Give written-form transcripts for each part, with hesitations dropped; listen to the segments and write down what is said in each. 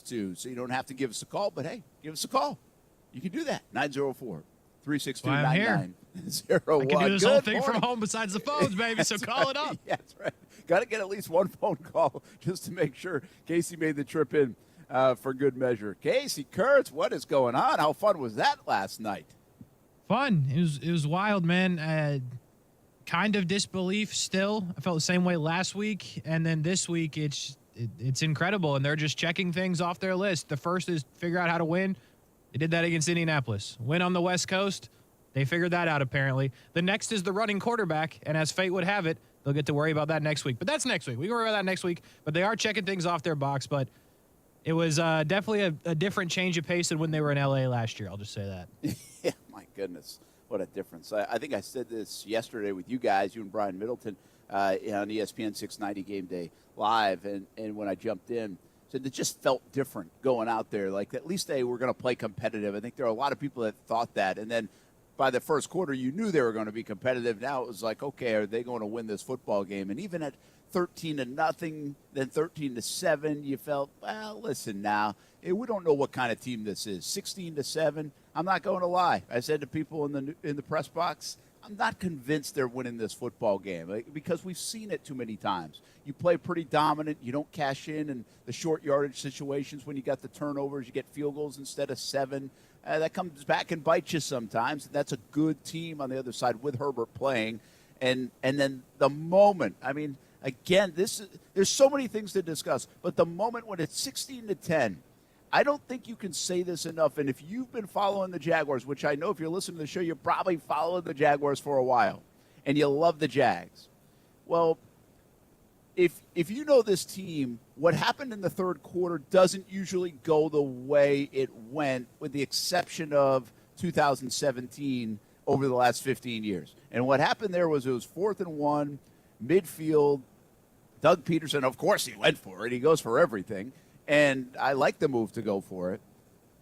to, so you don't have to give us a call. But hey, give us a call. You can do that. 904-362-9901. I can do this whole thing from home besides the phones, baby, so call it up. Yeah, that's right. Got to get at least one phone call just to make sure Kasey made the trip in for good measure. Kasey, Kuhrts, what is going on? How fun was that last night? Fun. It was wild, man. Kind of disbelief still. I felt the same way last week, and then this week it's incredible, and they're just checking things off their list. The first is figure out how to win. They did that against Indianapolis. Win on the West Coast. They figured that out, apparently. The next is the running quarterback, and as fate would have it, they'll get to worry about that next week. But that's next week. We can worry about that next week, but they are checking things off their box. But it was definitely a different change of pace than when they were in L.A. last year. I'll just say that. Yeah, my goodness. What a difference. I think I said this yesterday with you guys, you and Brian Middleton, on ESPN 690 Game Day Live, and when I jumped in, said it just felt different going out there. Like, at least they were going to play competitive. I think there are a lot of people that thought that. And then by the first quarter, you knew they were going to be competitive. Now it was like, okay, are they going to win this football game? And even at 13-0, then 13-7, you felt, well, listen now, we don't know what kind of team this is. 16-7, I'm not going to lie. I said to people in the press box, I'm not convinced they're winning this football game because we've seen it too many times. You play pretty dominant. You don't cash in the short yardage situations when you got the turnovers. You get field goals instead of 7. That comes back and bites you sometimes. That's a good team on the other side with Herbert playing. And then the moment, I mean, again, there's so many things to discuss, but the moment when it's 16-10, I don't think you can say this enough. And if you've been following the Jaguars, which I know if you're listening to the show, you're probably following the Jaguars for a while, and you love the Jags. Well, if you know this team, what happened in the third quarter doesn't usually go the way it went, with the exception of 2017 over the last 15 years. And what happened there was it was 4th and 1, midfield. Doug Peterson, of course, he went for it. He goes for everything. And I like the move to go for it.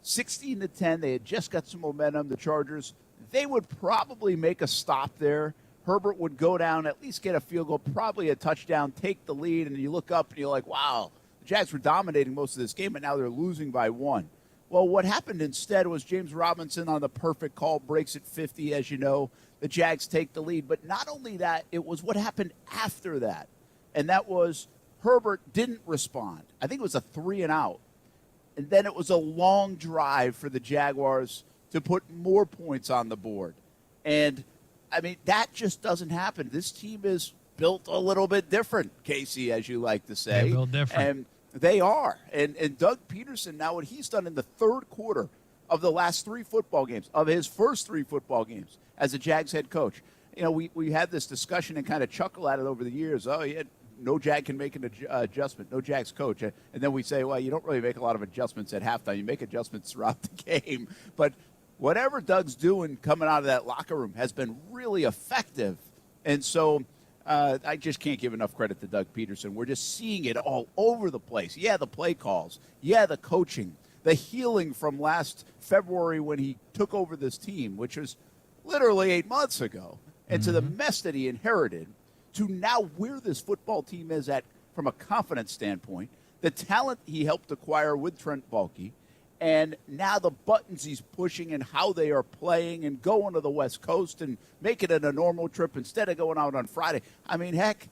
16-10, they had just got some momentum. The Chargers, they would probably make a stop there. Herbert would go down, at least get a field goal, probably a touchdown, take the lead, and you look up and you're like, wow, the Jags were dominating most of this game, but now they're losing by 1. Well, what happened instead was James Robinson on the perfect call, breaks at 50, as you know. The Jags take the lead. But not only that, it was what happened after that, and that was Herbert didn't respond. I think it was a 3-and-out. And then it was a long drive for the Jaguars to put more points on the board. And, I mean, that just doesn't happen. This team is built a little bit different, Kasey, as you like to say. They're built different. And they are. And Doug Peterson, now what he's done in the third quarter of the last 3 football games, of his first 3 football games as a Jags head coach. You know, we had this discussion and kind of chuckle at it over the years. Oh, yeah. No Jag can make an adjustment. No Jags coach. And then we say, well, you don't really make a lot of adjustments at halftime. You make adjustments throughout the game. But whatever Doug's doing coming out of that locker room has been really effective. And so I just can't give enough credit to Doug Peterson. We're just seeing it all over the place. Yeah, the play calls. Yeah, the coaching. The healing from last February when he took over this team, which was literally 8 months ago, and to the mess that he inherited, to now where this football team is at from a confidence standpoint, the talent he helped acquire with Trent Baalke, and now the buttons he's pushing and how they are playing and going to the West Coast and making it a normal trip instead of going out on Friday. I mean, heck,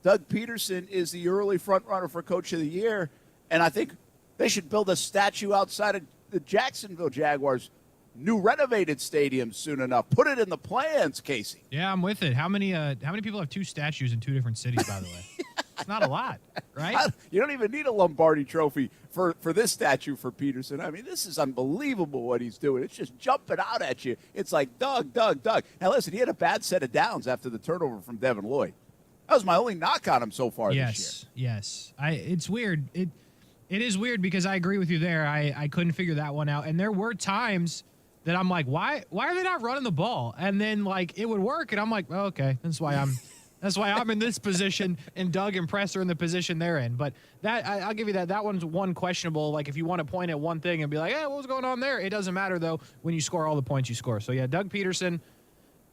Doug Peterson is the early front runner for Coach of the Year, and I think they should build a statue outside of the Jacksonville Jaguars' new renovated stadium soon enough. Put it in the plans, Kasey. Yeah, I'm with it. How many people have 2 statues in 2 different cities, by the way? It's not a lot, right? You don't even need a Lombardi trophy for this statue for Peterson. I mean, this is unbelievable what he's doing. It's just jumping out at you. It's like, Doug. Now, listen, he had a bad set of downs after the turnover from Devin Lloyd. That was my only knock on him so far this year. Yes. It's weird. It is weird because I agree with you there. I couldn't figure that one out. And there were times that I'm like, why are they not running the ball? And then, like, it would work, and I'm like, oh, okay, that's why I'm in this position, and Doug and Press are in the position they're in. But that I'll give you that. That one's one questionable. Like, if you want to point at one thing and be like, hey, what was going on there? It doesn't matter, though, when you score all the points you score. So, yeah, Doug Peterson,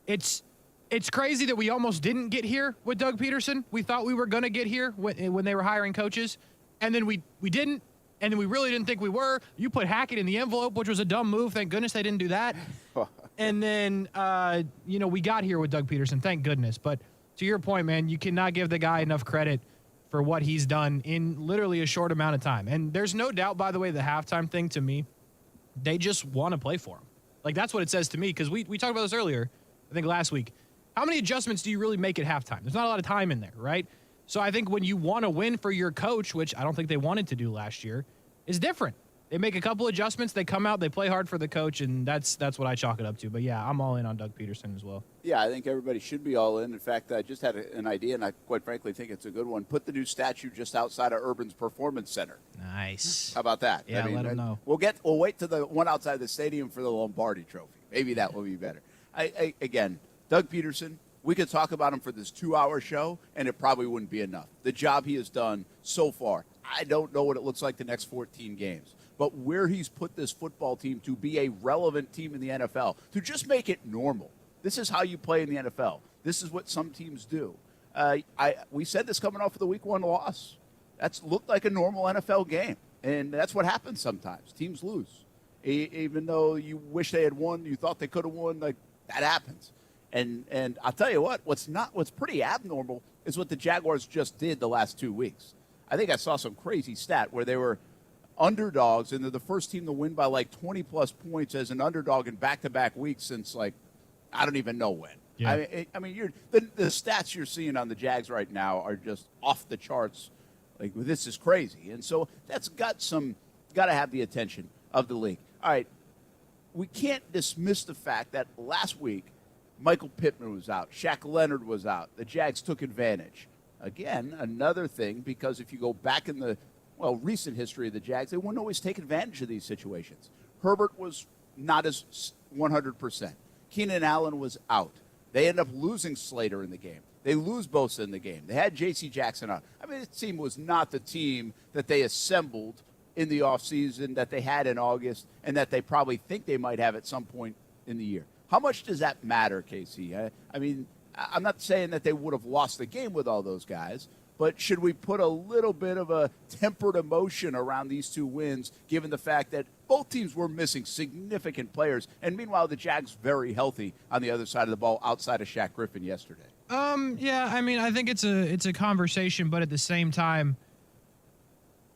it's crazy that we almost didn't get here with Doug Peterson. We thought we were going to get here when they were hiring coaches, and then we didn't. and we really didn't think we were. You put Hackett in the envelope, which was a dumb move. Thank goodness they didn't do that. And then, we got here with Doug Peterson. Thank goodness. But to your point, man, you cannot give the guy enough credit for what he's done in literally a short amount of time. And there's no doubt, by the way, the halftime thing to me, they just want to play for him. Like, that's what it says to me, because we talked about this earlier, I think last week. How many adjustments do you really make at halftime? There's not a lot of time in there, right? So I think when you want to win for your coach, which I don't think they wanted to do last year, is different. They make a couple adjustments, they come out, they play hard for the coach, and that's what I chalk it up to. But, yeah, I'm all in on Doug Peterson as well. Yeah, I think everybody should be all in. In fact, I just had an idea, and I quite frankly think it's a good one. Put the new statue just outside of Urban's Performance Center. Nice. How about that? Yeah, let them know. We'll wait to the one outside the stadium for the Lombardi Trophy. Maybe that will be better. Again, Doug Peterson, we could talk about him for this 2-hour show, and it probably wouldn't be enough. The job he has done so far, I don't know what it looks like the next 14 games. But where he's put this football team to be a relevant team in the NFL, to just make it normal. This is how you play in the NFL. This is what some teams do. We said this coming off of the Week 1 loss. That's looked like a normal NFL game, and that's what happens sometimes. Teams lose. Even though you wish they had won, you thought they could have won, like that happens. And I'll tell you what's pretty abnormal is what the Jaguars just did the last 2 weeks. I think I saw some crazy stat where they were underdogs, and they're the first team to win by like 20-plus points as an underdog in back-to-back weeks since, like, I don't even know when. Yeah. I mean, the stats you're seeing on the Jags right now are just off the charts. Like, this is crazy. And so that's got to have the attention of the league. All right, we can't dismiss the fact that last week Michael Pittman was out. Shaq Leonard was out. The Jags took advantage. Again, another thing, because if you go back in the recent history of the Jags, they wouldn't always take advantage of these situations. Herbert was not as 100%. Keenan Allen was out. They end up losing Slater in the game. They lose Bosa in the game. They had J.C. Jackson out. I mean, this team was not the team that they assembled in the offseason that they had in August and that they probably think they might have at some point in the year. How much does that matter, Kasey? I mean, I'm not saying that they would have lost the game with all those guys, but should we put a little bit of a tempered emotion around these two wins, given the fact that both teams were missing significant players, and meanwhile the Jags very healthy on the other side of the ball outside of Shaq Griffin yesterday? Yeah, I mean, I think it's a conversation, but at the same time,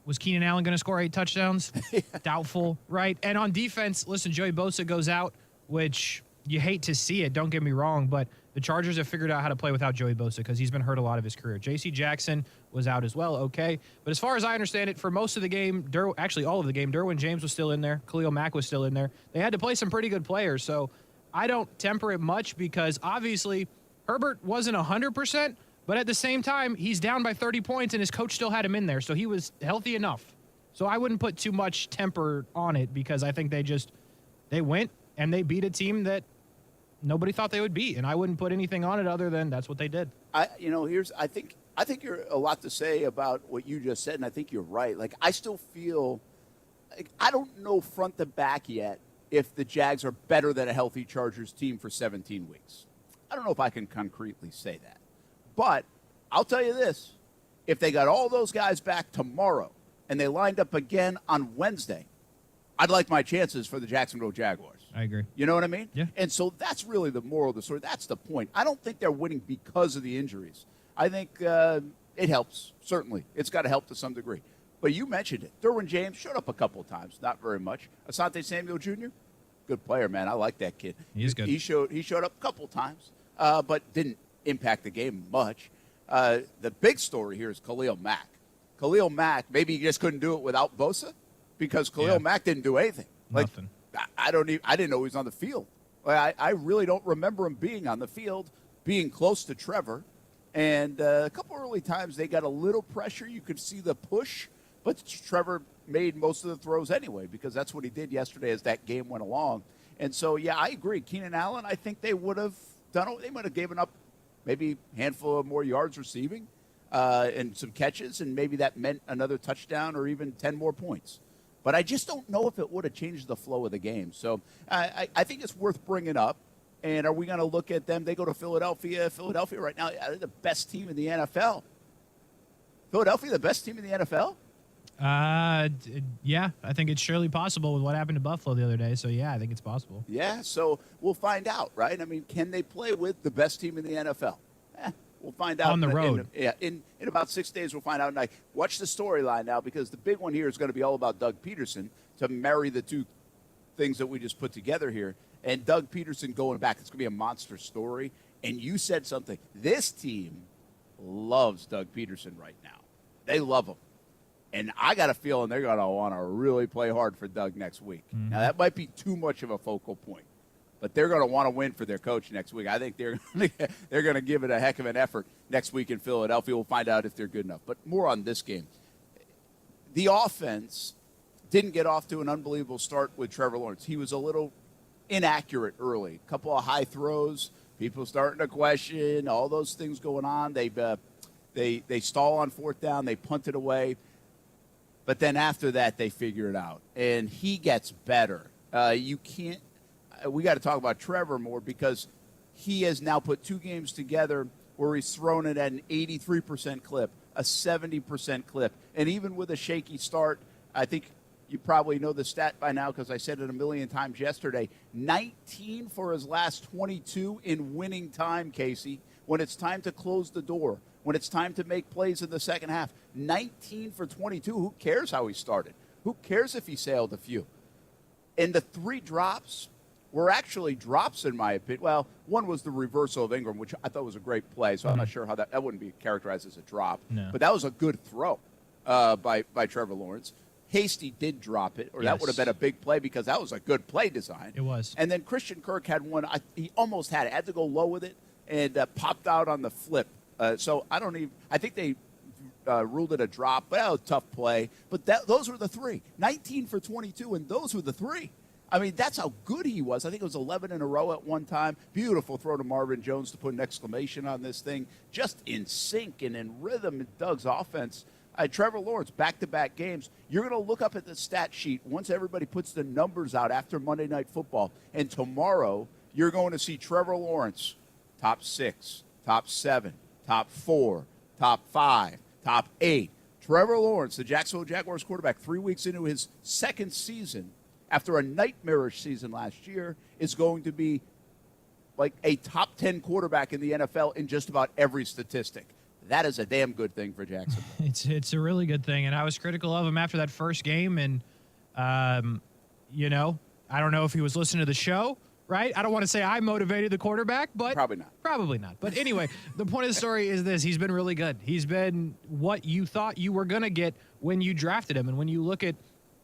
was Keenan Allen going to score 8 touchdowns? Yeah. Doubtful, right? And on defense, listen, Joey Bosa goes out, which you hate to see it, don't get me wrong, but the Chargers have figured out how to play without Joey Bosa because he's been hurt a lot of his career. J.C. Jackson was out as well, okay. But as far as I understand it, for most of the game, actually all of the game, Derwin James was still in there. Khalil Mack was still in there. They had to play some pretty good players, so I don't temper it much because obviously Herbert wasn't 100%, but at the same time, he's down by 30 points and his coach still had him in there, so he was healthy enough. So I wouldn't put too much temper on it because I think they went and they beat a team that nobody thought they would beat, and I wouldn't put anything on it other than that's what they did. I think you're a lot to say about what you just said, and I think you're right. Like, I still feel like I don't know front to back yet if the Jags are better than a healthy Chargers team for 17 weeks. I don't know if I can concretely say that. But I'll tell you this. If they got all those guys back tomorrow and they lined up again on Wednesday, I'd like my chances for the Jacksonville Jaguars. I agree. You know what I mean? Yeah. And so that's really the moral of the story. That's the point. I don't think they're winning because of the injuries. I think it helps, certainly. It's got to help to some degree. But you mentioned it. Derwin James showed up a couple of times, not very much. Asante Samuel Jr., good player, man. I like that kid. He's good. He showed up a couple of times, but didn't impact the game much. The big story here is Khalil Mack. Khalil Mack, maybe he just couldn't do it without Bosa because Khalil Mack didn't do anything. Nothing. I didn't know he was on the field. I really don't remember him being on the field, being close to Trevor. And a couple early times they got a little pressure. You could see the push, but Trevor made most of the throws anyway because that's what he did yesterday as that game went along. And so, yeah, I agree. Keenan Allen, I think they would have done it. They might have given up maybe a handful of more yards receiving and some catches, and maybe that meant another touchdown or even 10 more points. But I just don't know if it would have changed the flow of the game. So I think it's worth bringing up. And are we going to look at them? They go to Philadelphia. Philadelphia right now, they're the best team in the NFL. Philadelphia, the best team in the NFL? Yeah, I think it's surely possible with what happened to Buffalo the other day. So, yeah, I think it's possible. Yeah, so we'll find out, right? I mean, can they play with the best team in the NFL? We'll find out. On the road. In about 6 days, we'll find out. And I watch the storyline now because the big one here is going to be all about Doug Peterson to marry the two things that we just put together here. And Doug Peterson going back, it's going to be a monster story. And you said something. This team loves Doug Peterson right now. They love him. And I got a feeling they're going to want to really play hard for Doug next week. Mm-hmm. Now, that might be too much of a focal point, but they're going to want to win for their coach next week. I think they're going to give it a heck of an effort next week in Philadelphia. We'll find out if they're good enough. But more on this game. The offense didn't get off to an unbelievable start with Trevor Lawrence. He was a little inaccurate early. A couple of high throws, people starting to question, all those things going on. They stall on fourth down. They punt it away. But then after that, they figure it out. And he gets better. We got to talk about Trevor more because he has now put 2 games together where he's thrown it at an 83% clip, a 70% clip. And even with a shaky start, I think you probably know the stat by now because I said it a million times yesterday, 19 for his last 22 in winning time, Kasey, when it's time to close the door, when it's time to make plays in the second half. 19 for 22. Who cares how he started? Who cares if he sailed a few? And the 3 drops were actually drops, in my opinion. Well, one was the reversal of Ingram, which I thought was a great play, so I'm not sure how that wouldn't be characterized as a drop. No. But that was a good throw by Trevor Lawrence. Hasty did drop it, or that would have been a big play because that was a good play design. It was. And then Christian Kirk had one. He almost had it. Had to go low with it and popped out on the flip. So I think they ruled it a drop, but that was a tough play. But those were the 3. 19 for 22, and those were the 3. I mean, that's how good he was. I think it was 11 in a row at one time. Beautiful throw to Marvin Jones to put an exclamation on this thing. Just in sync and in rhythm in Doug's offense. Trevor Lawrence, back-to-back games. You're going to look up at the stat sheet once everybody puts the numbers out after Monday Night Football. And tomorrow, you're going to see Trevor Lawrence, top 6, top 7, top 4, top 5, top 8. Trevor Lawrence, the Jacksonville Jaguars quarterback, 3 weeks into his second season, after a nightmarish season last year, is going to be like a top 10 quarterback in the NFL in just about every statistic. That is a damn good thing for Jacksonville. It's a really good thing, and I was critical of him after that first game, and I don't know if he was listening to the show, right? I don't want to say I motivated the quarterback, but Probably not. But anyway, the point of the story is this: he's been really good. He's been what you thought you were gonna get when you drafted him, and when you look at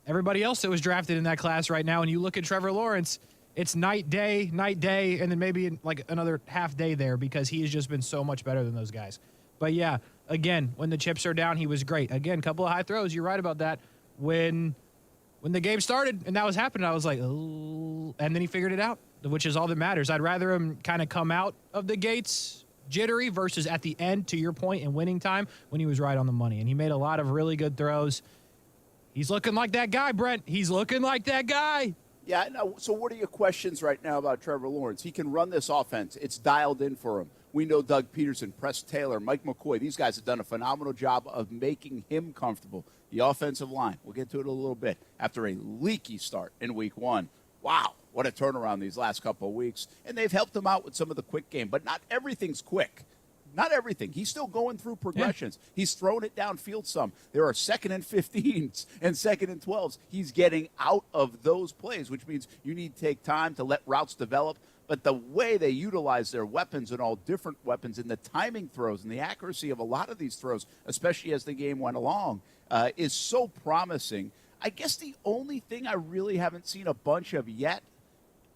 everybody else that was drafted in that class right now, and you look at Trevor Lawrence, it's night, day, and then maybe like another half day there because he has just been so much better than those guys. But, yeah, again, when the chips are down, he was great. Again, a couple of high throws. You're right about that. When the game started and that was happening, I was like, oh, and then he figured it out, which is all that matters. I'd rather him kind of come out of the gates jittery versus at the end, to your point, in winning time when he was right on the money. And he made a lot of really good throws. He's looking like that guy, Brent. He's looking like that guy. Yeah, no, so what are your questions right now about Trevor Lawrence? He can run this offense. It's dialed in for him. We know Doug Peterson, Press Taylor, Mike McCoy. These guys have done a phenomenal job of making him comfortable. The offensive line, we'll get to it a little bit. After a leaky start in week 1, wow, what a turnaround these last couple of weeks. And they've helped him out with some of the quick game, but not everything's quick. Not everything. He's still going through progressions. Yeah. He's thrown it downfield some. There are 2nd and 15s and 2nd and 12s. He's getting out of those plays, which means you need to take time to let routes develop. But the way they utilize their weapons and all different weapons and the timing throws and the accuracy of a lot of these throws, especially as the game went along, is so promising. I guess the only thing I really haven't seen a bunch of yet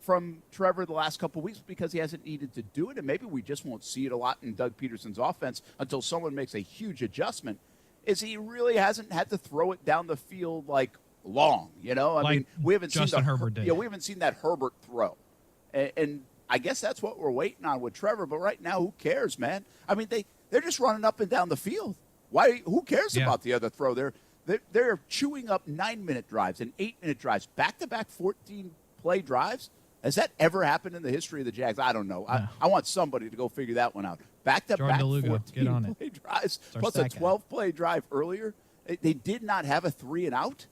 from Trevor the last couple of weeks because he hasn't needed to do it, and maybe we just won't see it a lot in Doug Peterson's offense until someone makes a huge adjustment, is he really hasn't had to throw it down the field like long, I mean, we haven't Justin seen Herbert did. Yeah, we haven't seen that Herbert throw. And I guess that's what we're waiting on with Trevor. But right now, who cares, man? I mean, they're just running up and down the field. Why? Who cares about the other throw? They're chewing up 9-minute drives and 8-minute drives, back-to-back 14-play drives. Has that ever happened in the history of the Jags? I don't know. No. I want somebody to go figure that one out. Back-to-back 14-play drives plus a 12-play drive earlier. They did not have a 3-and-out.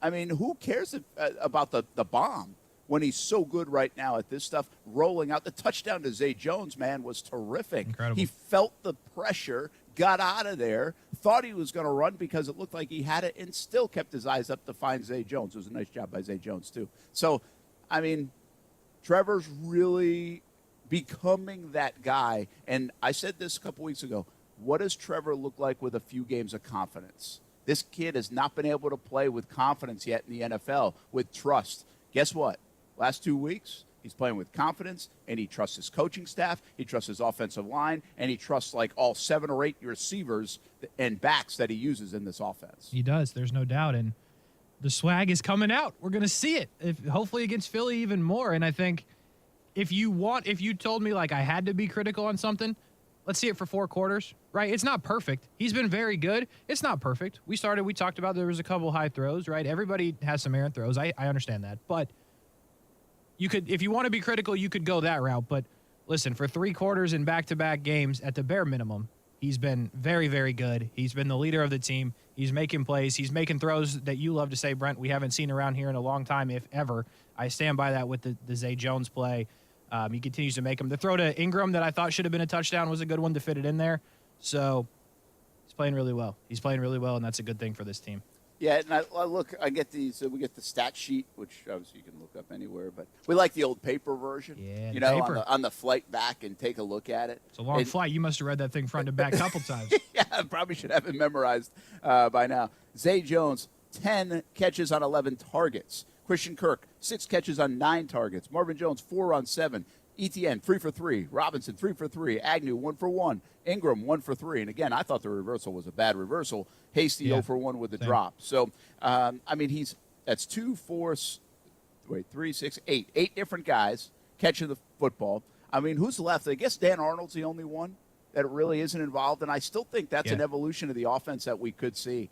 I mean, who cares about the bomb when he's so good right now at this stuff, rolling out. The touchdown to Zay Jones, man, was terrific. Incredible. He felt the pressure, got out of there, thought he was going to run because it looked like he had it, and still kept his eyes up to find Zay Jones. It was a nice job by Zay Jones, too. So, I mean, Trevor's really becoming that guy. And I said this a couple weeks ago. What does Trevor look like with a few games of confidence? This kid has not been able to play with confidence yet in the NFL, with trust. Guess what? Last 2 weeks, he's playing with confidence, and he trusts his coaching staff, he trusts his offensive line, and he trusts like all 7 or 8 receivers and backs that he uses in this offense. He does. There's no doubt. And the swag is coming out. We're going to see it, hopefully against Philly even more. And I think if you told me like I had to be critical on something, let's see it for 4 quarters, right? It's not perfect. He's been very good. It's not perfect. We talked about there was a couple high throws, right? Everybody has some errant throws. I understand that. But you could, if you want to be critical, you could go that route. But listen, for 3 quarters in back-to-back games, at the bare minimum, he's been very, very good. He's been the leader of the team. He's making plays. He's making throws that you love to say, Brent, we haven't seen around here in a long time, if ever. I stand by that with the Zay Jones play. He continues to make them. The throw to Ingram that I thought should have been a touchdown was a good one to fit it in there. So he's playing really well. He's playing really well, and that's a good thing for this team. Yeah, and I get these. We get the stat sheet, which obviously you can look up anywhere, but we like the old paper version. Yeah, you know, on the flight back and take a look at it. It's a long flight. You must have read that thing front to back a couple times. Yeah, I probably should have it memorized by now. Zay Jones, 10 catches on 11 targets. Christian Kirk, 6 catches on 9 targets. Marvin Jones, 4 on 7. ETN, 3 for 3. Robinson, 3 for 3. Agnew, 1 for 1. Ingram, 1 for 3. And again, I thought the reversal was a bad reversal. Hasty, 0 for 1 with the drop. So, I mean, that's 3, 6, 8. 8 different guys catching the football. I mean, who's left? I guess Dan Arnold's the only one that really isn't involved. And I still think that's an evolution of the offense that we could see.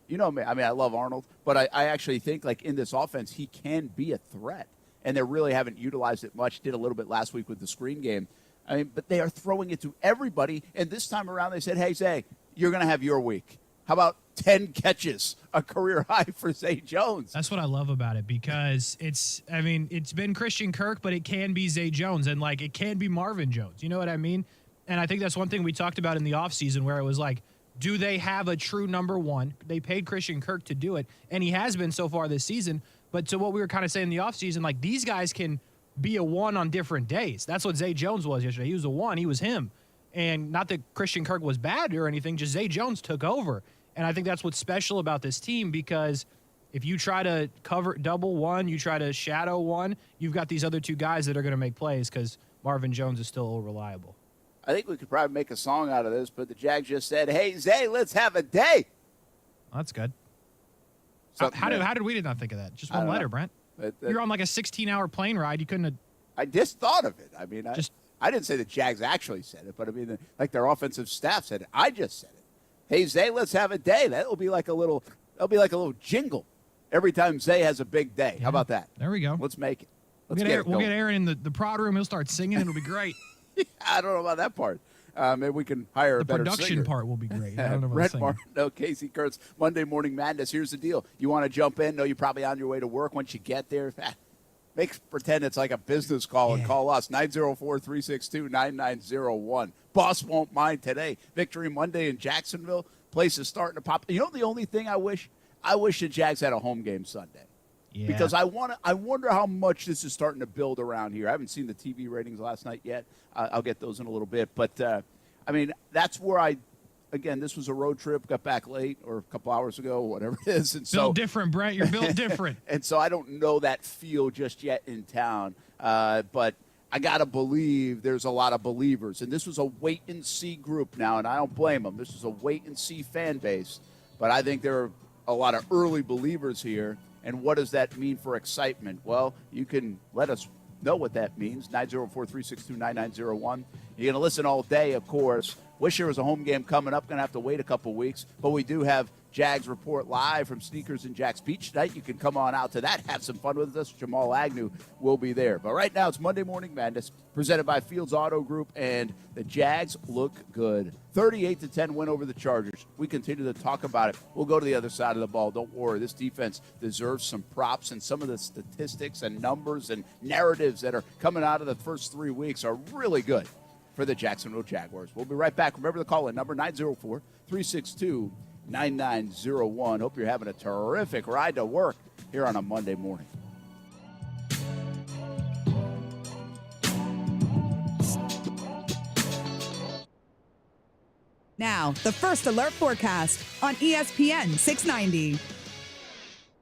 You know me, I mean, I love Arnold, but I actually think, like, in this offense, he can be a threat. And they really haven't utilized it much. Did a little bit last week with the screen game. I mean, but they are throwing it to everybody. And this time around, they said, hey, Zay, you're going to have your week. How about 10 catches, a career high for Zay Jones? That's what I love about it, because it's been Christian Kirk, but it can be Zay Jones, and, like, it can be Marvin Jones. You know what I mean? And I think that's one thing we talked about in the offseason, where it was like, do they have a true number one? They paid Christian Kirk to do it, and he has been so far this season. But to what we were kind of saying in the offseason, like, these guys can be a 1 on different days. That's what Zay Jones was yesterday. He was a 1. He was him. And not that Christian Kirk was bad or anything, just Zay Jones took over. And I think that's what's special about this team, because if you try to cover double one, you try to shadow one, you've got these other 2 guys that are going to make plays, because Marvin Jones is still reliable. I think we could probably make a song out of this, but the Jags just said, hey, Zay, let's have a day. Well, that's good. How did we not think of that? Just one letter, Brent. You're on like a 16-hour plane ride. You couldn't have. I just thought of it. I mean, I didn't say the Jags actually said it, but I mean, like, their offensive staff said it. I just said it. Hey, Zay, let's have a day. That'll be like a little jingle every time Zay has a big day. Yeah. How about that? There we go. Let's make it. We'll get Aaron in the prod room. He'll start singing. It'll be great. I don't know about that part. Maybe we can hire a better singer. The production part will be great. I don't know about Brent singing. Martin, Kasey Kuhrts, Monday Morning Madness. Here's the deal. You want to jump in? No, you're probably on your way to work. Once you get there, pretend it's like a business call and call us, 904-362-9901. Boss won't mind today. Victory Monday in Jacksonville. Place is starting to pop. You know the only thing I wish the Jags had a home game Sunday. Yeah. Because I wonder how much this is starting to build around here. I haven't seen the TV ratings last night yet. I'll get those in a little bit. But, I mean, that's where this was a road trip, got back late or a couple hours ago, whatever it is. And built different, Brent. You're built different. And so I don't know that feel just yet in town. But I got to believe there's a lot of believers. And this was a wait-and-see group now, and I don't blame them. This is a wait-and-see fan base. But I think there are a lot of early believers here. And what does that mean for excitement? Well, you can let us know what that means, 904-362-9901. You're going to listen all day, of course. Wish there was a home game coming up. Going to have to wait a couple weeks. But we do have Jags Report live from Sneakers and Jack's Beach tonight. You can come on out to that, have some fun with us. Jamal Agnew will be there. But right now, it's Monday Morning Madness, presented by Fields Auto Group, and the Jags look good. 38-10 win over the Chargers. We continue to talk about it. We'll go to the other side of the ball. Don't worry. This defense deserves some props, and some of the statistics and numbers and narratives that are coming out of the first 3 weeks are really good for the Jacksonville Jaguars. We'll be right back. Remember the call-in number, 904-362-9901. Hope you're having a terrific ride to work here on a Monday morning. Now, the First Alert forecast on ESPN 690.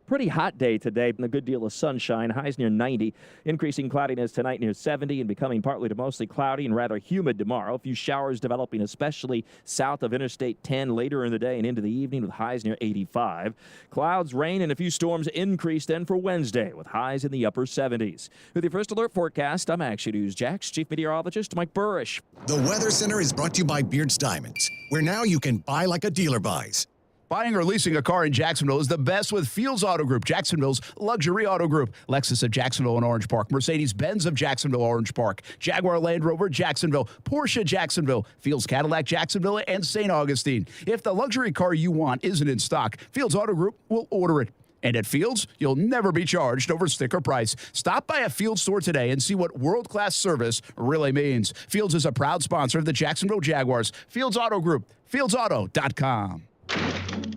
Pretty hot day today, and a good deal of sunshine. Highs near 90. Increasing cloudiness tonight near 70 and becoming partly to mostly cloudy and rather humid tomorrow. A few showers developing, especially south of Interstate 10 later in the day and into the evening with highs near 85. Clouds, rain, and a few storms increase then for Wednesday with highs in the upper 70s. With your First Alert forecast, I'm Action News Jack's Chief Meteorologist Mike Burrish. The Weather Center is brought to you by Beards Diamonds, where now you can buy like a dealer buys. Buying or leasing a car in Jacksonville is the best with Fields Auto Group, Jacksonville's luxury auto group. Lexus of Jacksonville and Orange Park, Mercedes-Benz of Jacksonville, Orange Park, Jaguar Land Rover, Jacksonville, Porsche, Jacksonville, Fields Cadillac, Jacksonville, and St. Augustine. If the luxury car you want isn't in stock, Fields Auto Group will order it. And at Fields, you'll never be charged over sticker price. Stop by a Fields store today and see what world-class service really means. Fields is a proud sponsor of the Jacksonville Jaguars. Fields Auto Group, fieldsauto.com.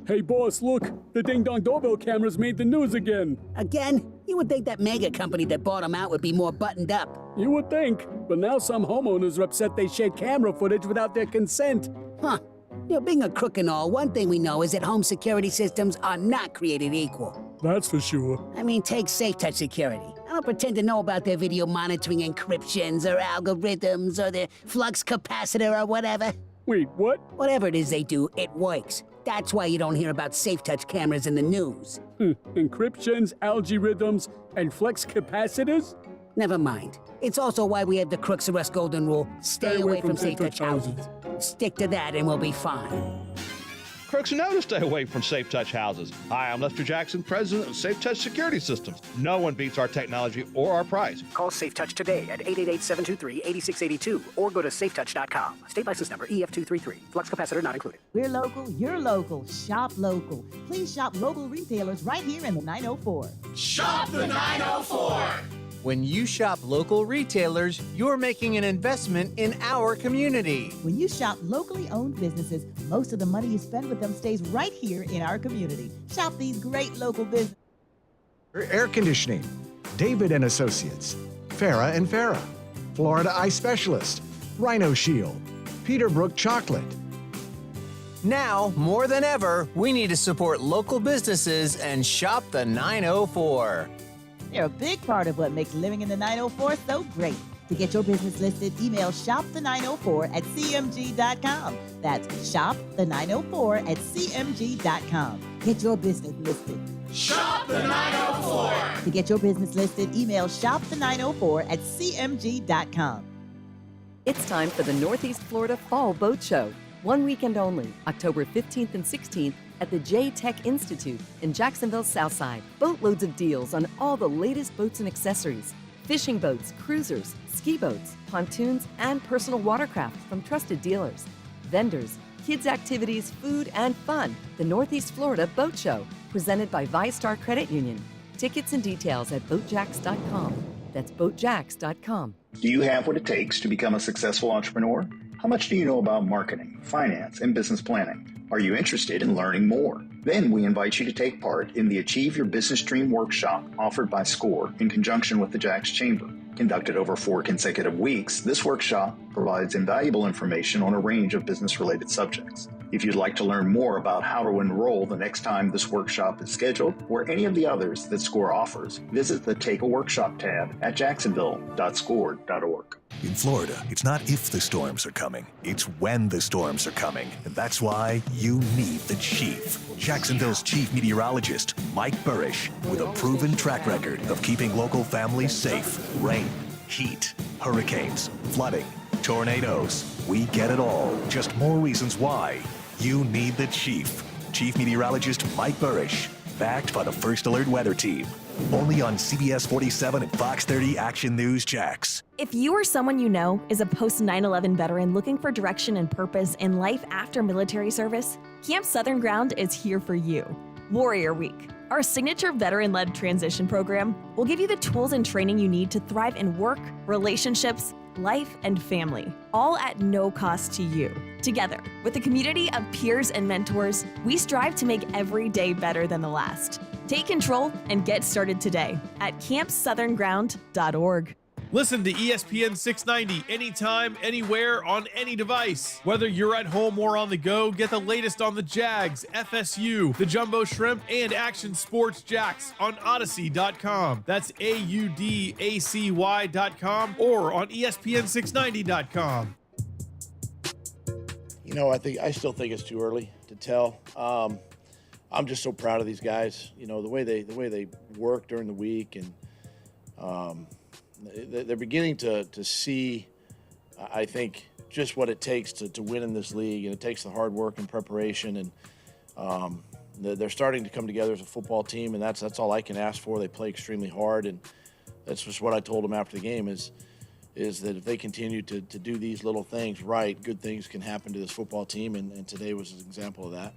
Hey, boss, look. The ding-dong doorbell cameras made the news again. Again? You would think that mega company that bought them out would be more buttoned up. You would think. But now some homeowners are upset they shared camera footage without their consent. Huh. You know, being a crook and all, one thing we know is that home security systems are not created equal. That's for sure. I mean, take SafeTouch Security. I don't pretend to know about their video monitoring encryptions or algorithms or their flux capacitor or whatever. Wait, what? Whatever it is they do, it works. That's why you don't hear about SafeTouch cameras in the news. Encryptions, algorithms, and flex capacitors? Never mind. It's also why we have the Crooks Arrest Golden Rule. Stay away from SafeTouch houses. Stick to that and we'll be fine. Crooks know to stay away from Safe Touch houses. Hi, I'm Lester Jackson, president of Safe Touch Security Systems. No one beats our technology or our price. Call Safe Touch today at 888-723-8682 or go to safetouch.com. State license number EF233. Flux capacitor not included. We're local, you're local. Shop local. Please shop local retailers right here in the 904. Shop the 904! When you shop local retailers, you're making an investment in our community. When you shop locally owned businesses, most of the money you spend with them stays right here in our community. Shop these great local businesses. Air conditioning, David and Associates, Farah and Farah, Florida Eye Specialist, Rhino Shield, Peterbrook Chocolate. Now, more than ever, we need to support local businesses and shop the 904. They're a big part of what makes living in the 904 so great. To get your business listed, email shopthe904@cmg.com. That's shopthe904@cmg.com. Get your business listed. Shop the 904! To get your business listed, email shopthe904@cmg.com. It's time for the Northeast Florida Fall Boat Show. One weekend only, October 15th and 16th at the J-Tech Institute in Jacksonville's Southside. Boatloads of deals on all the latest boats and accessories. Fishing boats, cruisers, ski boats, pontoons, and personal watercraft from trusted dealers. Vendors, kids' activities, food, and fun. The Northeast Florida Boat Show, presented by ViStar Credit Union. Tickets and details at boatjacks.com. That's boatjacks.com. Do you have what it takes to become a successful entrepreneur? How much do you know about marketing, finance, and business planning? Are you interested in learning more? Then we invite you to take part in the Achieve Your Business Dream workshop offered by SCORE in conjunction with the Jags Chamber. Conducted over 4 consecutive weeks, this workshop provides invaluable information on a range of business-related subjects. If you'd like to learn more about how to enroll the next time this workshop is scheduled, or any of the others that SCORE offers, visit the Take a Workshop tab at jacksonville.score.org. In Florida, it's not if the storms are coming, it's when the storms are coming. And that's why you need the Chief. Jacksonville's Chief Meteorologist, Mike Burrish, with a proven track record of keeping local families safe. Rain, heat, hurricanes, flooding, tornadoes. We get it all. Just more reasons why you need the Chief. Chief Meteorologist Mike Burrish. Backed by the First Alert Weather Team. Only on CBS 47 and Fox 30 Action News Jax. If you or someone you know is a post-9/11 veteran looking for direction and purpose in life after military service, Camp Southern Ground is here for you. Warrior Week, our signature veteran-led transition program, will give you the tools and training you need to thrive in work, relationships, life, and family, all at no cost to you. Together, with a community of peers and mentors, we strive to make every day better than the last. Take control and get started today at campsouthernground.org. Listen to ESPN 690 anytime, anywhere, on any device. Whether you're at home or on the go, get the latest on the Jags, FSU, the Jumbo Shrimp, and Action Sports Jax on Odyssey.com. That's AUDACY.com or on ESPN690.com. You know, I still think it's too early to tell. I'm just so proud of these guys. You know, the way they work during the week, and they're beginning to see, I think, just what it takes to win in this league, and it takes the hard work and preparation, and they're starting to come together as a football team, and that's all I can ask for. They play extremely hard, and that's just what I told them after the game is that if they continue to do these little things right, good things can happen to this football team, and today was an example of that.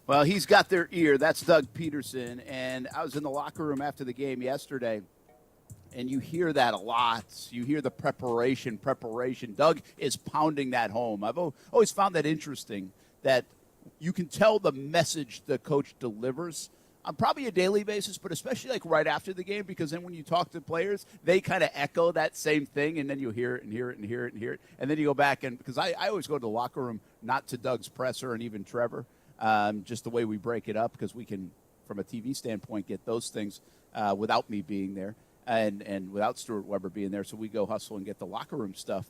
Well, he's got their ear. That's Doug Peterson, and I was in the locker room after the game yesterday, and you hear that a lot. You hear the preparation. Doug is pounding that home. I've always found that interesting, that you can tell the message the coach delivers on probably a daily basis, but especially like right after the game, because then when you talk to players, they kind of echo that same thing, and then you hear it and hear it and hear it and hear it. And then you go back, and because I always go to the locker room, not to Doug's presser and even Trevor, just the way we break it up, because we can, from a TV standpoint, get those things without me being there. And without Stuart Weber being there, so we go hustle and get the locker room stuff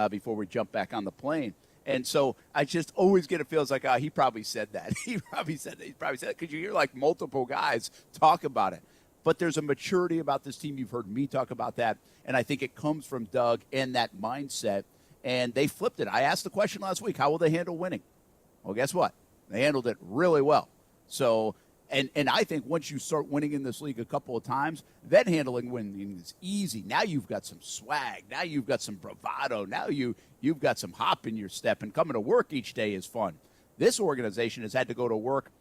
before we jump back on the plane. And so I just always get a feels like, he probably said that. He probably said that, because you hear like multiple guys talk about it. But there's a maturity about this team. You've heard me talk about that, and I think it comes from Doug and that mindset. And they flipped it. I asked the question last week, how will they handle winning? Well, guess what? They handled it really well. So. And I think once you start winning in this league a couple of times, then handling winning is easy. Now you've got some swag. Now you've got some bravado. Now you've got some hop in your step, and coming to work each day is fun. This organization has had to go to work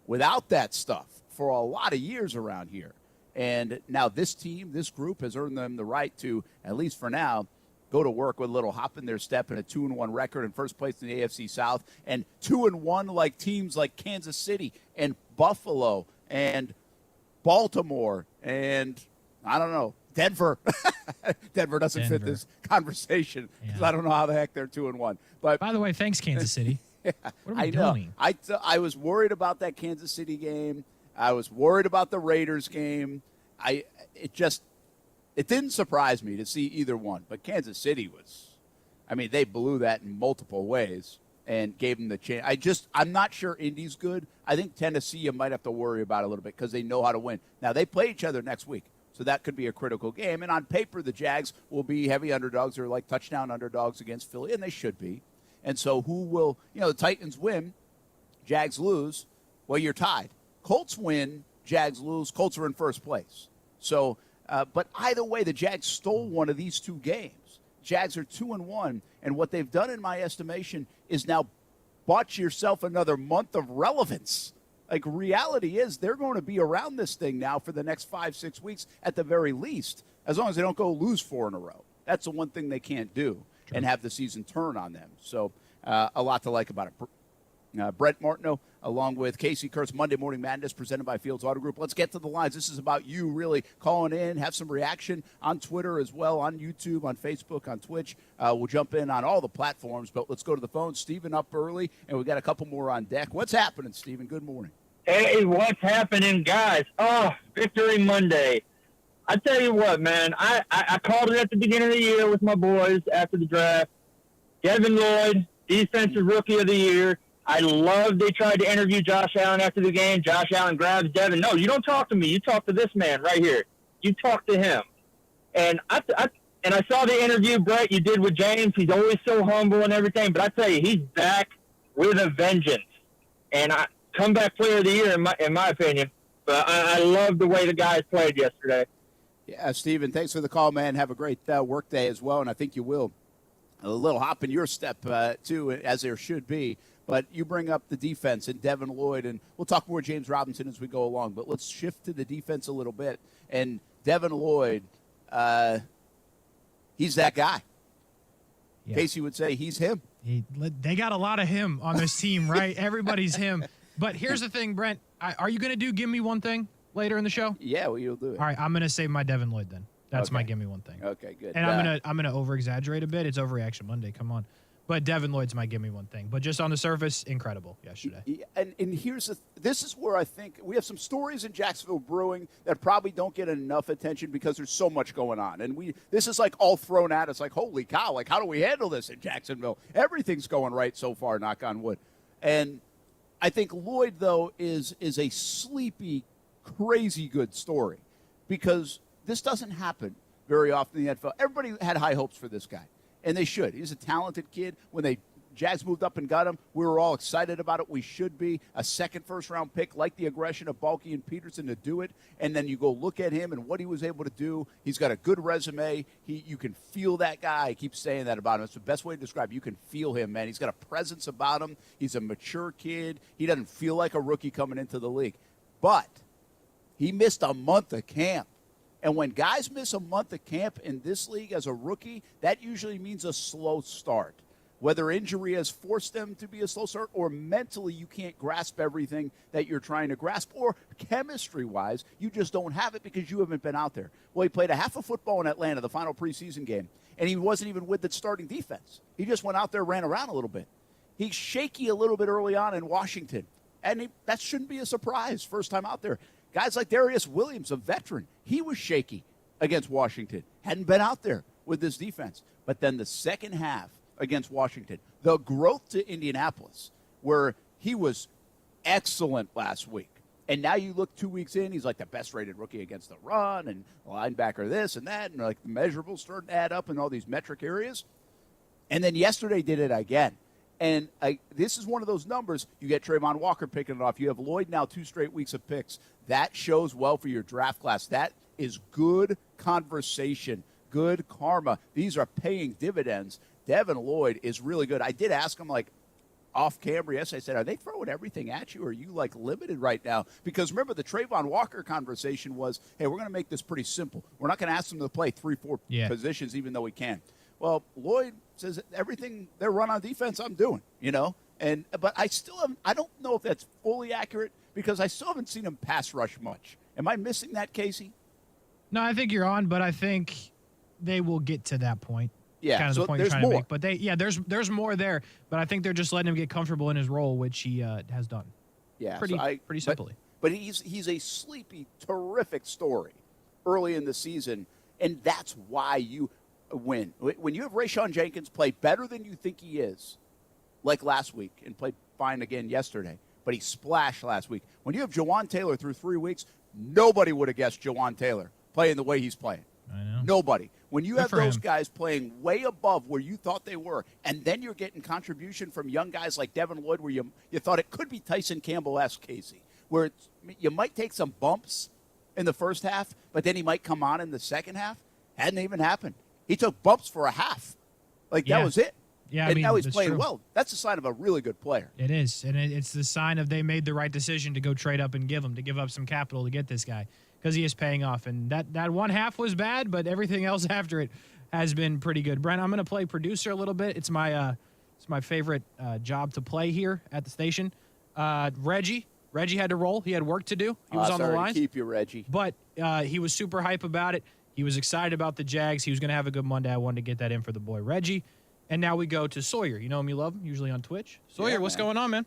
without that stuff for a lot of years around here. And now this team, this group has earned them the right to, at least for now, go to work with a little hop in their step and a 2-1 record in first place in the AFC South, and 2-1 like teams like Kansas City and Buffalo and Baltimore and, I don't know, Denver. Denver doesn't fit this conversation because I don't know how the heck they're 2-1. But by the way, thanks, Kansas City. What are we doing? I was worried about that Kansas City game. I was worried about the Raiders game. It didn't surprise me to see either one, but Kansas City they blew that in multiple ways and gave them the chance. I'm not sure Indy's good. I think Tennessee you might have to worry about a little bit because they know how to win. Now, they play each other next week, so that could be a critical game. And on paper, the Jags will be heavy underdogs or like touchdown underdogs against Philly, and they should be. And so who will, the Titans win, Jags lose, well, you're tied. Colts win, Jags lose, Colts are in first place. So, but either way, the Jags stole one of these two games. Jags are 2-1, and what they've done, in my estimation, is now bought yourself another month of relevance. Like, reality is they're going to be around this thing now for the next 5-6 weeks at the very least, as long as they don't go lose 4 in a row. That's the one thing they can't do and have the season turn on them. So a lot to like about it. Brent Martineau, along with Kasey, Kuhrts, Monday Morning Madness, presented by Fields Auto Group. Let's get to the lines. This is about you really calling in, have some reaction on Twitter as well, on YouTube, on Facebook, on Twitch. We'll jump in on all the platforms, but let's go to the phone. Stephen up early, and we've got a couple more on deck. What's happening, Stephen? Good morning. Hey, what's happening, guys? Oh, Victory Monday. I tell you what, man, I called it at the beginning of the year with my boys after the draft. Devin Lloyd, Defensive Rookie of the Year. I love they tried to interview Josh Allen after the game. Josh Allen grabs Devin. No, you don't talk to me. You talk to this man right here. You talk to him. And I saw the interview, Brett, you did with James. He's always so humble and everything. But I tell you, he's back with a vengeance. and comeback player of the year in my opinion. But I love the way the guys played yesterday. Yeah, Steven, thanks for the call, man. Have a great work day as well, and I think you will. A little hop in your step, too, as there should be. But you bring up the defense and Devin Lloyd, and we'll talk more James Robinson as we go along. But let's shift to the defense a little bit. And Devin Lloyd, he's that guy. Yeah. Kasey would say he's him. They got a lot of him on this team, right? Everybody's him. But here's the thing, Brent. Are you going to do Give Me One Thing later in the show? Yeah, well, you'll do it. All right, I'm going to save my Devin Lloyd then. That's Okay. my Give Me One Thing. Okay, good. And I'm gonna over-exaggerate a bit. It's Overreaction Monday. Come on. But Devin Lloyd's my Give Me One Thing. But just on the surface, incredible yesterday. And this is where I think we have some stories in Jacksonville brewing that probably don't get enough attention because there's so much going on. And this is like all thrown at us like, holy cow, like how do we handle this in Jacksonville? Everything's going right so far, knock on wood. And I think Lloyd, though, is a sleepy, crazy good story because this doesn't happen very often in the NFL. Everybody had high hopes for this guy, and they should. He's a talented kid. When Jags moved up and got him, we were all excited about it. We should be. A second first-round pick, like the aggression of Baalke and Peterson to do it, and then you go look at him and what he was able to do. He's got a good resume. You can feel that guy. I keep saying that about him. It's the best way to describe it. You can feel him, man. He's got a presence about him. He's a mature kid. He doesn't feel like a rookie coming into the league. But he missed a month of camp. And when guys miss a month of camp in this league as a rookie, that usually means a slow start. Whether injury has forced them to be a slow start or mentally you can't grasp everything that you're trying to grasp or chemistry-wise, you just don't have it because you haven't been out there. Well, he played a half of football in Atlanta, the final preseason game, and he wasn't even with the starting defense. He just went out there, ran around a little bit. He's shaky a little bit early on in Washington, and that shouldn't be a surprise first time out there. Guys like Darius Williams, a veteran, he was shaky against Washington. Hadn't been out there with this defense. But then the second half against Washington, the growth to Indianapolis, where he was excellent last week. And now you look 2 weeks in, he's like the best-rated rookie against the run and linebacker this and that, and like the measurables starting to add up in all these metric areas. And then yesterday did it again. And this is one of those numbers. You get Trayvon Walker picking it off. You have Lloyd now 2 straight weeks of picks. That shows well for your draft class. That is good conversation, good karma. These are paying dividends. Devin Lloyd is really good. I did ask him, like, off camera yesterday. I said, are they throwing everything at you, or are you, like, limited right now? Because remember, the Trayvon Walker conversation was, hey, we're going to make this pretty simple. We're not going to ask them to play 3-4 positions, even though we can. Well, Lloyd says everything they're run on defense, I'm doing, but I don't know if that's fully accurate because I still haven't seen him pass rush much. Am I missing that, Kasey? No, I think you're on, but I think they will get to that point. Yeah, kind of so the point there's you're trying more. to make. But there's more there. But I think they're just letting him get comfortable in his role, which he has done. Yeah, pretty simply. But he's a sleepy, terrific story early in the season, and that's why you win. When you have Rayshon Jenkins play better than you think he is, like last week, and played fine again yesterday, but he splashed last week. When you have Jawan Taylor through 3 weeks, nobody would have guessed Jawan Taylor playing the way he's playing. I know. Nobody. When you Good have for those him. guys playing way above where you thought they were, and then you're getting contribution from young guys like Devin Lloyd where you thought it could be Tyson Campbell-esque, Kasey, where you might take some bumps in the first half, but then he might come on in the second half. Hadn't even happened. He took bumps for a half. That was it. Yeah, and now he's that's playing true. well. That's a sign of a really good player. It is, and it's the sign of they made the right decision to go trade up and give up some capital to get this guy because he is paying off. And that one half was bad, but everything else after it has been pretty good. Brent, I'm going to play producer a little bit. It's my favorite job to play here at the station. Reggie had to roll. He had work to do. He was on the Sorry line. to keep you, Reggie. But he was super hype about it. He was excited about the Jags. He was going to have a good Monday. I wanted to get that in for the boy Reggie. And now we go to Sawyer. You know him, you love him, usually on Twitch. Sawyer, what's going on, man?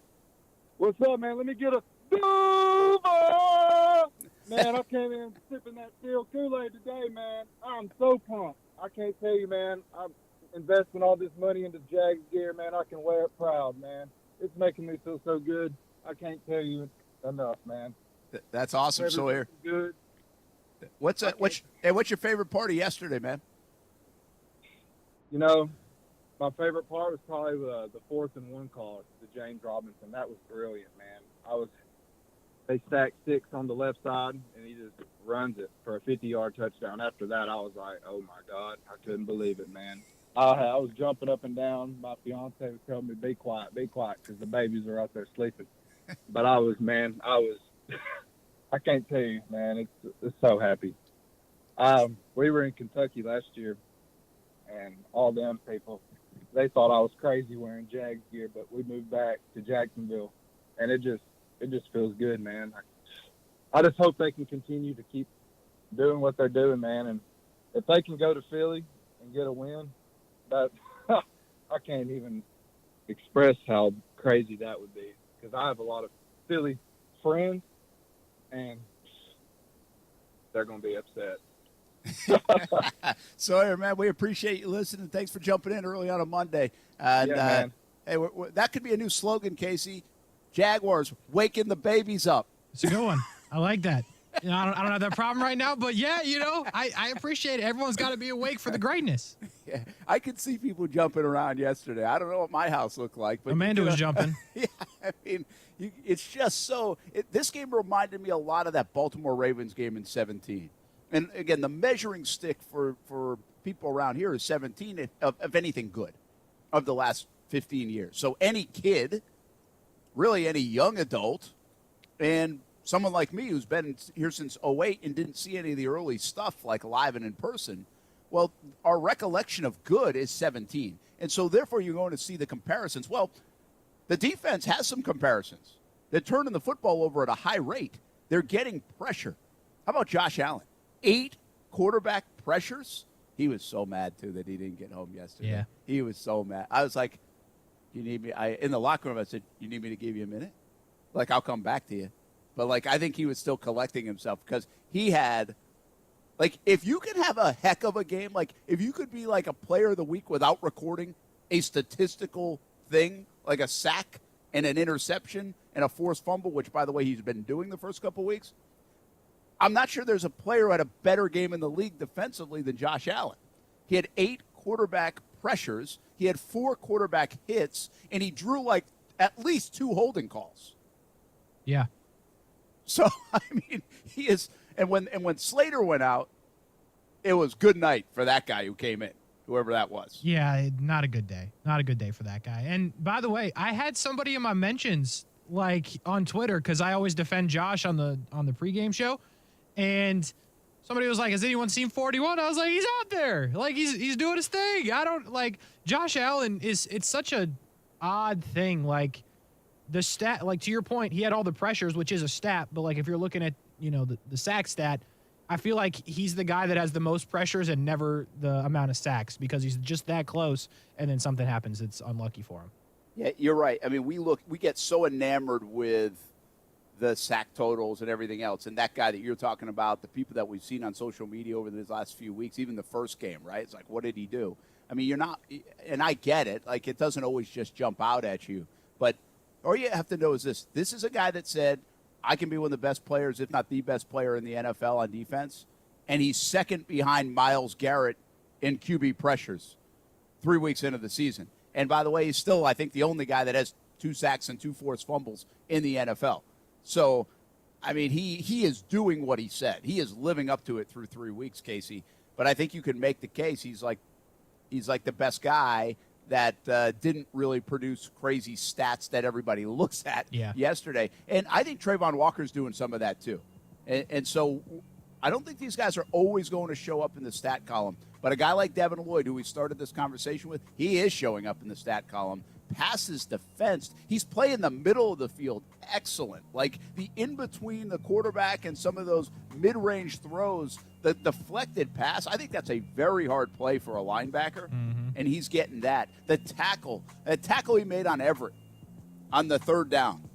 What's up, man? Let me get a Duva! Man, I came in sipping that steel Kool-Aid today, man. I'm so pumped. I can't tell you, man. I'm investing all this money into Jags gear, man. I can wear it proud, man. It's making me feel so good. I can't tell you enough, man. That's awesome, Sawyer. Good. What's your favorite part of yesterday, man? You know, my favorite part was probably the 4th and 1 call to James Robinson. That was brilliant, man. They stacked 6 on the left side, and he just runs it for a 50-yard touchdown. After that, I was like, oh, my God. I couldn't believe it, man. I was jumping up and down. My fiance was telling me, be quiet, because the babies are out there sleeping. But I can't tell you, man. It's so happy. We were in Kentucky last year, and all them people, they thought I was crazy wearing Jags gear, but we moved back to Jacksonville, and it just feels good, man. I just hope they can continue to keep doing what they're doing, man. And if they can go to Philly and get a win, that I can't even express how crazy that would be, because I have a lot of Philly friends, and they're going to be upset. Sawyer, man, we appreciate you listening. Thanks for jumping in early on a Monday. And, man. Hey, that could be a new slogan, Kasey. Jaguars, waking the babies up. It's a good one. I like that. I don't have that problem right now, but yeah, I appreciate it. Everyone's got to be awake for the greatness. Yeah, I could see people jumping around yesterday. I don't know what my house looked like, but Amanda was jumping. Yeah, I mean, it's just so. This game reminded me a lot of that Baltimore Ravens game in 17. And again, the measuring stick for people around here is 17, of anything good, of the last 15 years. So any kid, really any young adult, and someone like me who's been here since 08 and didn't see any of the early stuff like live and in person, well, our recollection of good is 17. And so therefore you're going to see the comparisons. Well, the defense has some comparisons. They're turning the football over at a high rate. They're getting pressure. How about Josh Allen? 8 quarterback pressures. He was so mad, too, that he didn't get home yesterday. Yeah. He was so mad. I was like, you need me? In the locker room, I said, you need me to give you a minute? Like, I'll come back to you. But, like, I think he was still collecting himself because he had, like, if you can have a heck of a game, like, if you could be, like, a player of the week without recording a statistical thing, like a sack and an interception and a forced fumble, which, by the way, he's been doing the first couple weeks, I'm not sure there's a player who had a better game in the league defensively than Josh Allen. He had 8 quarterback pressures. He had 4 quarterback hits, and he drew, like, at least 2 holding calls. Yeah. So, I mean, he is – and when Slater went out, it was good night for that guy who came in, whoever that was. Yeah, not a good day. Not a good day for that guy. And, by the way, I had somebody in my mentions, like, on Twitter, because I always defend Josh on the pregame show, and somebody was like, has anyone seen 41? I was like, he's out there. Like, he's doing his thing. I don't – like, Josh Allen it's such a odd thing, like – the stat, like to your point, he had all the pressures, which is a stat, but like if you're looking at, the sack stat, I feel like he's the guy that has the most pressures and never the amount of sacks because he's just that close and then something happens. It's unlucky for him. Yeah, you're right. I mean, we get so enamored with the sack totals and everything else. And that guy that you're talking about, the people that we've seen on social media over these last few weeks, even the first game, right? It's like, what did he do? I mean, you're not, and I get it. Like, it doesn't always just jump out at you, but all you have to know is this. This is a guy that said, I can be one of the best players, if not the best player in the NFL on defense. And he's second behind Myles Garrett in QB pressures 3 weeks into the season. And by the way, he's still, I think, the only guy that has 2 sacks and 2 forced fumbles in the NFL. So, I mean, he is doing what he said. He is living up to it through 3 weeks, Kasey. But I think you can make the case he's like the best guy that didn't really produce crazy stats that everybody looks at yesterday. And I think Trayvon Walker's doing some of that too. And so I don't think these guys are always going to show up in the stat column. But a guy like Devin Lloyd, who we started this conversation with, he is showing up in the stat column. Passes defense. He's playing the middle of the field. Excellent. Like the in-between the quarterback and some of those mid-range throws, the deflected pass, I think that's a very hard play for a linebacker, and he's getting that. The tackle he made on Everett on the 3rd down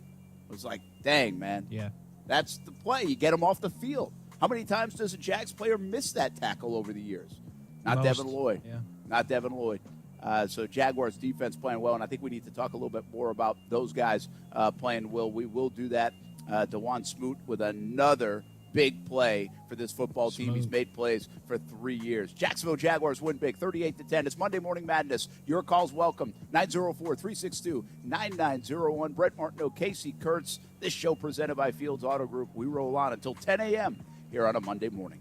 was like, dang, man. Yeah. That's the play. You get him off the field. How many times does a Jags player miss that tackle over the years? Not Most. Devin Lloyd. Yeah. Not Devin Lloyd. So Jaguars defense playing well, and I think we need to talk a little bit more about those guys playing well. We will do that. DeJuan Smoot with another big play for this football team. He's made plays for 3 years. Jacksonville Jaguars win big, 38-10. It's Monday Morning Madness. Your call's welcome. 904-362-9901. Brett Martineau, Kasey, Kuhrts. This show presented by Fields Auto Group. We roll on until 10 a.m. here on a Monday morning.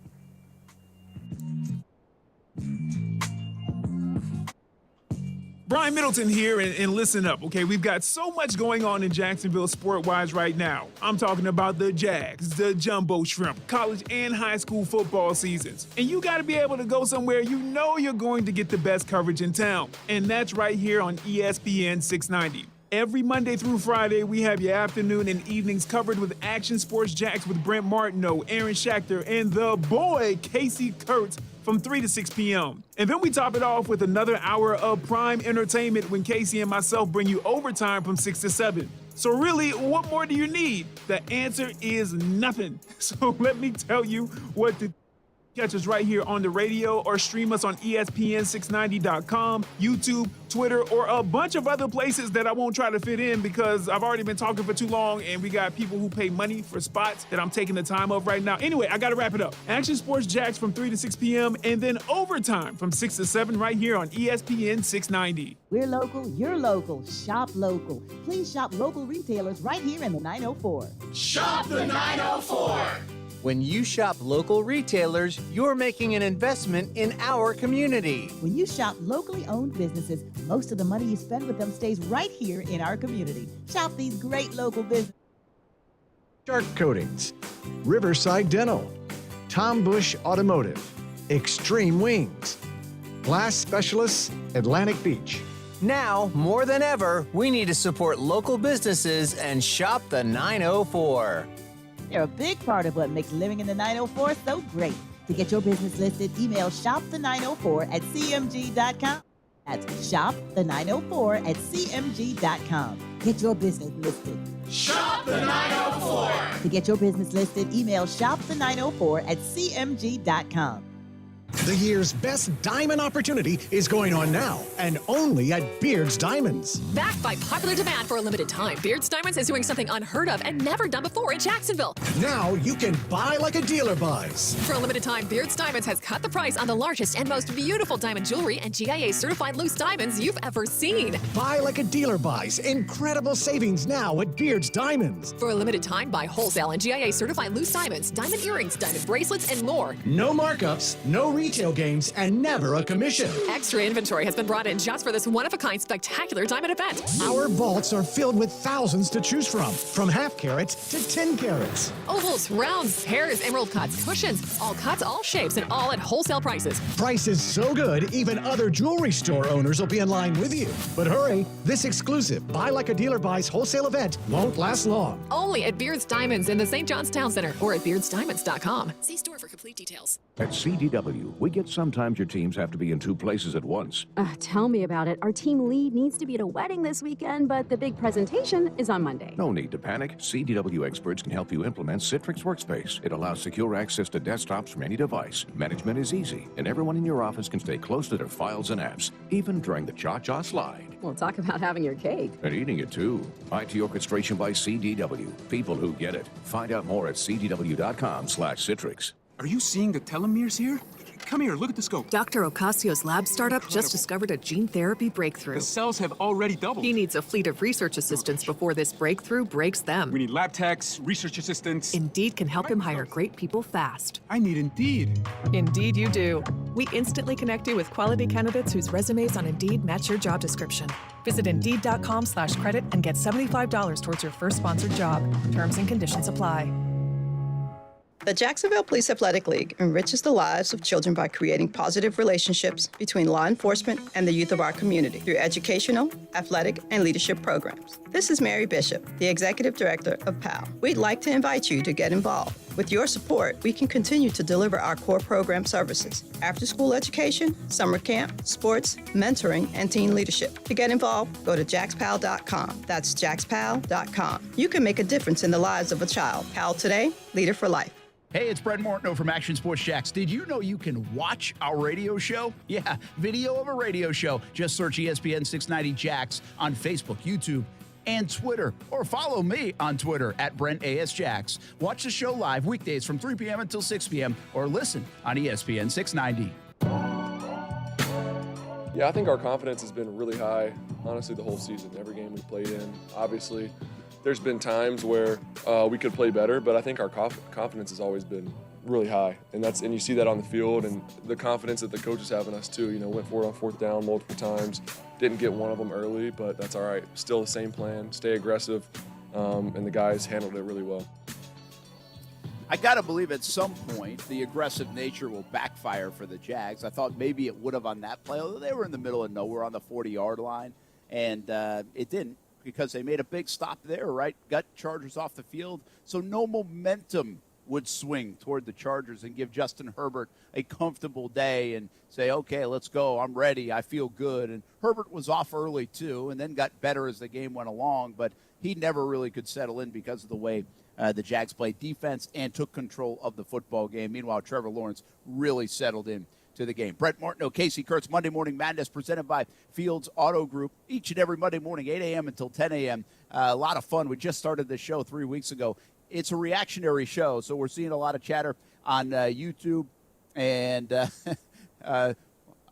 Brian Middleton here, and listen up, okay? We've got so much going on in Jacksonville sport-wise right now. I'm talking about the Jags, the Jumbo Shrimp, college and high school football seasons. And you got to be able to go somewhere you know you're going to get the best coverage in town. And that's right here on ESPN 690. Every Monday through Friday, we have your afternoon and evenings covered with Action Sports Jacks with Brent Martineau, Aaron Schachter, and the boy, Kasey Kuhrts, from 3 to 6 p.m. And then we top it off with another hour of prime entertainment when Kasey and myself bring you overtime from 6 to 7. So really, what more do you need? The answer is nothing. So let me tell you what to catch us right here on the radio or stream us on ESPN690.com, YouTube, Twitter, or a bunch of other places that I won't try to fit in because I've already been talking for too long and we got people who pay money for spots that I'm taking the time of right now. Anyway, I got to wrap it up. Action Sports Jacks from 3 to 6 p.m. and then overtime from 6 to 7 right here on ESPN 690. We're local, you're local. Shop local. Please shop local retailers right here in the 904. Shop the 904. When you shop local retailers, you're making an investment in our community. When you shop locally owned businesses, most of the money you spend with them stays right here in our community. Shop these great local businesses. Shark Coatings, Riverside Dental, Tom Bush Automotive, Extreme Wings, Glass Specialists, Atlantic Beach. Now, more than ever, we need to support local businesses and shop the 904. They're a big part of what makes living in the 904 so great. To get your business listed, email shopthe904@cmg.com. That's shopthe904@cmg.com. Get your business listed. Shop the 904. To get your business listed, email shopthe904@cmg.com. The year's best diamond opportunity is going on now, and only at Beard's Diamonds. Backed by popular demand for a limited time, Beard's Diamonds is doing something unheard of and never done before in Jacksonville. Now you can buy like a dealer buys. For a limited time, Beard's Diamonds has cut the price on the largest and most beautiful diamond jewelry and GIA-certified loose diamonds you've ever seen. Buy like a dealer buys. Incredible savings now at Beard's Diamonds. For a limited time, buy wholesale and GIA-certified loose diamonds, diamond earrings, diamond bracelets, and more. No markups, no retail gains, and never a commission. Extra inventory has been brought in just for this one-of-a-kind spectacular diamond event. Our vaults are filled with thousands to choose from half carats to 10 carats. Ovals, rounds, pairs, emerald cuts, cushions, all cuts, all shapes, and all at wholesale prices. Prices so good, even other jewelry store owners will be in line with you. But hurry, this exclusive Buy Like a Dealer Buys wholesale event won't last long. Only at Beard's Diamonds in the St. John's Town Center or at beardsdiamonds.com. See store for complete details. At CDW, we get sometimes your teams have to be in two places at once. Tell me about it. Our team lead needs to be at a wedding this weekend, but the big presentation is on Monday. No need to panic. CDW experts can help you implement Citrix Workspace. It allows secure access to desktops from any device. Management is easy, and everyone in your office can stay close to their files and apps, even during the Cha-Cha slide. Well, talk about having your cake. And eating it, too. IT orchestration by CDW. People who get it. Find out more at cdw.com/Citrix. Are you seeing the telomeres here? Come here, look at the scope. Dr. Ocasio's lab startup just discovered a gene therapy breakthrough. The cells have already doubled. He needs a fleet of research assistants before this breakthrough breaks them. We need lab techs, research assistants. Indeed can help him hire great people fast. I need Indeed. Indeed you do. We instantly connect you with quality candidates whose resumes on Indeed match your job description. Visit Indeed.com/credit and get $75 towards your first sponsored job. Terms and conditions apply. The Jacksonville Police Athletic League enriches the lives of children by creating positive relationships between law enforcement and the youth of our community through educational, athletic, and leadership programs. This is Mary Bishop, the Executive Director of PAL. We'd like to invite you to get involved. With your support, we can continue to deliver our core program services: after-school education, summer camp, sports, mentoring, and teen leadership. To get involved, go to jaxpal.com. That's jaxpal.com. You can make a difference in the lives of a child. PAL today, leader for life. Hey, it's Brett Martineau from Action Sports Jacks. Did you know you can watch our radio show? Yeah, video of a radio show. Just search ESPN 690 Jacks on Facebook, YouTube, and Twitter. Or follow me on Twitter at BrentASJax. Watch the show live weekdays from 3 p.m. until 6 p.m. or listen on ESPN 690. Yeah, I think our confidence has been really high, honestly, the whole season, every game we played in. Obviously, there's been times where we could play better, but I think our confidence has always been really high, and you see that on the field, and the confidence that the coaches have in us too. Went for it on 4th down multiple times, didn't get one of them early, but that's all right. Still the same plan, stay aggressive, and the guys handled it really well. I got to believe at some point the aggressive nature will backfire for the Jags. I thought maybe it would have on that play, although they were in the middle of nowhere on the 40-yard line, and it didn't because they made a big stop there, right? Got Chargers off the field, so no momentum would swing toward the Chargers and give Justin Herbert a comfortable day and say, okay, let's go. I'm ready. I feel good. And Herbert was off early, too, and then got better as the game went along, but he never really could settle in because of the way the Jags played defense and took control of the football game. Meanwhile, Trevor Lawrence really settled in to the game. Brent Martineau, Kasey Kuhrts, Monday Morning Madness, presented by Fields Auto Group, each and every Monday morning, 8 a.m. until 10 a.m. A lot of fun. We just started this show 3 weeks ago. It's a reactionary show, so we're seeing a lot of chatter on YouTube. And I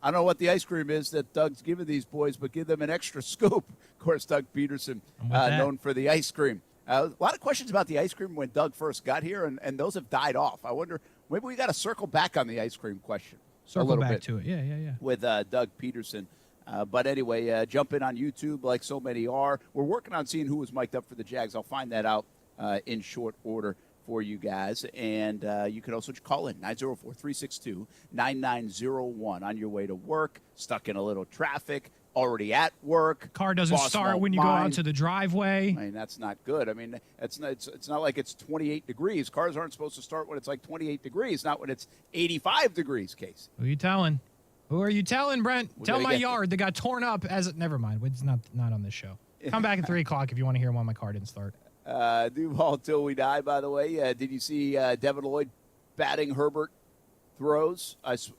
don't know what the ice cream is that Doug's giving these boys, but give them an extra scoop. Of course, Doug Peterson, known for the ice cream. A lot of questions about the ice cream when Doug first got here, and those have died off. I wonder, maybe we got to circle back on the ice cream question. Circle back to it, yeah. With Doug Peterson. But anyway, jump in on YouTube like so many are. We're working on seeing who was mic'd up for the Jags. I'll find that out in short order for you guys. And you can also call in 904-362-9901 on your way to work, stuck in a little traffic, already at work. Car doesn't start when you go out to the driveway. I mean, that's not good. I mean, it's not like it's 28 degrees. Cars aren't supposed to start when it's like 28 degrees, not when it's 85 degrees, Case. Who are you telling? Who are you telling, Brent? Tell my yard that got torn up as never mind. It's not on this show. Come back at 3 o'clock if you want to hear why my car didn't start. Duval till we die, by the way. Did you see Devin Lloyd batting Herbert throws?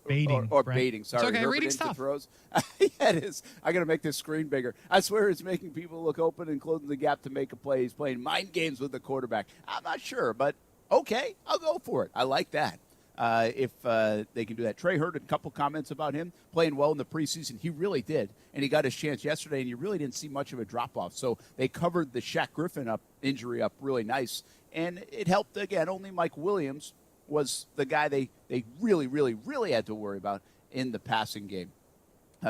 Baiting. Or baiting, sorry. It's okay, Herbert reading into stuff. Throws. Yeah, it is. I got to make this screen bigger. I swear it's making people look open and closing the gap to make a play. He's playing mind games with the quarterback. I'm not sure, but okay, I'll go for it. I like that. If they can do that. Trey heard a couple comments about him playing well in the preseason. He really did, and he got his chance yesterday, and you really didn't see much of a drop-off. So they covered the Shaq Griffin injury up really nice, and it helped, again, only Mike Williams was the guy they really, really, really had to worry about in the passing game.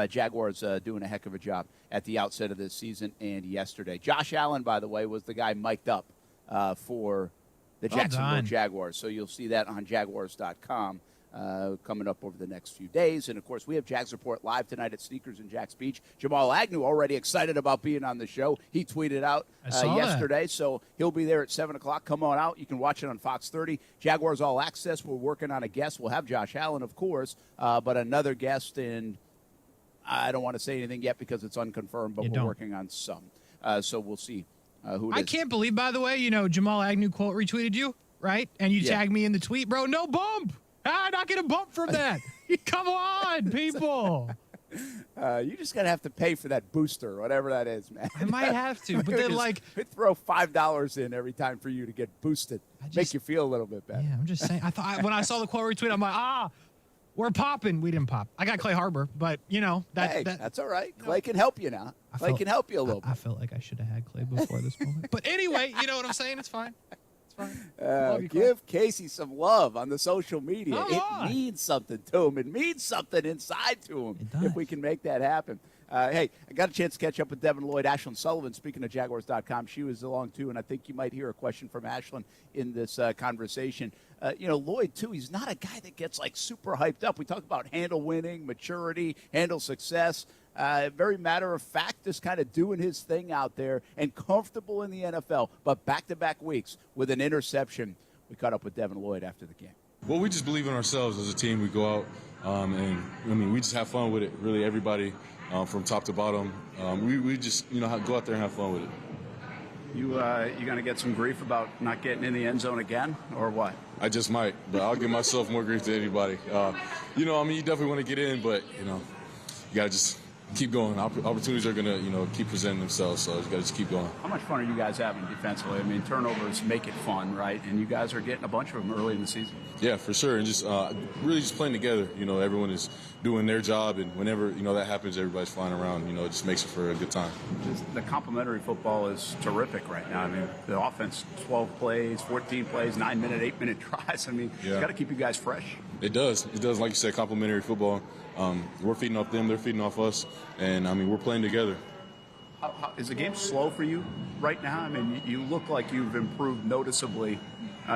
Jaguars doing a heck of a job at the outset of this season and yesterday. Josh Allen, by the way, was the guy mic'd up for the Jacksonville Jaguars. So you'll see that on Jaguars.com coming up over the next few days. And, of course, we have Jags Report live tonight at Sneakers in Jax Beach. Jamal Agnew already excited about being on the show. He tweeted out yesterday, so he'll be there at 7 o'clock. Come on out. You can watch it on Fox 30. Jaguars All Access, we're working on a guest. We'll have Josh Allen, of course, but another guest, and I don't want to say anything yet because it's unconfirmed, but we're working on some. So we'll see. Who it is. I can't believe, by the way, Jamal Agnew quote retweeted you, right? And you tagged me in the tweet, bro. No bump. I'm not getting a bump from that. Come on, people. You just got to have to pay for that booster, whatever that is, man. I might have to, but then, throw $5 in every time for you to get boosted. Make you feel a little bit better. Yeah, I'm just saying. I thought when I saw the quote retweet, I'm like, we're popping. We didn't pop. I got Clay Harbor, but, that's all right. Clay can help you now. Clay can help you a little bit. I felt like I should have had Clay before this moment. But anyway, you know what I'm saying? It's fine. It's fine. Give Kasey some love on the social media. It means something to him. It means something inside to him if we can make that happen. Hey, I got a chance to catch up with Devin Lloyd. Ashlyn Sullivan, speaking of Jaguars.com, she was along too, and I think you might hear a question from Ashlyn in this conversation. Lloyd, too, he's not a guy that gets, super hyped up. We talk about handle winning, maturity, handle success. Very matter of fact, just kind of doing his thing out there and comfortable in the NFL. But back-to-back weeks with an interception. We caught up with Devin Lloyd after the game. Well, we just believe in ourselves as a team. We go out, and we just have fun with it, really, everybody. From top to bottom, we just go out there and have fun with it. You going to get some grief about not getting in the end zone again, or what? I just might, but I'll give myself more grief than anybody. You definitely want to get in, but you got to just keep going. Opportunities are going to, keep presenting themselves, so you got to just keep going. How much fun are you guys having defensively? I mean, turnovers make it fun, right? And you guys are getting a bunch of them early in the season. Yeah, for sure. And just really just playing together. Everyone is doing their job, and whenever, that happens, everybody's flying around. It just makes it for a good time. The complementary football is terrific right now. I mean, the offense, 12 plays, 14 plays, 9-minute, 8-minute drives. I mean, It's got to keep you guys fresh. It does. It does. Like you said, complementary football. We're feeding off them, they're feeding off us, and we're playing together. Is the game slow for you right now? I mean, you look like you've improved noticeably,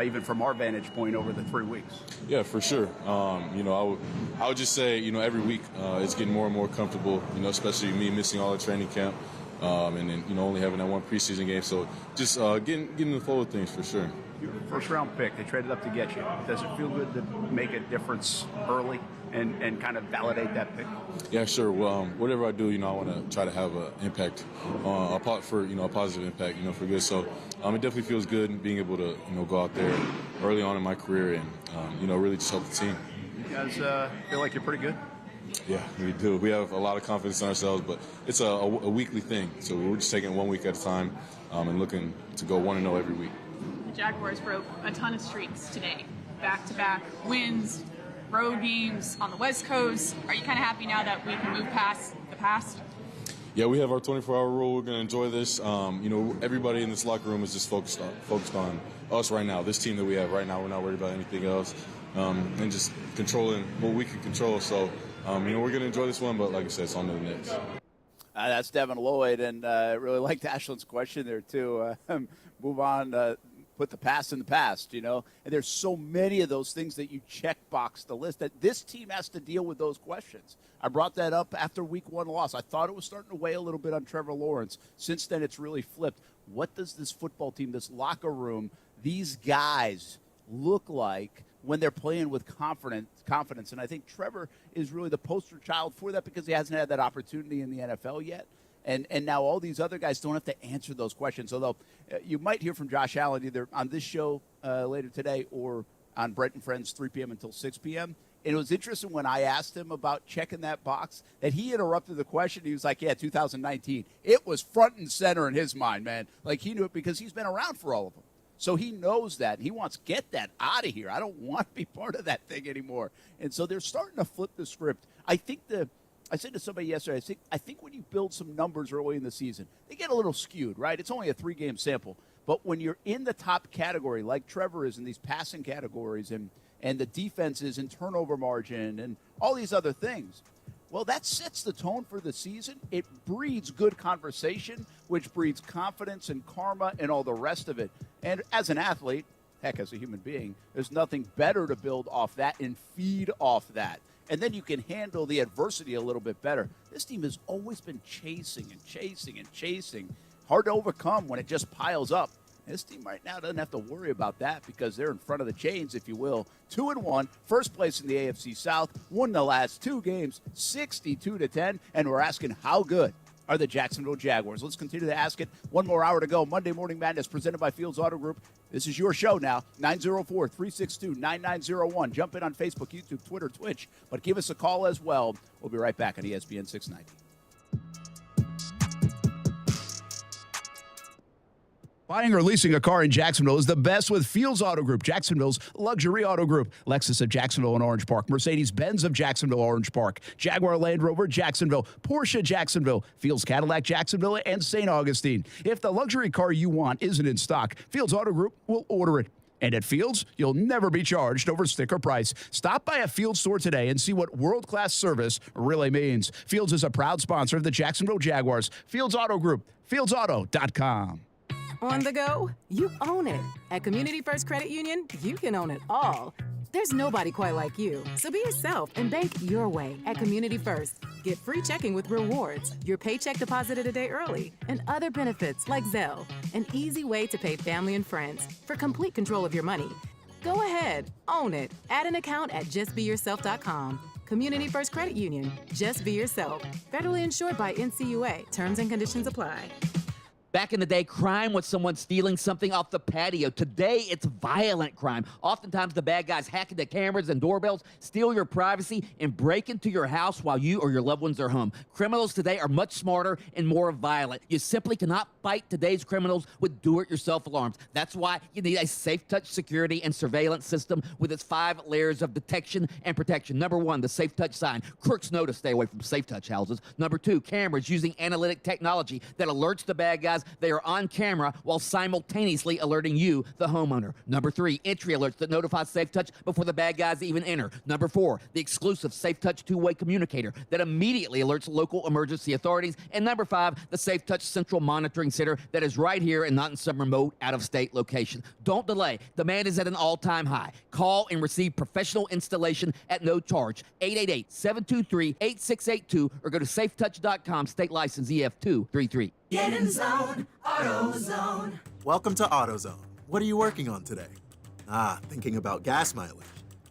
even from our vantage point over the 3 weeks. Yeah, for sure. I would just say, every week it's getting more and more comfortable, especially me missing all the training camp, and then, only having that one preseason game. So just getting in the flow of things for sure. Your first-round pick, they traded up to get you. Does it feel good to make a difference early and kind of validate that pick? Yeah, sure. Well, whatever I do, I want to try to have an impact, a positive impact, for good. So it definitely feels good being able to, go out there early on in my career and, really just help the team. You guys feel like you're pretty good? Yeah, we do. We have a lot of confidence in ourselves, but it's a weekly thing. So we're just taking it 1 week at a time and looking to go 1-0 every week. The Jaguars broke a ton of streaks today. Back-to-back wins, road games on the West Coast. Are you kind of happy now that we can move past the past? Yeah, we have our 24-hour rule. We're going to enjoy this. Everybody in this locker room is just focused on us right now. This team that we have right now, we're not worried about anything else, and just controlling what we can control. So, we're going to enjoy this one, but like I said, it's on to the next. That's Devin Lloyd, and I really liked Ashland's question there, too. Move on. Put the past in the past, and there's so many of those things that you check box the list that this team has to deal with those questions. I brought that up after week 1 loss. I thought it was starting to weigh a little bit on Trevor Lawrence. Since then, it's really flipped. What does this football team, this locker room, these guys look like when they're playing with confidence? And I think Trevor is really the poster child for that because he hasn't had that opportunity in the NFL yet. And now all these other guys don't have to answer those questions. Although you might hear from Josh Allen either on this show later today or on Brent and Friends 3 p.m. until 6 p.m. And it was interesting when I asked him about checking that box that he interrupted the question. He was like, 2019. It was front and center in his mind, man. Like he knew it because he's been around for all of them. So he knows that. He wants to get that out of here. I don't want to be part of that thing anymore. And so they're starting to flip the script. I said to somebody yesterday, I think when you build some numbers early in the season, they get a little skewed, right? It's only a 3-game sample. But when you're in the top category, like Trevor is in these passing categories and the defenses and turnover margin and all these other things, well, that sets the tone for the season. It breeds good conversation, which breeds confidence and karma and all the rest of it. And as an athlete, heck, as a human being, there's nothing better to build off that and feed off that. And then you can handle the adversity a little bit better. This team has always been chasing and chasing and chasing. Hard to overcome when it just piles up. This team right now doesn't have to worry about that because they're in front of the chains, if you will. 2-1, first place in the AFC South, won the last 2 games, 62-10, and we're asking how good are the Jacksonville Jaguars. Let's continue to ask it. 1 more hour to go. Monday Morning Madness presented by Fields Auto Group. This is your show now, 904-362-9901. Jump in on Facebook, YouTube, Twitter, Twitch, but give us a call as well. We'll be right back on ESPN 690. Buying or leasing a car in Jacksonville is the best with Fields Auto Group, Jacksonville's luxury auto group. Lexus of Jacksonville and Orange Park, Mercedes-Benz of Jacksonville, Orange Park, Jaguar Land Rover, Jacksonville, Porsche, Jacksonville, Fields Cadillac, Jacksonville, and St. Augustine. If the luxury car you want isn't in stock, Fields Auto Group will order it. And at Fields, you'll never be charged over sticker price. Stop by a Fields store today and see what world-class service really means. Fields is a proud sponsor of the Jacksonville Jaguars. Fields Auto Group, fieldsauto.com. On the go, you own it. At Community First Credit Union, you can own it all. There's nobody quite like you, so be yourself and bank your way at Community First. Get free checking with rewards, your paycheck deposited a day early, and other benefits like Zelle. An easy way to pay family and friends for complete control of your money. Go ahead, own it. Add an account at justbeyourself.com. Community First Credit Union. Just be yourself. Federally insured by NCUA. Terms and conditions apply. Back in the day, crime was someone stealing something off the patio. Today, it's violent crime. Oftentimes, the bad guys hack into cameras and doorbells, steal your privacy, and break into your house while you or your loved ones are home. Criminals today are much smarter and more violent. You simply cannot fight today's criminals with do-it-yourself alarms. That's why you need a Safe Touch security and surveillance system with its 5 layers of detection and protection. Number 1, the Safe Touch sign. Crooks know to stay away from Safe Touch houses. Number 2, cameras using analytic technology that alerts the bad guys they are on camera while simultaneously alerting you, the homeowner. Number 3, entry alerts that notify Safe Touch before the bad guys even enter. Number 4, the exclusive Safe Touch two-way communicator that immediately alerts local emergency authorities. And number 5, the Safe Touch central monitoring center that is right here and not in some remote, out-of-state location. Don't delay. Demand is at an all-time high. Call and receive professional installation at no charge. 888-723-8682 or go to safetouch.com, state license EF233. Get in the zone, AutoZone. Welcome to AutoZone. What are you working on today? Thinking about gas mileage.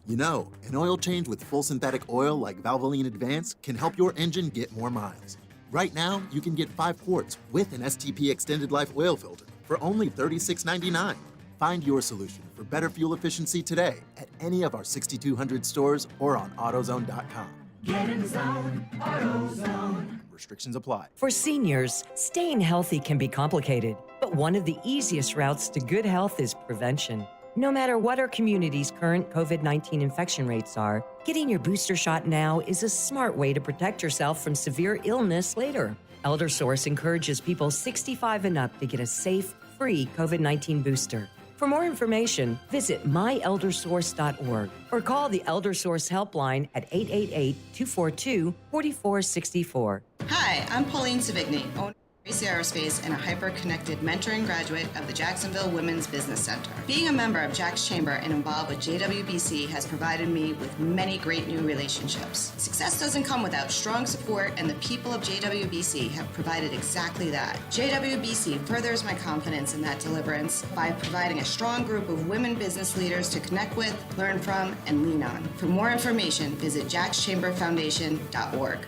You know, an oil change with full synthetic oil like Valvoline Advance can help your engine get more miles. Right now, you can get 5 quarts with an STP Extended Life oil filter for only $36.99. Find your solution for better fuel efficiency today at any of our 6,200 stores or on AutoZone.com. Get in the zone, AutoZone. Restrictions apply. For seniors, staying healthy can be complicated, but one of the easiest routes to good health is prevention. No matter what our community's current COVID-19 infection rates are, getting your booster shot now is a smart way to protect yourself from severe illness later. ElderSource encourages people 65 and up to get a safe, free COVID-19 booster. For more information, visit myeldersource.org or call the ElderSource helpline at 888-242-4464. Hi, I'm Pauline Savigny, owner of Gracie Aerospace and a hyper-connected mentoring graduate of the Jacksonville Women's Business Center. Being a member of Jack's Chamber and involved with JWBC has provided me with many great new relationships. Success doesn't come without strong support, and the people of JWBC have provided exactly that. JWBC furthers my confidence in that deliverance by providing a strong group of women business leaders to connect with, learn from, and lean on. For more information, visit jackschamberfoundation.org.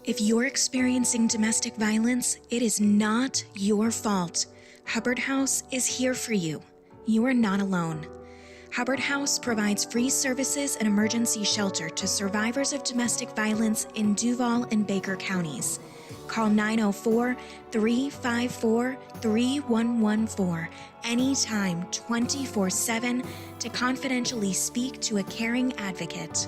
If you're experiencing domestic violence, it is not your fault. Hubbard House is here for you. You are not alone. Hubbard House provides free services and emergency shelter to survivors of domestic violence in Duval and Baker counties. Call 904-354-3114 anytime, 24/7 to confidentially speak to a caring advocate.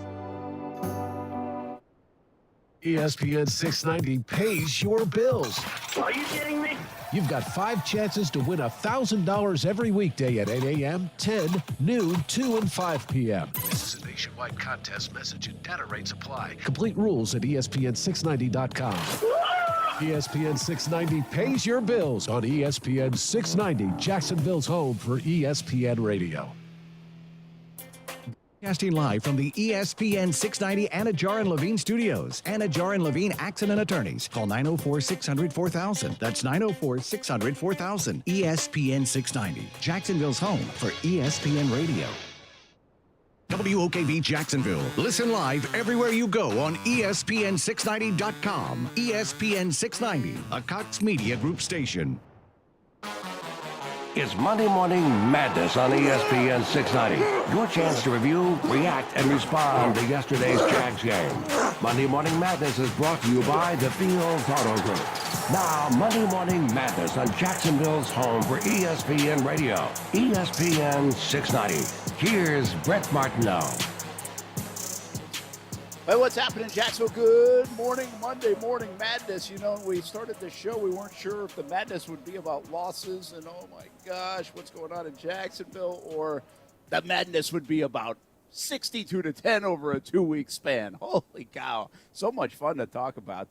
ESPN 690 pays your bills. Are you kidding me? You've got 5 chances to win $1,000 every weekday at 8 a.m., 10, noon, 2, and 5 p.m. This is a nationwide contest. Message and data rates apply. Complete rules at ESPN690.com. ESPN 690 pays your bills on ESPN 690, Jacksonville's home for ESPN Radio. Broadcasting live from the ESPN 690 Anajar and Levine studios. Anajar and Levine Accident Attorneys. Call 904-600-4000. That's 904-600-4000. ESPN 690, Jacksonville's home for ESPN Radio. WOKV Jacksonville. Listen live everywhere you go on ESPN690.com. ESPN 690, a Cox Media Group station. It's Monday Morning Madness on ESPN 690. Your chance to review, react, and respond to yesterday's Jags game. Monday Morning Madness is brought to you by the Fields Auto Group. Now, Monday Morning Madness on Jacksonville's home for ESPN Radio, ESPN 690. Here's Brett Martineau. Well, what's happening, Jacksonville? Good morning, Monday Morning Madness. You know, when we started this show, we weren't sure if the madness would be about losses and, oh my gosh, what's going on in Jacksonville, or the madness would be about 62-10 over a 2-week span. Holy cow. So much fun to talk about,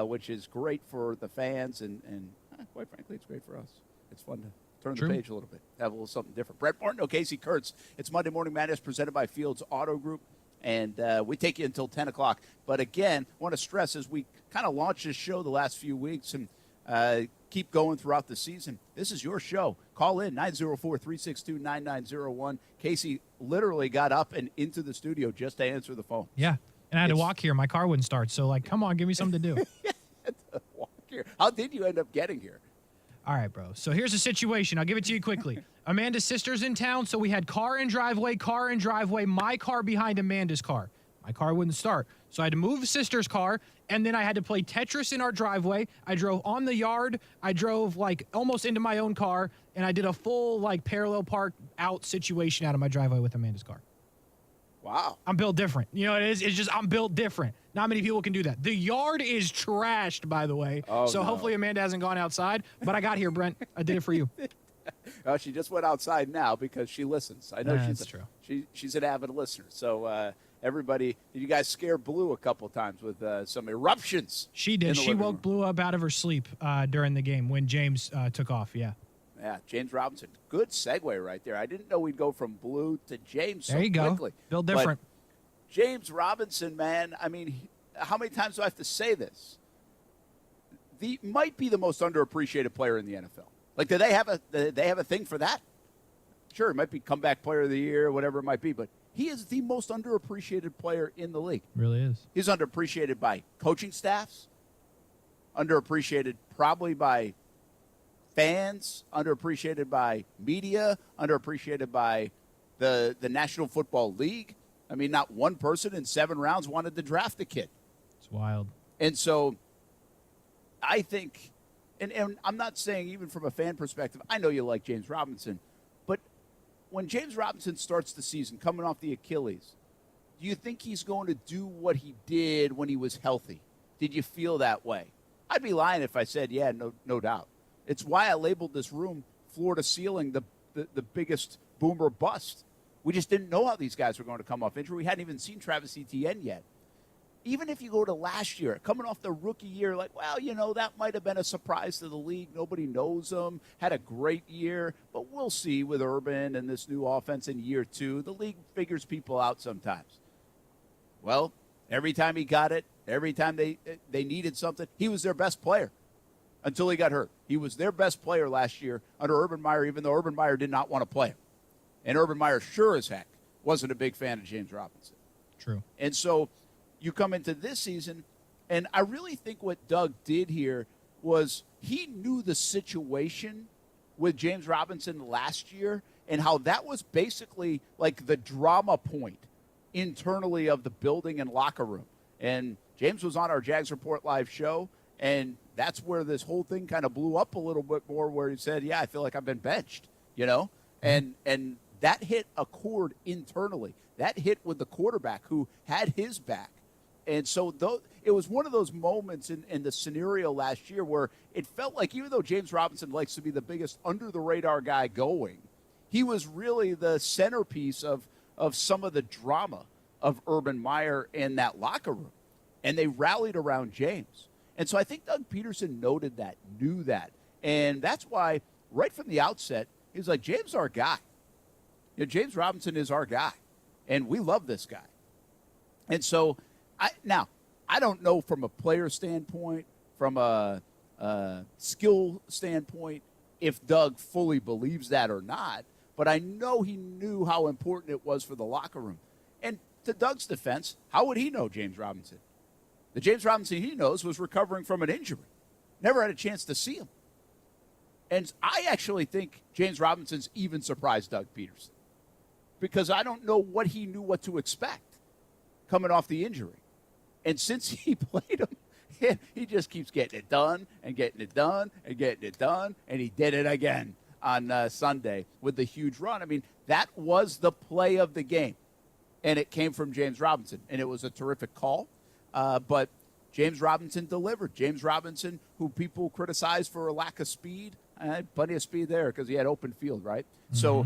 which is great for the fans, and quite frankly, it's great for us. It's fun to turn the page a little bit, have a little something different. Brett Martineau, Kasey, Kuhrts. It's Monday Morning Madness presented by Fields Auto Group. And we take you until 10 o'clock. But, again, I want to stress as we kind of launch this show the last few weeks and keep going throughout the season, this is your show. Call in 904-362-9901. Kasey literally got up and into the studio just to answer the phone. Yeah, and I had to walk here. My car wouldn't start. So, come on, give me something to do. Walk here. How did you end up getting here? All right, bro. So here's the situation. I'll give it to you quickly. Amanda's sister's in town, so we had car and driveway, my car behind Amanda's car. My car wouldn't start. So I had to move sister's car, and then I had to play Tetris in our driveway. I drove on the yard. I drove, like, almost into my own car, and I did a full, like, parallel park out situation out of my driveway with Amanda's car. Wow. I'm built different. You know what it is? It's just I'm built different. Not many people can do that. The yard is trashed, by the way. Oh, so no. hopefully Amanda hasn't gone outside. But I got here, Brent. I did it for you. She just went outside now because she listens. I know That's true. She's an avid listener. So everybody, you guys scared Blue a couple times with some eruptions. She did. She woke Blue up out of her sleep during the game when James took off. Yeah. Yeah, James Robinson. Good segue right there. I didn't know we'd go from Blue to James so there you go. quickly. Built different. But James Robinson, man, I mean, how many times do I have to say this? Might be the most underappreciated player in the NFL. Like, do they have a thing for that? Sure, it might be comeback player of the year, whatever it might be, but he is the most underappreciated player in the league. Really is. He's underappreciated by coaching staffs, underappreciated probably by fans, underappreciated by media, underappreciated by the National Football League. I mean, not one person in 7 rounds wanted to draft the kid. It's wild. And so I think, and I'm not saying even from a fan perspective, I know you like James Robinson, but when James Robinson starts the season coming off the Achilles, do you think he's going to do what he did when he was healthy? Did you feel that way? I'd be lying if I said, yeah, no doubt. It's why I labeled this room floor to ceiling the biggest boomer bust. We just didn't know how these guys were going to come off injury. We hadn't even seen Travis Etienne yet. Even if you go to last year, coming off the rookie year, like, well, you know, that might have been a surprise to the league. Nobody knows him. Had a great year. But we'll see with Urban and this new offense in year 2. The league figures people out sometimes. Well, every time he got it, every time they needed something, he was their best player until he got hurt. He was their best player last year under Urban Meyer, even though Urban Meyer did not want to play him. And Urban Meyer sure as heck wasn't a big fan of James Robinson. True. And so you come into this season, and I really think what Doug did here was he knew the situation with James Robinson last year and how that was basically like the drama point internally of the building and locker room. And James was on our Jags Report Live show, and that's where this whole thing kind of blew up a little bit more, where he said, yeah, I feel like I've been benched, you know? And that hit a chord internally. That hit with the quarterback who had his back. And so it was one of those moments in the scenario last year where it felt like even though James Robinson likes to be the biggest under-the-radar guy going, he was really the centerpiece of some of the drama of Urban Meyer in that locker room. And they rallied around James. And so I think Doug Peterson noted that, knew that. And that's why right from the outset, he was like, James is our guy. You know, James Robinson is our guy. And we love this guy. And so I don't know from a player standpoint, from a skill standpoint, if Doug fully believes that or not. But I know he knew how important it was for the locker room. And to Doug's defense, how would he know James Robinson? The James Robinson he knows was recovering from an injury. Never had a chance to see him. And I actually think James Robinson's even surprised Doug Peterson, because I don't know what he knew what to expect coming off the injury. And since he played him, he just keeps getting it done and getting it done and getting it done. And he did it again on Sunday with the huge run. I mean, that was the play of the game. And it came from James Robinson. And it was a terrific call. But James Robinson delivered. James Robinson, who people criticize for a lack of speed, plenty of speed there because he had open field, right? Mm-hmm. So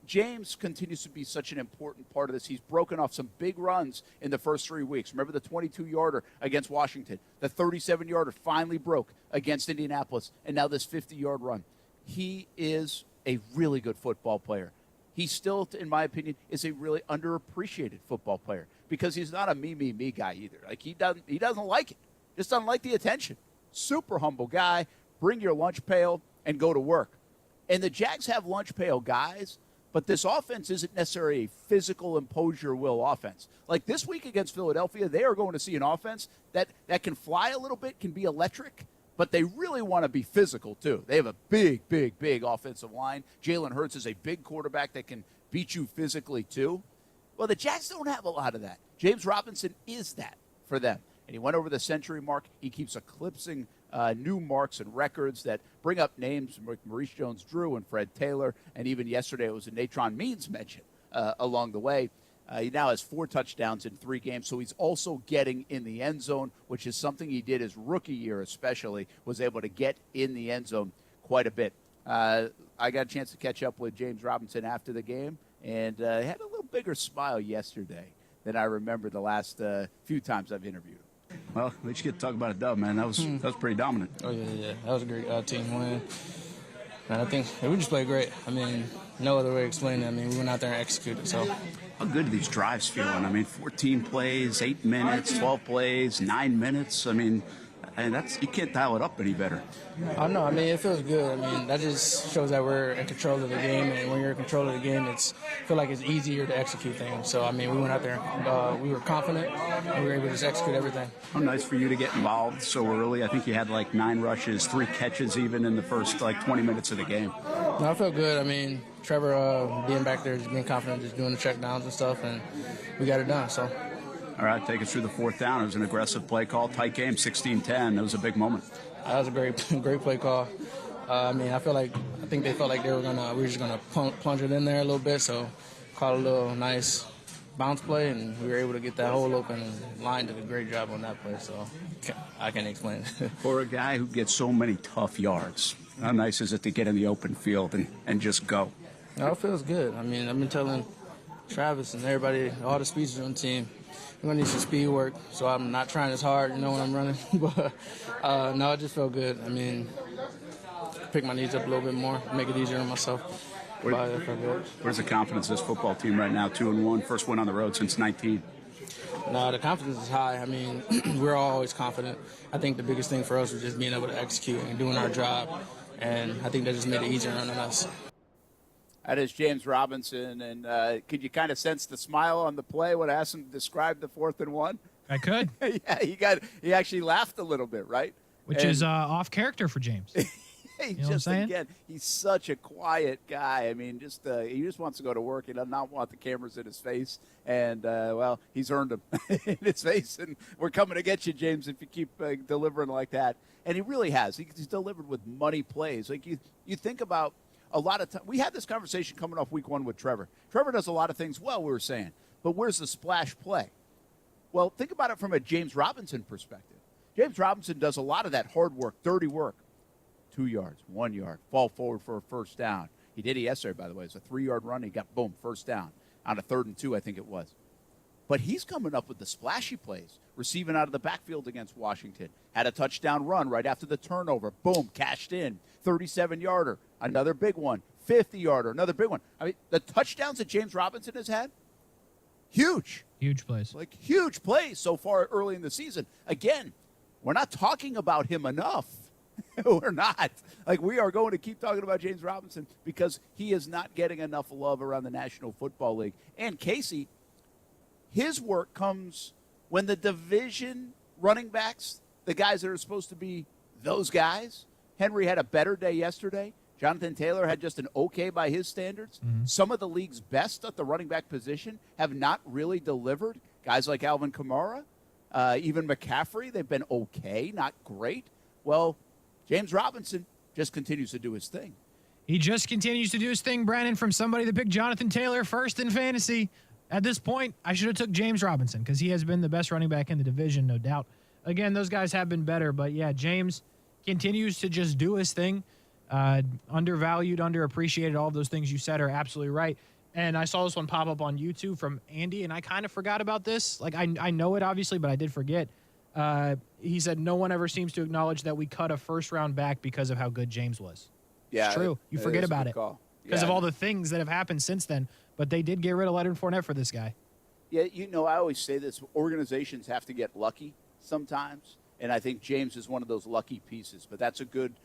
James continues to be such an important part of this. He's broken off some big runs in the first 3 weeks. Remember the 22-yarder against Washington. The 37-yarder finally broke against Indianapolis. And now this 50-yard run. He is a really good football player. He still, in my opinion, is a really underappreciated football player because he's not a me guy either. Like he doesn't like it. Just doesn't like the attention. Super humble guy. Bring your lunch pail and go to work. And the Jags have lunch pail guys, but this offense isn't necessarily a physical impose your will offense. Like this week against Philadelphia, they are going to see an offense that can fly a little bit, can be electric, but they really want to be physical, too. They have a big, big, big offensive line. Jalen Hurts is a big quarterback that can beat you physically, too. Well, the Jags don't have a lot of that. James Robinson is that for them. And he went over the century mark. He keeps eclipsing new marks and records that bring up names like Maurice Jones-Drew and Fred Taylor. And even yesterday it was a Natron Means mention along the way. He now has 4 touchdowns in 3 games, so he's also getting in the end zone, which is something he did his rookie year especially, was able to get in the end zone quite a bit. I got a chance to catch up with James Robinson after the game, and had a little bigger smile yesterday than I remember the last few times I've interviewed him. Well, at least you get to talk about a dub, man. That was pretty dominant. Oh, yeah. That was a great team win. And I think we just played great. I mean, no other way to explain it. I mean, we went out there and executed. So, how good are these drives feeling? I mean, 14 plays, 8 minutes, 12 plays, 9 minutes. I mean, and you can't dial it up any better. I know. I mean, it feels good. I mean, that just shows that we're in control of the game. And when you're in control of the game, I feel like it's easier to execute things. So, I mean, we went out there, we were confident, and we were able to just execute everything. How nice for you to get involved so early. I think you had like 9 rushes, 3 catches even in the first 20 minutes of the game. No, I felt good. I mean, Trevor being back there, just being confident, just doing the check downs and stuff, and we got it done. So. All right, take us through the 4th down. It was an aggressive play call, tight game, 16-10. It was a big moment. That was a great play call. I mean, I think they felt like we were just gonna plunge it in there a little bit. So, caught a little nice bounce play, and we were able to get that hole open. And Line did a great job on that play. So, I can't explain it. For a guy who gets so many tough yards, how nice is it to get in the open field and just go? No, it feels good. I mean, I've been telling Travis and everybody, all the speeches on the team, I'm going to need some speed work, so I'm not trying as hard, when I'm running. But, no, it just felt good. I mean, pick my knees up a little bit more, make it easier on myself. Where's the confidence of this football team right now, 2-1, first win on the road since 19? No, the confidence is high. I mean, we're always confident. I think the biggest thing for us was just being able to execute and doing our job, and I think that just made it easier on us. That is James Robinson, and could you kind of sense the smile on the play when I asked him to describe the 4th and 1? I could. Yeah, he actually laughed a little bit, right? Which is off character for James. He know what I'm saying? Again, he's such a quiet guy. I mean, he just wants to go to work. He does not want the cameras in his face, and well, he's earned them in his face. And we're coming to get you, James, if you keep delivering like that. And he really has. He's delivered with money plays. Like you think about. A lot of time, we had this conversation coming off week 1 with Trevor. Trevor does a lot of things well, we were saying, but where's the splash play? Well, think about it from a James Robinson perspective. James Robinson does a lot of that hard work, dirty work. 2 yards, 1 yard, fall forward for a first down. He did it yesterday, by the way. It's a 3-yard run. He got, boom, first down on a 3rd and 2, I think it was. But he's coming up with the splashy plays, receiving out of the backfield against Washington. Had a touchdown run right after the turnover. Boom, cashed in. 37-yarder, another big one. 50-yarder, another big one. I mean, the touchdowns that James Robinson has had, huge. Huge plays. Like, huge plays so far early in the season. Again, we're not talking about him enough. We're not. Like, we are going to keep talking about James Robinson because he is not getting enough love around the National Football League. And Kasey, his work comes when the division running backs, the guys that are supposed to be those guys, Henry had a better day yesterday. Jonathan Taylor had just an okay by his standards. Mm-hmm. Some of the league's best at the running back position have not really delivered. Guys like Alvin Kamara, even McCaffrey, they've been okay, not great. Well, James Robinson just continues to do his thing. He just continues to do his thing, Brandon, from somebody that picked Jonathan Taylor first in fantasy. At this point, I should have took James Robinson because he has been the best running back in the division, no doubt. Again, those guys have been better, but yeah, James continues to just do his thing. Undervalued, underappreciated, all of those things you said are absolutely right. And I saw this one pop up on YouTube from Andy, and I kind of forgot about this. Like, I know it, obviously, but I did forget. He said no one ever seems to acknowledge that we cut a first-round back because of how good James was. Yeah, it's true. You forget about it because of all the things that have happened since then. But they did get rid of Leonard Fournette for this guy. Yeah, I always say this. Organizations have to get lucky sometimes, and I think James is one of those lucky pieces. But that's a good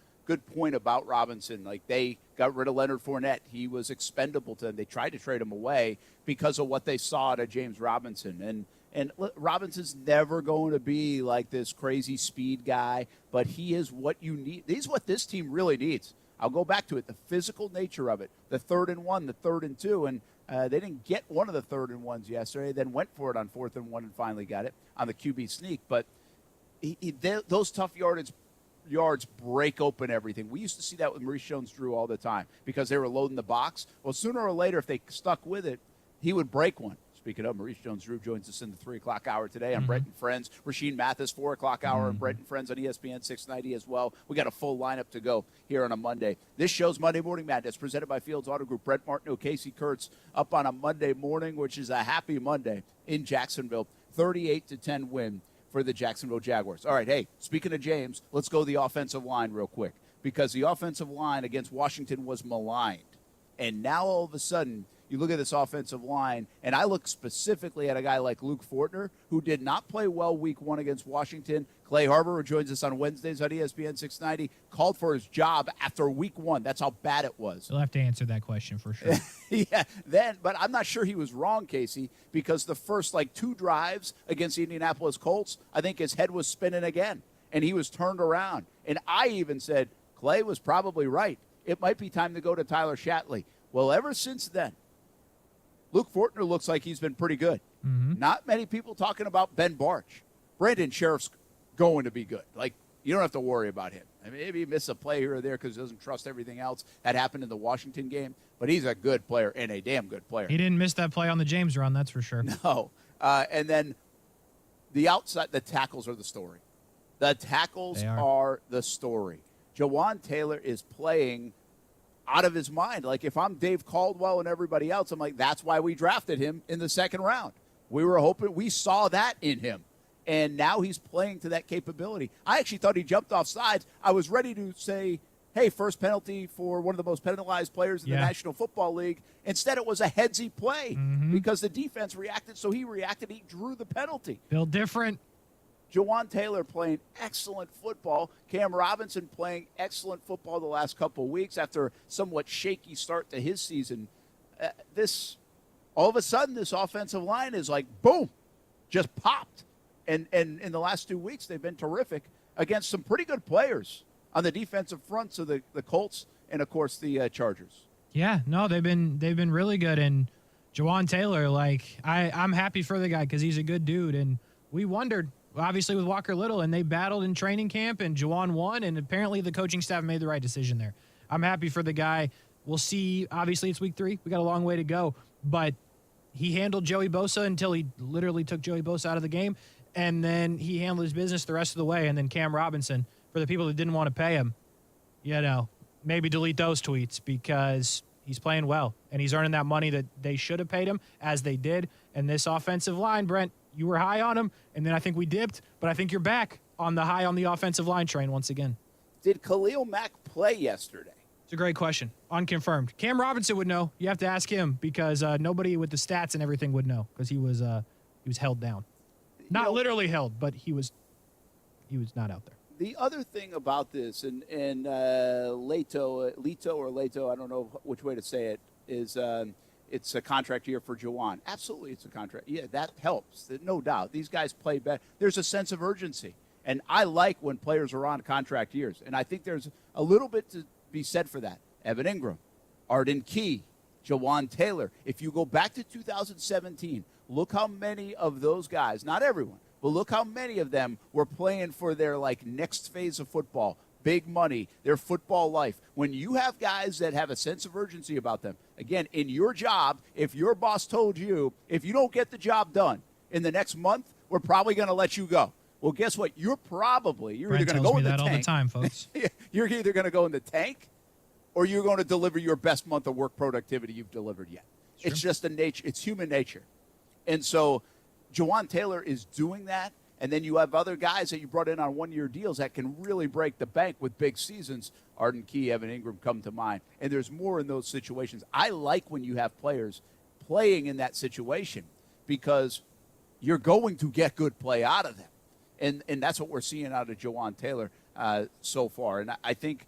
point about Robinson. Like, they got rid of Leonard Fournette. He was expendable to them. They tried to trade him away because of what they saw out of James Robinson. And Robinson's never going to be like this crazy speed guy, but he is what you need. He's what this team really needs. I'll go back to it, the physical nature of it, the 3rd and 1, the 3rd and 2, and they didn't get one of the 3rd and 1s yesterday, then went for it on 4th and 1 and finally got it on the QB sneak. But those tough yards break open everything. We used to see that with Maurice Jones-Drew all the time because they were loading the box. Well, sooner or later, if they stuck with it, he would break one. Speaking of, Maurice Jones-Drew joins us in the 3 o'clock hour today on Brent and Friends. Rasheen Mathis, 4 o'clock hour on Brent and Friends on ESPN 690 as well. We got a full lineup to go here on a Monday. This show's Monday Morning Madness, presented by Fields Auto Group. Brent Martineau, Kasey Kuhrts up on a Monday morning, which is a happy Monday in Jacksonville. 38-10 win for the Jacksonville Jaguars. All right, hey, speaking of James, let's go to the offensive line real quick, because the offensive line against Washington was maligned. And now all of a sudden, you look at this offensive line, and I look specifically at a guy like Luke Fortner, who did not play well week 1 against Washington. Clay Harbor, who joins us on Wednesdays on ESPN 690, called for his job after week 1. That's how bad it was. You'll have to answer that question for sure. Yeah, but I'm not sure he was wrong, Kasey, because the first 2 drives against the Indianapolis Colts, I think his head was spinning again, and he was turned around. And I even said, Clay was probably right. It might be time to go to Tyler Shatley. Well, ever since then, Luke Fortner looks like he's been pretty good. Not many people talking about Ben Barch. Brandon Sheriff's going to be good. You don't have to worry about him. I mean, maybe he missed a play here or there because he doesn't trust everything else that happened in the Washington game, but he's a good player and a damn good player. He didn't miss that play on the James run, that's for sure. No. And then the outside, the tackles are the story. The tackles are the story. Jawan Taylor is playing out of his mind. If I'm Dave Caldwell and everybody else, I'm like, that's why we drafted him in the 2nd round. We were hoping, we saw that in him. And now he's playing to that capability. I actually thought he jumped off sides. I was ready to say, hey, first penalty for one of the most penalized players in the National Football League. Instead, it was a headsy play because the defense reacted, so he reacted. He drew the penalty. Built different. Jawan Taylor playing excellent football. Cam Robinson playing excellent football the last couple of weeks after a somewhat shaky start to his season. All of a sudden, this offensive line is boom, just popped. And in the last 2 weeks, they've been terrific against some pretty good players on the defensive fronts of the Colts and, of course, the Chargers. Yeah, no, they've been really good. And Jawan Taylor, I'm happy for the guy because he's a good dude. And we wondered, obviously, with Walker Little, and they battled in training camp, and Jawan won, and apparently the coaching staff made the right decision there. I'm happy for the guy. We'll see. Obviously, it's week 3. We got a long way to go. But he handled Joey Bosa until he literally took Joey Bosa out of the game, and then he handled his business the rest of the way. And then Cam Robinson, for the people that didn't want to pay him, maybe delete those tweets because he's playing well, and he's earning that money that they should have paid him, as they did. And this offensive line, Brent, you were high on him, and then I think we dipped, but I think you're back on the high on the offensive line train once again. Did Khalil Mack play yesterday? It's a great question. Unconfirmed. Cam Robinson would know. You have to ask him because nobody with the stats and everything would know because he was held down. Not literally held, but he was not out there. The other thing about this, and Leto, I don't know which way to say it, is it's a contract year for Jawan. Absolutely, it's a contract. Yeah, that helps, no doubt. These guys play better. There's a sense of urgency, and I like when players are on contract years, and I think there's a little bit to be said for that. Evan Ingram, Arden Key, Jawan Taylor. If you go back to 2017, look how many of those guys, not everyone, but look how many of them were playing for their next phase of football, big money, their football life. When you have guys that have a sense of urgency about them, again, in your job, if your boss told you, if you don't get the job done in the next month, we're probably going to let you go. Well, guess what? You're either going to go in the tank. All the time, folks. You're either going to go in the tank or you're going to deliver your best month of work productivity you've delivered yet. Sure. It's just it's human nature. And so Jawan Taylor is doing that. And then you have other guys that you brought in on one-year deals that can really break the bank with big seasons. Arden Key, Evan Ingram come to mind. And there's more in those situations. I like when you have players playing in that situation because you're going to get good play out of them. And that's what we're seeing out of Jawan Taylor so far. And I think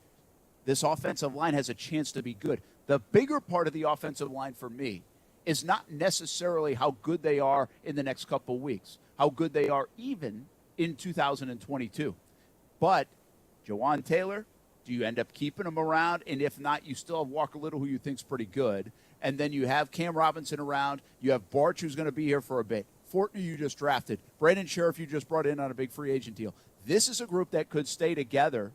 this offensive line has a chance to be good. The bigger part of the offensive line for me is not necessarily how good they are in the next couple of weeks, how good they are even in 2022. But Jawan Taylor, do you end up keeping him around? And if not, you still have Walker Little, who you think's pretty good. And then you have Cam Robinson around. You have Barch, who's going to be here for a bit. Fortner, you just drafted. Brandon Sheriff, you just brought in on a big free agent deal. This is a group that could stay together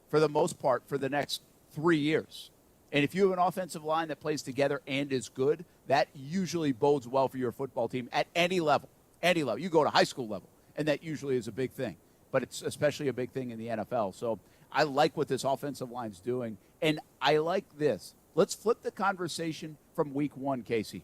for the most part for the next 3 years. And if you have an offensive line that plays together and is good, that usually bodes well for your football team at any level. Any level. You go to high school level, and that usually is a big thing. But it's especially a big thing in the NFL. So I like what this offensive line's doing, and I like this. Let's flip the conversation from week one, Kasey.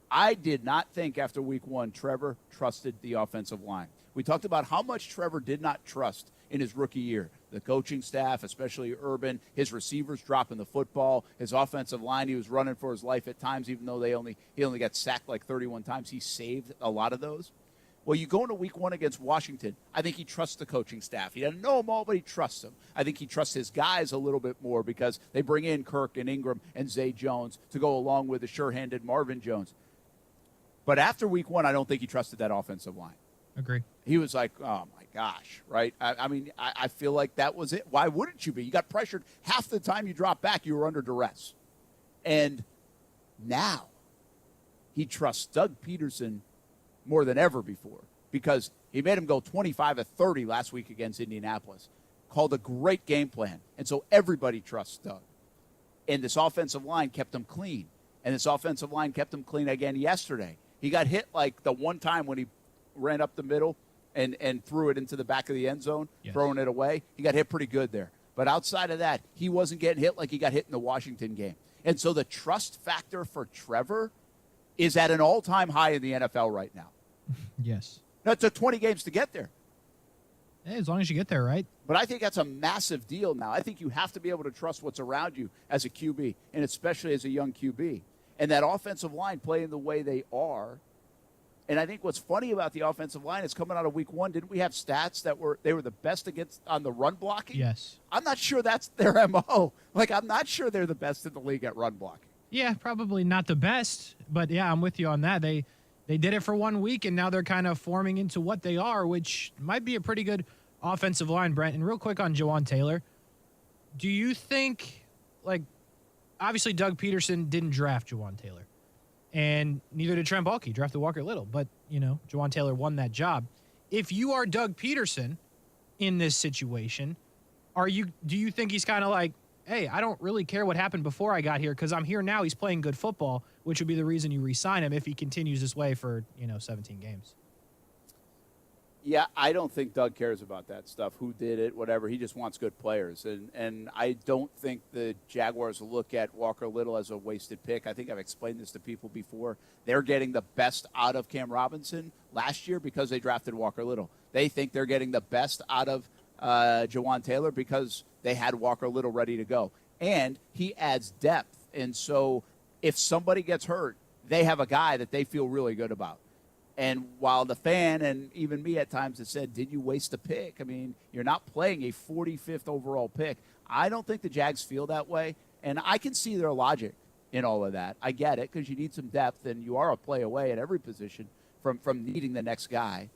I did not think after week one Trevor trusted the offensive line. We talked about how much Trevor did not trust in his rookie year. The coaching staff, especially Urban, his receivers dropping the football, his offensive line, he was running for his life at times, even though he only got sacked like 31 times. He saved a lot of those. Well, you go into week one against Washington. I think he trusts the coaching staff. He doesn't know them all, but he trusts them. I think he trusts his guys a little bit more because they bring in Kirk and Ingram and Zay Jones to go along with the sure-handed Marvin Jones. But after week one, I don't think he trusted that offensive line. Agree. He was like, oh, my gosh, right? I feel like that was it. Why wouldn't you be? You got pressured. Half the time you dropped back, you were under duress. And now he trusts Doug Peterson more than ever before because he made him go 25 of 30 last week against Indianapolis. Called a great game plan. And so everybody trusts Doug. And this offensive line kept him clean. And this offensive line kept him clean again yesterday. He got hit like the one time when he ran up the middle and threw it into the back of the end zone, throwing it away. He got hit pretty good there. But outside of that, he wasn't getting hit like he got hit in the Washington game. And so the trust factor for Trevor is at an all-time high in the NFL right now. Yes. Now, it took 20 games to get there. Hey, as long as you get there, right? But I think that's a massive deal now. I think you have to be able to trust what's around you as a QB, and especially as a young QB. And that offensive line playing the way they are. And I think what's funny about the offensive line is coming out of week one, didn't we have stats that they were the best against on the run blocking? Yes. I'm not sure that's their MO. Like, I'm not sure they're the best in the league at run blocking. Yeah, probably not the best. But, yeah, I'm with you on that. They did it for 1 week, and now they're kind of forming into what they are, which might be a pretty good offensive line, Brent. And real quick on Jawan Taylor, do you think, like, obviously Doug Peterson didn't draft Jawan Taylor, and neither did Trent Baalke. He drafted Walker Little, but, Jawan Taylor won that job. If you are Doug Peterson in this situation, do you think he's kind of like, hey, I don't really care what happened before I got here because I'm here now. He's playing good football, which would be the reason you re-sign him if he continues this way for, 17 games. Yeah, I don't think Doug cares about that stuff, who did it, whatever. He just wants good players. And I don't think the Jaguars look at Walker Little as a wasted pick. I think I've explained this to people before. They're getting the best out of Cam Robinson last year because they drafted Walker Little. They think they're getting the best out of Jawan Taylor because they had Walker Little ready to go. And he adds depth. And so if somebody gets hurt, they have a guy that they feel really good about. And while the fan and even me at times have said, did you waste a pick? I mean, you're not playing a 45th overall pick. I don't think the Jags feel that way. And I can see their logic in all of that. I get it because you need some depth, and you are a play away at every position from needing the next guy.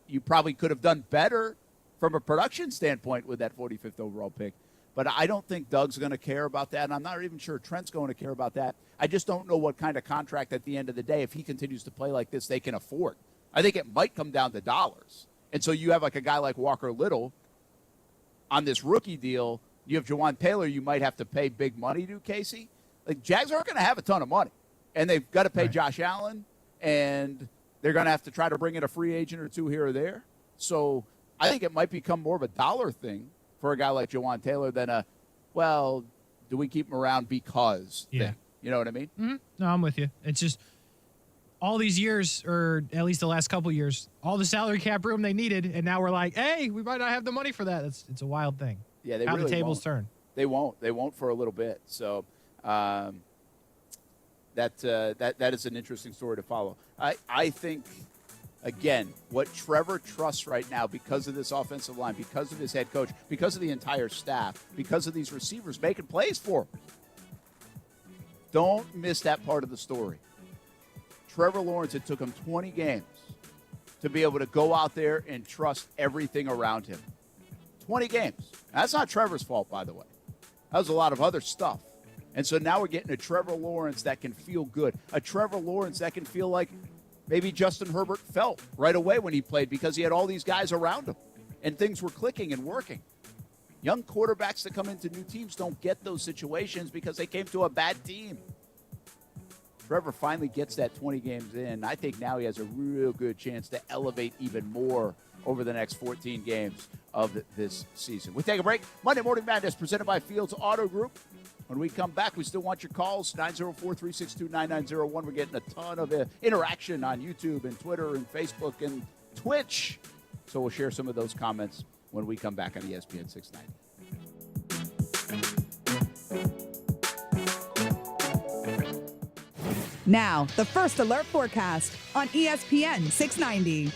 You probably could have done better from a production standpoint with that 45th overall pick. But I don't think Doug's going to care about that, and I'm not even sure Trent's going to care about that. I just don't know what kind of contract at the end of the day, if he continues to play like this, they can afford. I think it might come down to dollars. And so you have like a guy like Walker Little on this rookie deal. You have Jawan Taylor you might have to pay big money to, Kasey. Like, Jags aren't going to have a ton of money, and they've got to pay Josh Allen, and they're going to have to try to bring in a free agent or two here or there. So I think it might become more of a dollar thing for a guy like Jawan Taylor than do we keep him around because thing? You know what I mean? Mm-hmm. No, I'm with you. It's just all these years, or at least the last couple of years, all the salary cap room they needed, and now we're like, hey, we might not have the money for that. It's a wild thing. Yeah, they How really the tables won't. turn. They won't. They won't for a little bit. So that is an interesting story to follow. I think, again, what Trevor trusts right now because of this offensive line, because of his head coach, because of the entire staff, because of these receivers making plays for him, Don't miss that part of the story. Trevor Lawrence, it took him 20 games to be able to go out there and trust everything around him. 20 games. That's not Trevor's fault, by the way. That was a lot of other stuff. And so now we're getting a Trevor Lawrence that can feel good. A Trevor Lawrence that can feel like maybe Justin Herbert felt right away when he played because he had all these guys around him and things were clicking and working. Young quarterbacks that come into new teams don't get those situations because they came to a bad team. Trevor finally gets that 20 games in. I think now he has a real good chance to elevate even more over the next 14 games of this season. We take a break. Monday Morning Madness presented by Fields Auto Group. When we come back, we still want your calls, 904-362-9901. We're getting a ton of interaction on YouTube and Twitter and Facebook and Twitch. So we'll share some of those comments when we come back on ESPN 690. Now, the First Alert forecast on ESPN 690.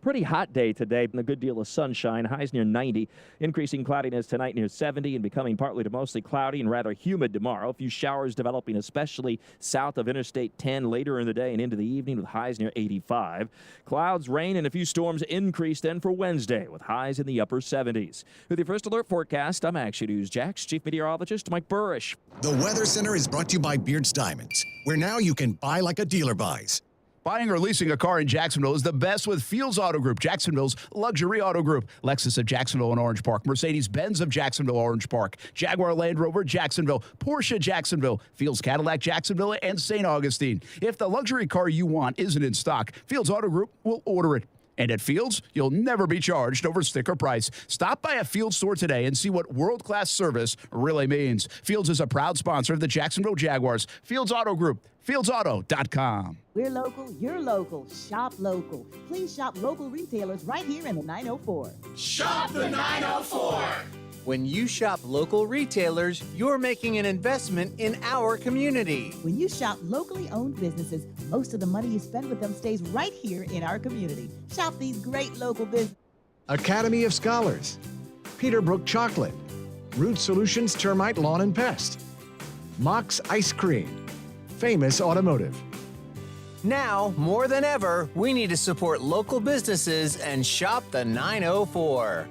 Pretty hot day today, and a good deal of sunshine, highs near 90. Increasing cloudiness tonight near 70 and becoming partly to mostly cloudy and rather humid tomorrow. A few showers developing especially south of Interstate 10 later in the day and into the evening with highs near 85. Clouds, rain, and a few storms increase then for Wednesday with highs in the upper 70s. With your First Alert forecast, I'm Action News Jax Chief Meteorologist Mike Burrish. The Weather Center is brought to you by Beards Diamonds, where now you can buy like a dealer buys. Buying or leasing a car in Jacksonville is the best with Fields Auto Group, Jacksonville's luxury auto group. Lexus of Jacksonville and Orange Park, Mercedes-Benz of Jacksonville, Orange Park, Jaguar Land Rover, Jacksonville, Porsche, Jacksonville, Fields Cadillac, Jacksonville, and St. Augustine. If the luxury car you want isn't in stock, Fields Auto Group will order it. And at Fields, you'll never be charged over sticker price. Stop by a Fields store today and see what world-class service really means. Fields is a proud sponsor of the Jacksonville Jaguars. Fields Auto Group, fieldsauto.com. We're local, you're local. Shop local. Please shop local retailers right here in the 904. Shop the 904. When you shop local retailers, you're making an investment in our community. When you shop locally owned businesses, most of the money you spend with them stays right here in our community. Shop these great local businesses. Academy of Scholars, Peterbrook Chocolate, Root Solutions Termite Lawn and Pest, Mox Ice Cream, Famous Automotive. Now, more than ever, we need to support local businesses and shop the 904.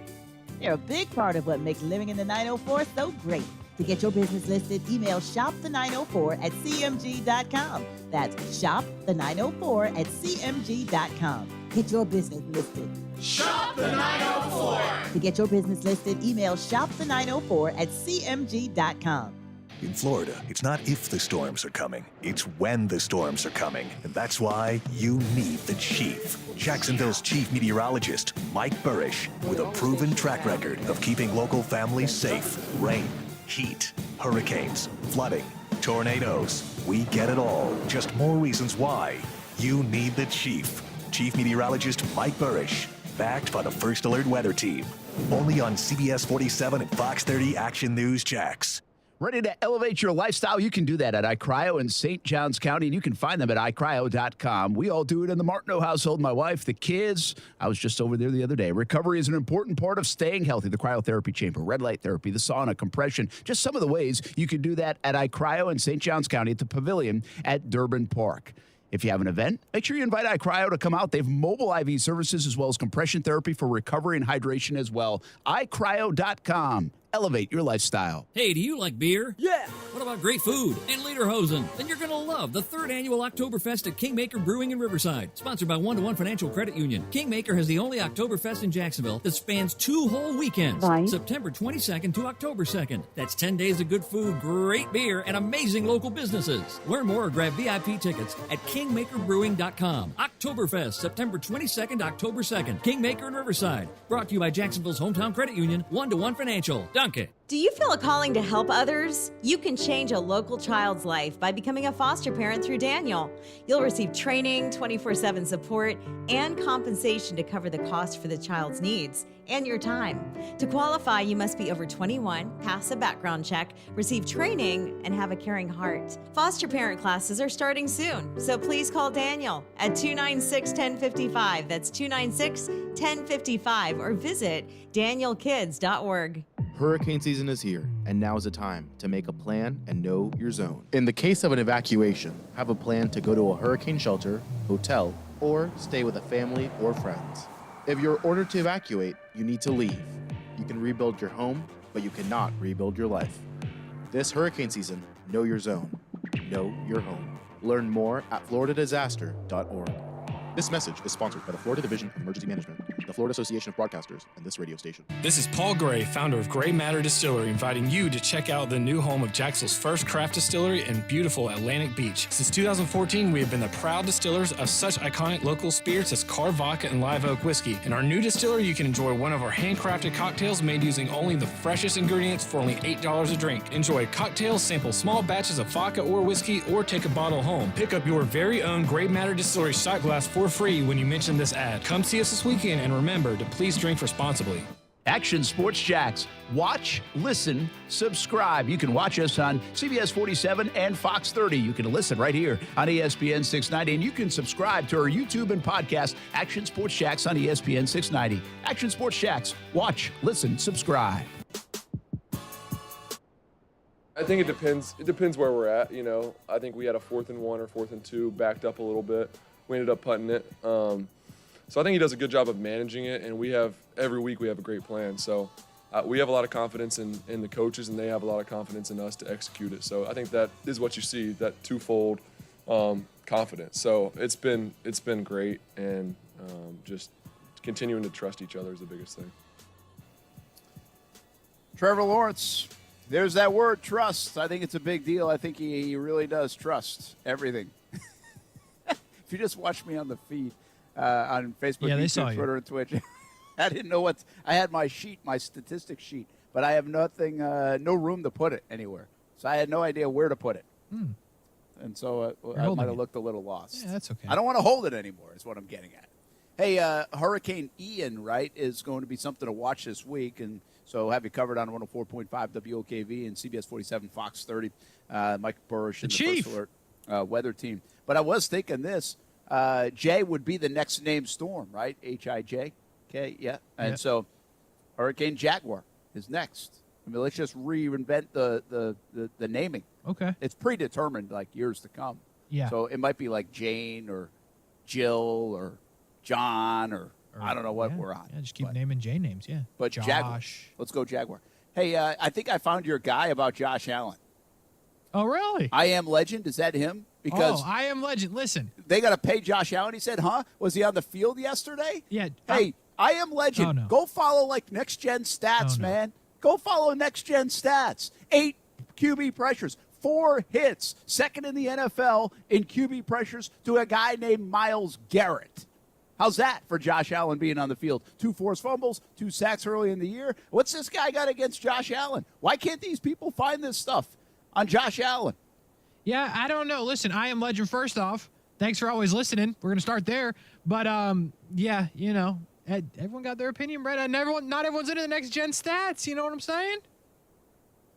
They're a big part of what makes living in the 904 so great. To get your business listed, email shopthe904@cmg.com. That's shopthe904@cmg.com. Get your business listed. Shop the 904. To get your business listed, email shopthe904@cmg.com. In Florida, it's not if the storms are coming, it's when the storms are coming. And that's why you need the Chief. Jacksonville's chief meteorologist, Mike Burrish, with a proven track record of keeping local families safe. Rain, heat, hurricanes, flooding, tornadoes. We get it all. Just more reasons why you need the Chief. Chief Meteorologist Mike Burrish, backed by the First Alert Weather Team. Only on CBS 47 and Fox 30 Action News Jax. Ready to elevate your lifestyle? You can do that at iCryo in St. Johns County, and you can find them at iCryo.com. We all do it in the Martineau household, my wife, the kids. I was just over there the other day. Recovery is an important part of staying healthy. The cryotherapy chamber, red light therapy, the sauna, compression, just some of the ways you can do that at iCryo in St. Johns County at the Pavilion at Durbin Park. If you have an event, make sure you invite iCryo to come out. They have mobile IV services as well as compression therapy for recovery and hydration as well. iCryo.com. Elevate your lifestyle. Hey, do you like beer? Yeah. What about great food and lederhosen? Then you're going to love the third annual Oktoberfest at Kingmaker Brewing in Riverside. Sponsored by 1-to-1 Financial Credit Union. Kingmaker has the only Oktoberfest in Jacksonville that spans 2 whole weekends. Right. September 22nd to October 2nd. That's 10 days of good food, great beer, and amazing local businesses. Learn more or grab VIP tickets at kingmakerbrewing.com. Oktoberfest, September 22nd to October 2nd. Kingmaker in Riverside. Brought to you by Jacksonville's hometown credit union, 1-to-1 Financial. Duncan. Do you feel a calling to help others? You can change a local child's life by becoming a foster parent through Daniel. You'll receive training, 24/7 support, and compensation to cover the cost for the child's needs and your time. To qualify, you must be over 21, pass a background check, receive training, and have a caring heart. Foster parent classes are starting soon, so please call Daniel at 296-1055. That's 296-1055, or visit danielkids.org. Hurricane season is here, and now is the time to make a plan and know your zone. In the case of an evacuation, have a plan to go to a hurricane shelter, hotel, or stay with a family or friends. If you're ordered to evacuate, you need to leave. You can rebuild your home, but you cannot rebuild your life. This hurricane season, know your zone. Know your home. Learn more at floridadisaster.org. This message is sponsored by the Florida Division of Emergency Management, the Florida Association of Broadcasters, and this radio station. This is Paul Gray, founder of Gray Matter Distillery, inviting you to check out the new home of Jacksonville's first craft distillery in beautiful Atlantic Beach. Since 2014, we have been the proud distillers of such iconic local spirits as Carr Vodka and Live Oak Whiskey. In our new distillery, you can enjoy one of our handcrafted cocktails made using only the freshest ingredients for only $8 a drink. Enjoy cocktails, sample small batches of vodka or whiskey, or take a bottle home. Pick up your very own Gray Matter Distillery shot glass for free when you mention this ad. Come see us this weekend, and remember to please drink responsibly. Action Sports Jax. Watch, listen, subscribe. You can watch us on CBS 47 and Fox 30. You can listen right here on ESPN 690, and you can subscribe to our YouTube and podcast, Action Sports Jax on ESPN 690. Action Sports Jax. Watch, listen, subscribe. I think it depends. It depends where we're at. You know, I think we had a 4th and 1 or 4th and 2, backed up a little bit. We ended up putting it. So I think he does a good job of managing it, and every week we have a great plan. So we have a lot of confidence in the coaches, and they have a lot of confidence in us to execute it. So I think that is what you see, that twofold confidence. So it's been great, and just continuing to trust each other is the biggest thing. Trevor Lawrence, there's that word, trust. I think it's a big deal. I think he really does trust everything. If you just watch me on the feed on Facebook, YouTube, Twitter, and Twitch, I didn't know what I had my statistics sheet, but I have nothing, no room to put it anywhere. So I had no idea where to put it, and so I might have looked a little lost. Yeah, that's okay. I don't want to hold it anymore. Is what I'm getting at. Hey, Hurricane Ian, right, is going to be something to watch this week, and so have you covered on 104.5 WOKV and CBS 47, Fox 30, Mike Burrish, and the First Alert weather team. But I was thinking this, J would be the next named storm, right? H-I-J-K, yeah. And so Hurricane Jaguar is next. I mean, let's just reinvent the naming. Okay. It's predetermined, like, years to come. Yeah. So it might be like Jane or Jill or John or I don't know what we're on. Yeah, just keep naming J names, yeah. But Josh. Jaguar. Let's go Jaguar. Hey, I think I found your guy about Josh Allen. Oh, really? I Am Legend. Is that him? Because I Am Legend. Listen. They got to pay Josh Allen. He said, huh? Was he on the field yesterday? Yeah. Hey, I Am Legend. Oh, no. Go follow, like, Next Gen Stats, man. Go follow Next Gen Stats. 8 QB pressures. 4 hits. Second in the NFL in QB pressures to a guy named Myles Garrett. How's that for Josh Allen being on the field? 2 forced fumbles, 2 sacks early in the year. What's this guy got against Josh Allen? Why can't these people find this stuff on Josh Allen? Yeah, I don't know. Listen, I Am Legend, first off. Thanks for always listening. We're going to start there. But, yeah, you know, everyone got their opinion, right? And not everyone's into the Next Gen Stats. You know what I'm saying?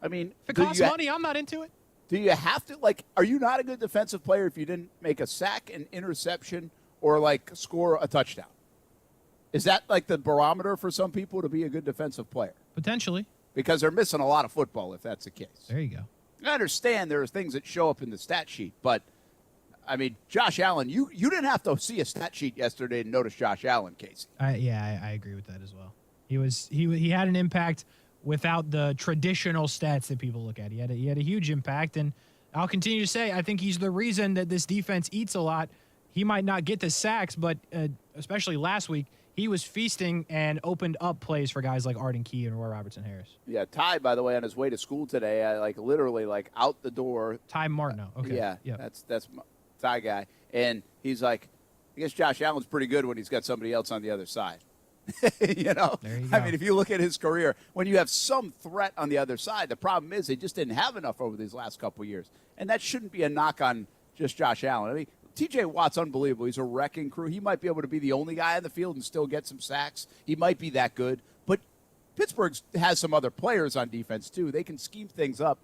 I mean, if it costs money, I'm not into it. Do you have to, like, are you not a good defensive player if you didn't make a sack, an interception, or, like, score a touchdown? Is that, like, the barometer for some people to be a good defensive player? Potentially. Because they're missing a lot of football if that's the case. There you go. I understand there are things that show up in the stat sheet, but, I mean, Josh Allen, you didn't have to see a stat sheet yesterday to notice Josh Allen, Kasey. I agree with that as well. He had an impact without the traditional stats that people look at. He had a huge impact, and I'll continue to say I think he's the reason that this defense eats a lot. He might not get the sacks, but especially last week, he was feasting and opened up plays for guys like Arden Key and Roy Robertson-Harris. Yeah, Ty, by the way, on his way to school today, literally out the door. Ty Martineau. Okay. Yeah, yep. That's Ty guy. And he's like, I guess Josh Allen's pretty good when he's got somebody else on the other side. You know? There you go. I mean, if you look at his career, when you have some threat on the other side, the problem is they just didn't have enough over these last couple of years. And that shouldn't be a knock on just Josh Allen. I mean, T.J. Watt's unbelievable. He's a wrecking crew. He might be able to be the only guy on the field and still get some sacks. He might be that good. But Pittsburgh has some other players on defense, too. They can scheme things up.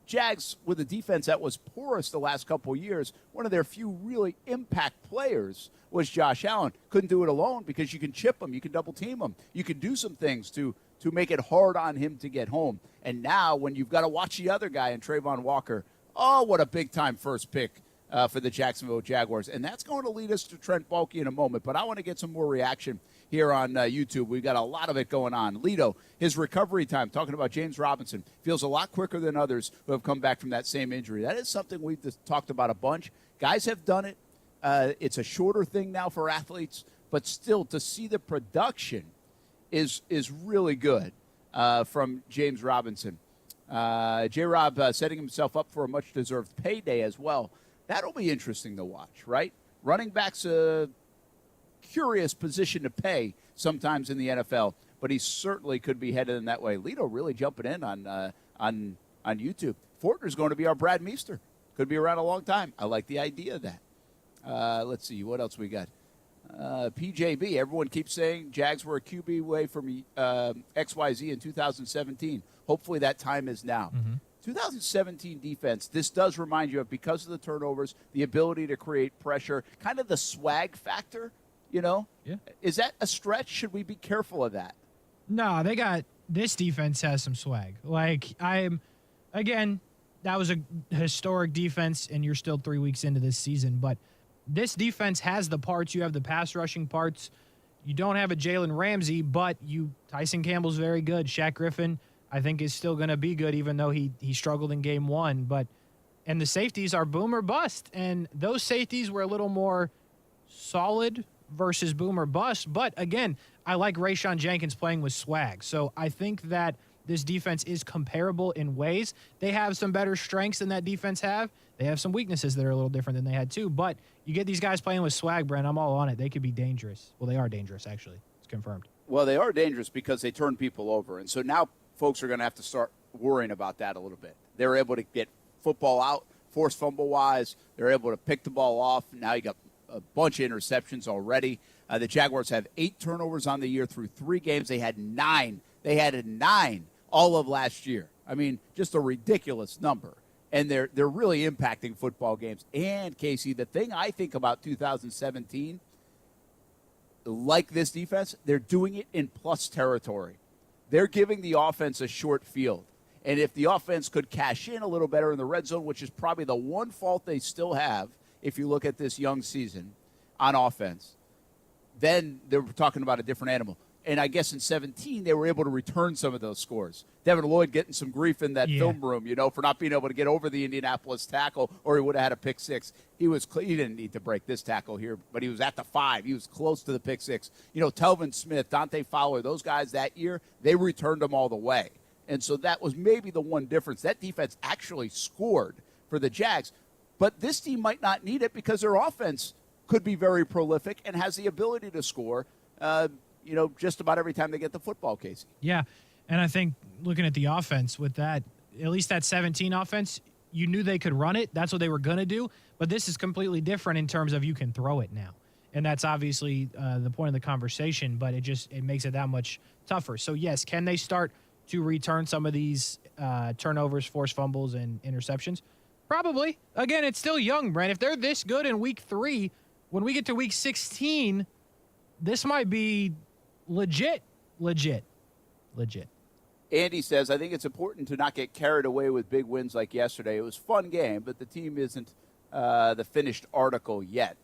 Jags, with a defense that was porous the last couple of years, one of their few really impact players was Josh Allen. Couldn't do it alone because you can chip him. You can double team him. You can do some things to to make it hard on him to get home. And now when you've got to watch the other guy in Trayvon Walker, oh, what a big-time first pick for the Jacksonville Jaguars. And that's going to lead us to Trent Baalke in a moment. But I want to get some more reaction here on YouTube. We've got a lot of it going on. Lito, his recovery time, talking about James Robinson, feels a lot quicker than others who have come back from that same injury. That is something we've just talked about a bunch. Guys have done it. It's a shorter thing now for athletes, but still to see the production is really good from James Robinson. J-Rob setting himself up for a much-deserved payday as well. That'll be interesting to watch, right? Running back's a curious position to pay sometimes in the NFL, but he certainly could be headed in that way. Lito really jumping in on YouTube. Fortner's going to be our Brad Meester. Could be around a long time. I like the idea of that. Let's see, what else we got? PJB, everyone keeps saying Jags were a QB away from XYZ in 2017. Hopefully that time is now. 2017 defense, this does remind you of, because of the turnovers, the ability to create pressure, kind of the swag factor, you know? Yeah. Is that a stretch? Should we be careful of that? No, this defense has some swag. Again, that was a historic defense, and you're still 3 weeks into this season, but this defense has the parts. You have the pass rushing parts. You don't have a Jalen Ramsey, but Tyson Campbell's very good. Shaq Griffin, I think, is still going to be good, even though he struggled in game one. And the safeties are boom or bust, and those safeties were a little more solid versus boom or bust. But again, I like Rayshon Jenkins playing with swag, so I think that this defense is comparable in ways. They have some better strengths than that defense have. They have some weaknesses that are a little different than they had too. But you get these guys playing with swag, Brent, I'm all on it. They could be dangerous. Well, they are dangerous, actually. It's confirmed. Well, they are dangerous because they turn people over. And so now folks are going to have to start worrying about that a little bit. They're able to get football out, force fumble-wise. They're able to pick the ball off. Now you got a bunch of interceptions already. The Jaguars have 8 turnovers on the year through 3 games. They had 9. They had 9 all of last year. I mean, just a ridiculous number. And they're really impacting football games. And, Kasey, the thing I think about 2017, like this defense, they're doing it in plus territory. They're giving the offense a short field. And if the offense could cash in a little better in the red zone, which is probably the one fault they still have if you look at this young season on offense, then they're talking about a different animal. And I guess in 17, they were able to return some of those scores. Devin Lloyd getting some grief in that film room, for not being able to get over the Indianapolis tackle, or he would have had a pick six. He didn't need to break this tackle here, but he was at the 5. He was close to the pick six. Telvin Smith, Dante Fowler, those guys that year, they returned them all the way. And so that was maybe the one difference. That defense actually scored for the Jags. But this team might not need it because their offense could be very prolific and has the ability to score just about every time they get the football, Kasey. Yeah, and I think looking at the offense with that, at least that 17 offense, you knew they could run it. That's what they were going to do. But this is completely different in terms of you can throw it now. And that's obviously the point of the conversation, but it makes it that much tougher. So, yes, can they start to return some of these turnovers, forced fumbles, and interceptions? Probably. Again, it's still young, Brent. If they're this good in week 3, when we get to week 16, this might be legit. Andy says, I think it's important to not get carried away with big wins like yesterday. It was a fun game, but the team isn't the finished article yet.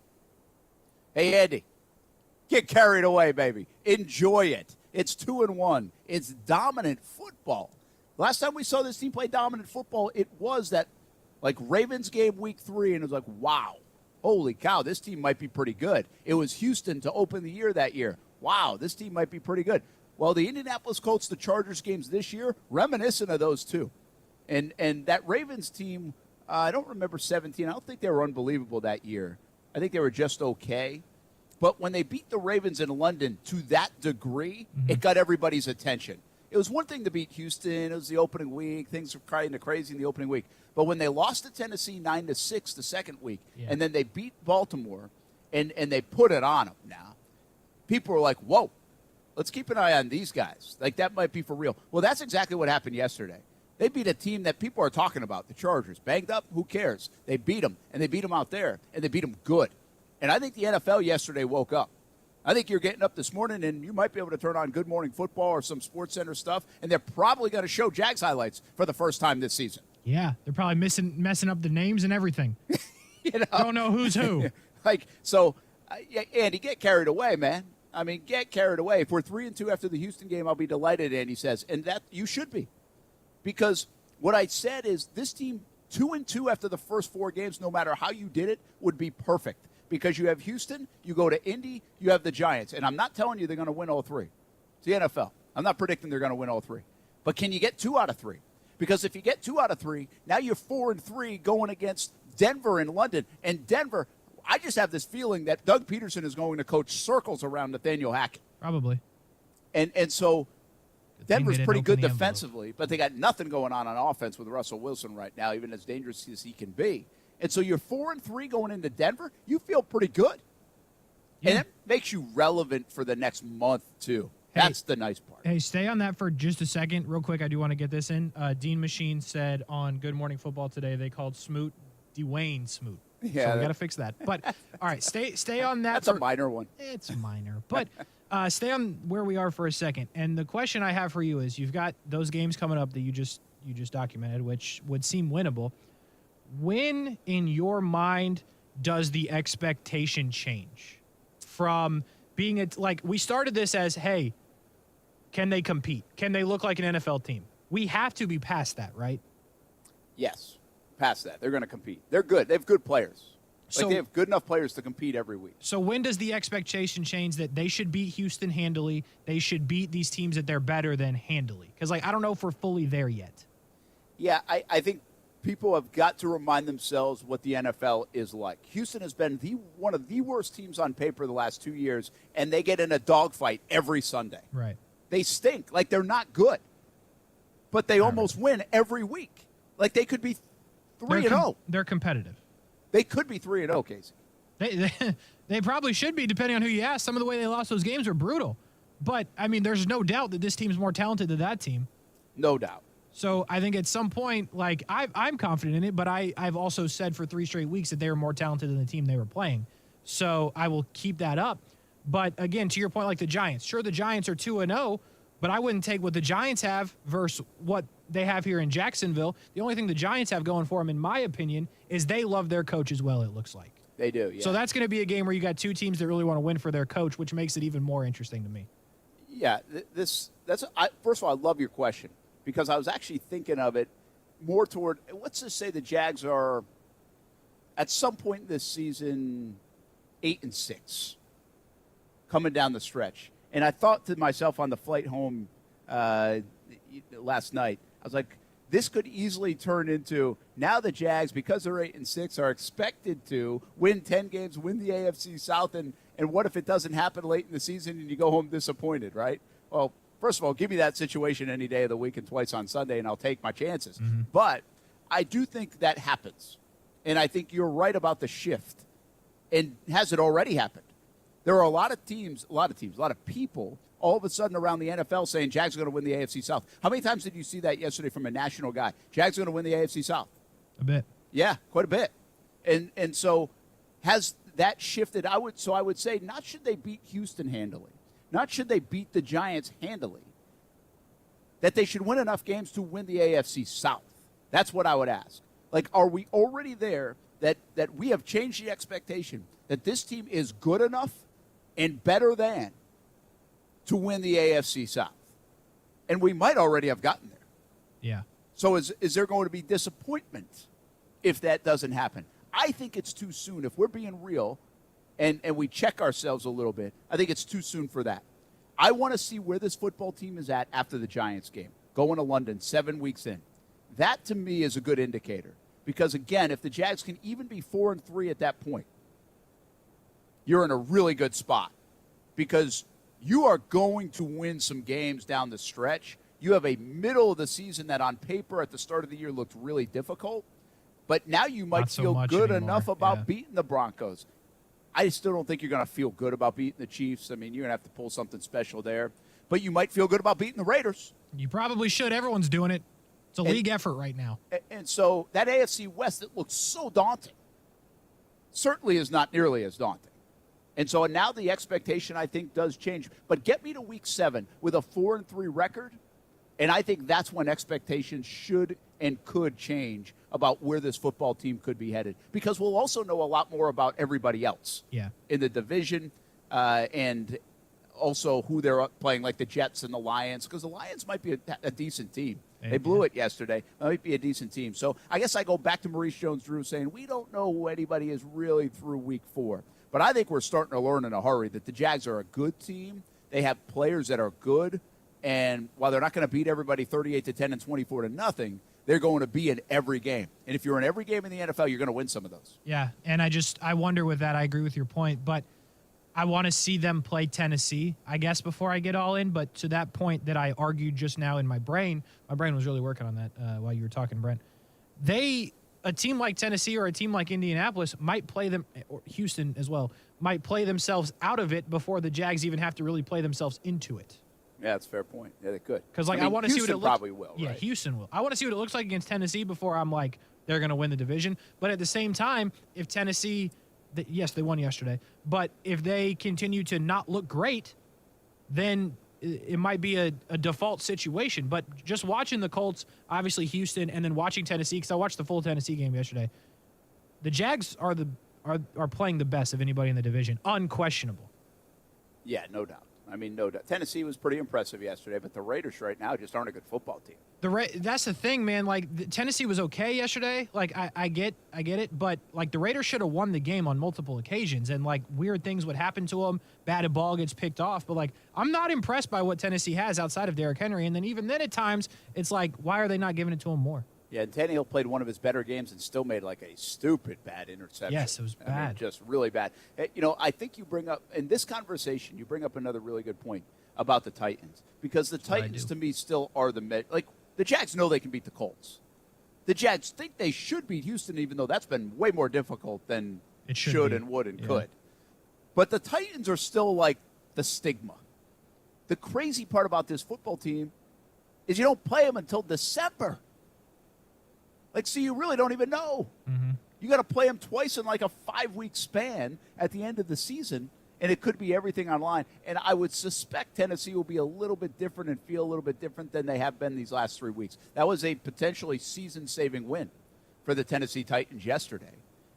Hey, Andy, get carried away, baby. Enjoy it. It's 2-1. It's dominant football. Last time we saw this team play dominant football, it was that Ravens game week 3, and it was like, wow, holy cow, this team might be pretty good. It was Houston to open the year that year. Wow, this team might be pretty good. Well, the Indianapolis Colts, the Chargers games this year, reminiscent of those two. And that Ravens team, I don't remember 17. I don't think they were unbelievable that year. I think they were just okay. But when they beat the Ravens in London to that degree, it got everybody's attention. It was one thing to beat Houston. It was the opening week. Things were kind of crazy in the opening week. But when they lost to Tennessee 9-6 the second week, and then they beat Baltimore, and they put it on them now, people were like, whoa, let's keep an eye on these guys. That might be for real. Well, that's exactly what happened yesterday. They beat a team that people are talking about, the Chargers. Banged up, who cares? They beat them, and they beat them out there, and they beat them good. And I think the NFL yesterday woke up. I think you're getting up this morning and you might be able to turn on Good Morning Football or some Sports Center stuff, and they're probably going to show Jags highlights for the first time this season. Yeah, they're probably messing up the names and everything. Don't know who's who. Andy, get carried away, man. I mean, get carried away. If we're 3-2 after the Houston game, I'll be delighted, Andy says. And that you should be. Because what I said is this team, 2-2 after the first 4 games, no matter how you did it, would be perfect. Because you have Houston, you go to Indy, you have the Giants. And I'm not telling you they're going to win all 3. It's the NFL. I'm not predicting they're going to win all 3. But can you get 2 out of 3? Because if you get 2 out of 3, now you're 4-3 going against Denver and London. And Denver, I just have this feeling that Doug Peterson is going to coach circles around Nathaniel Hackett. Probably. And so Denver's pretty good defensively, but they got nothing going on offense with Russell Wilson right now, even as dangerous as he can be. And so you're 4-3 going into Denver. You feel pretty good. Yeah. And that makes you relevant for the next month, too. That's the nice part. Hey, stay on that for just a second. Real quick, I do want to get this in. Dean Machine said on Good Morning Football today they called Smoot Dwayne Smoot. Yeah, so we got to fix that. But, all right, stay on that. That's a minor one. It's minor. But stay on where we are for a second. And the question I have for you is you've got those games coming up that you just documented, which would seem winnable. When, in your mind, does the expectation change from being like we started this as, hey, can they compete? Can they look like an NFL team? We have to be past that, right? Yes, past that. They're going to compete. They're good. They have good players. They have good enough players to compete every week. So when does the expectation change that they should beat Houston handily? They should beat these teams that they're better than handily? Because, I don't know if we're fully there yet. Yeah, I think people have got to remind themselves what the NFL is like. Houston has been one of the worst teams on paper the last 2 years, and they get in a dogfight every Sunday. Right. They stink. They're not good. But they almost win every week. They could be 3-0. They're competitive. They could be 3-0, Kasey. They probably should be, depending on who you ask. Some of the way they lost those games were brutal. But, there's no doubt that this team's more talented than that team. No doubt. So I think at some point, I'm confident in it, but I've also said for 3 straight weeks that they were more talented than the team they were playing. So I will keep that up. But again, to your point, like the Giants. Sure, the Giants are 2-0, but I wouldn't take what the Giants have versus what they have here in Jacksonville. The only thing the Giants have going for them, in my opinion, is they love their coach as well, it looks like. They do, yeah. So that's going to be a game where you got 2 teams that really want to win for their coach, which makes it even more interesting to me. Yeah, first of all, I love your question because I was actually thinking of it more toward, let's just say the Jags are at some point this season 8-6. Coming down the stretch. And I thought to myself on the flight home last night, I was like, this could easily turn into now the Jags, because they're 8-6, are expected to win 10 games, win the AFC South, and what if it doesn't happen late in the season and you go home disappointed, right? Well, first of all, give me that situation any day of the week and twice on Sunday, and I'll take my chances. Mm-hmm. But I do think that happens. And I think you're right about the shift. And has it already happened? There are a lot of people all of a sudden around the NFL saying Jags are going to win the AFC South. How many times did you see that yesterday from a national guy? Jags are going to win the AFC South. A bit. Yeah, quite a bit. And so has that shifted? I would say not should they beat Houston handily. Not should they beat the Giants handily. That they should win enough games to win the AFC South. That's what I would ask. Are we already there that we have changed the expectation that this team is good enough and better than to win the AFC South? And we might already have gotten there. Yeah. So is there going to be disappointment if that doesn't happen? I think it's too soon. If we're being real and we check ourselves a little bit, I think it's too soon for that. I want to see where this football team is at after the Giants game, going to London 7 weeks in. That, to me, is a good indicator. Because, again, if the Jags can even be 4-3 at that point, you're in a really good spot because you are going to win some games down the stretch. You have a middle of the season that on paper at the start of the year looked really difficult, but now you might feel good enough about beating the Broncos. I still don't think you're going to feel good about beating the Chiefs. You're going to have to pull something special there, but you might feel good about beating the Raiders. You probably should. Everyone's doing it. It's a league effort right now. And so that AFC West that looks so daunting certainly is not nearly as daunting. And so now the expectation, I think, does change. But get me to week 7 with a 4-3 record, and I think that's when expectations should and could change about where this football team could be headed. Because we'll also know a lot more about everybody else in the division and also who they're playing, like the Jets and the Lions, because the Lions might be a decent team. They blew it yesterday. It might be a decent team. So I guess I go back to Maurice Jones-Drew saying we don't know who anybody is really through week 4. But I think we're starting to learn in a hurry that the Jags are a good team. They have players that are good. And while they're not going to beat everybody 38-10 and 24-0, they're going to be in every game. And if you're in every game in the NFL, you're going to win some of those. Yeah, and I wonder with that, I agree with your point, but I want to see them play Tennessee, I guess, before I get all in. But to that point that I argued just now in my brain was really working on that while you were talking, Brent. A team like Tennessee or a team like Indianapolis might play them, or Houston as well, might play themselves out of it before the Jags even have to really play themselves into it. Yeah, that's a fair point. Yeah, they could. Because I want to see what it looks. Probably will. Yeah, right? Houston will. I want to see what it looks like against Tennessee before I'm like they're going to win the division. But at the same time, if Tennessee, yes, they won yesterday, but if they continue to not look great, then it might be a default situation. But just watching the Colts, obviously Houston, and then watching Tennessee, because I watched the full Tennessee game yesterday, the Jags are playing the best of anybody in the division, unquestionable. Yeah, no doubt. I mean, no doubt. Tennessee was pretty impressive yesterday, but the Raiders right now just aren't a good football team. That's the thing, man. Like, Tennessee was okay yesterday. Like, I get it, but like the Raiders should have won the game on multiple occasions, and like weird things would happen to them. Batted ball gets picked off, but like I'm not impressed by what Tennessee has outside of Derrick Henry. And then even then, at times, it's like, why are they not giving it to him more? Yeah, and Tannehill played one of his better games and still made like a stupid bad interception. Yes, it was bad. I mean, just really bad. I think you bring up, in this conversation, you bring up another really good point about the Titans. Because the Titans, to me, still are the Jags know they can beat the Colts. The Jags think they should beat Houston, even though that's been way more difficult than it should and would and could. But the Titans are still like the stigma. The crazy part about this football team is you don't play them until December. So you really don't even know. Mm-hmm. You got to play them twice in like a 5-week span at the end of the season, and it could be everything online. And I would suspect Tennessee will be a little bit different and feel a little bit different than they have been these last 3 weeks. That was a potentially season-saving win for the Tennessee Titans yesterday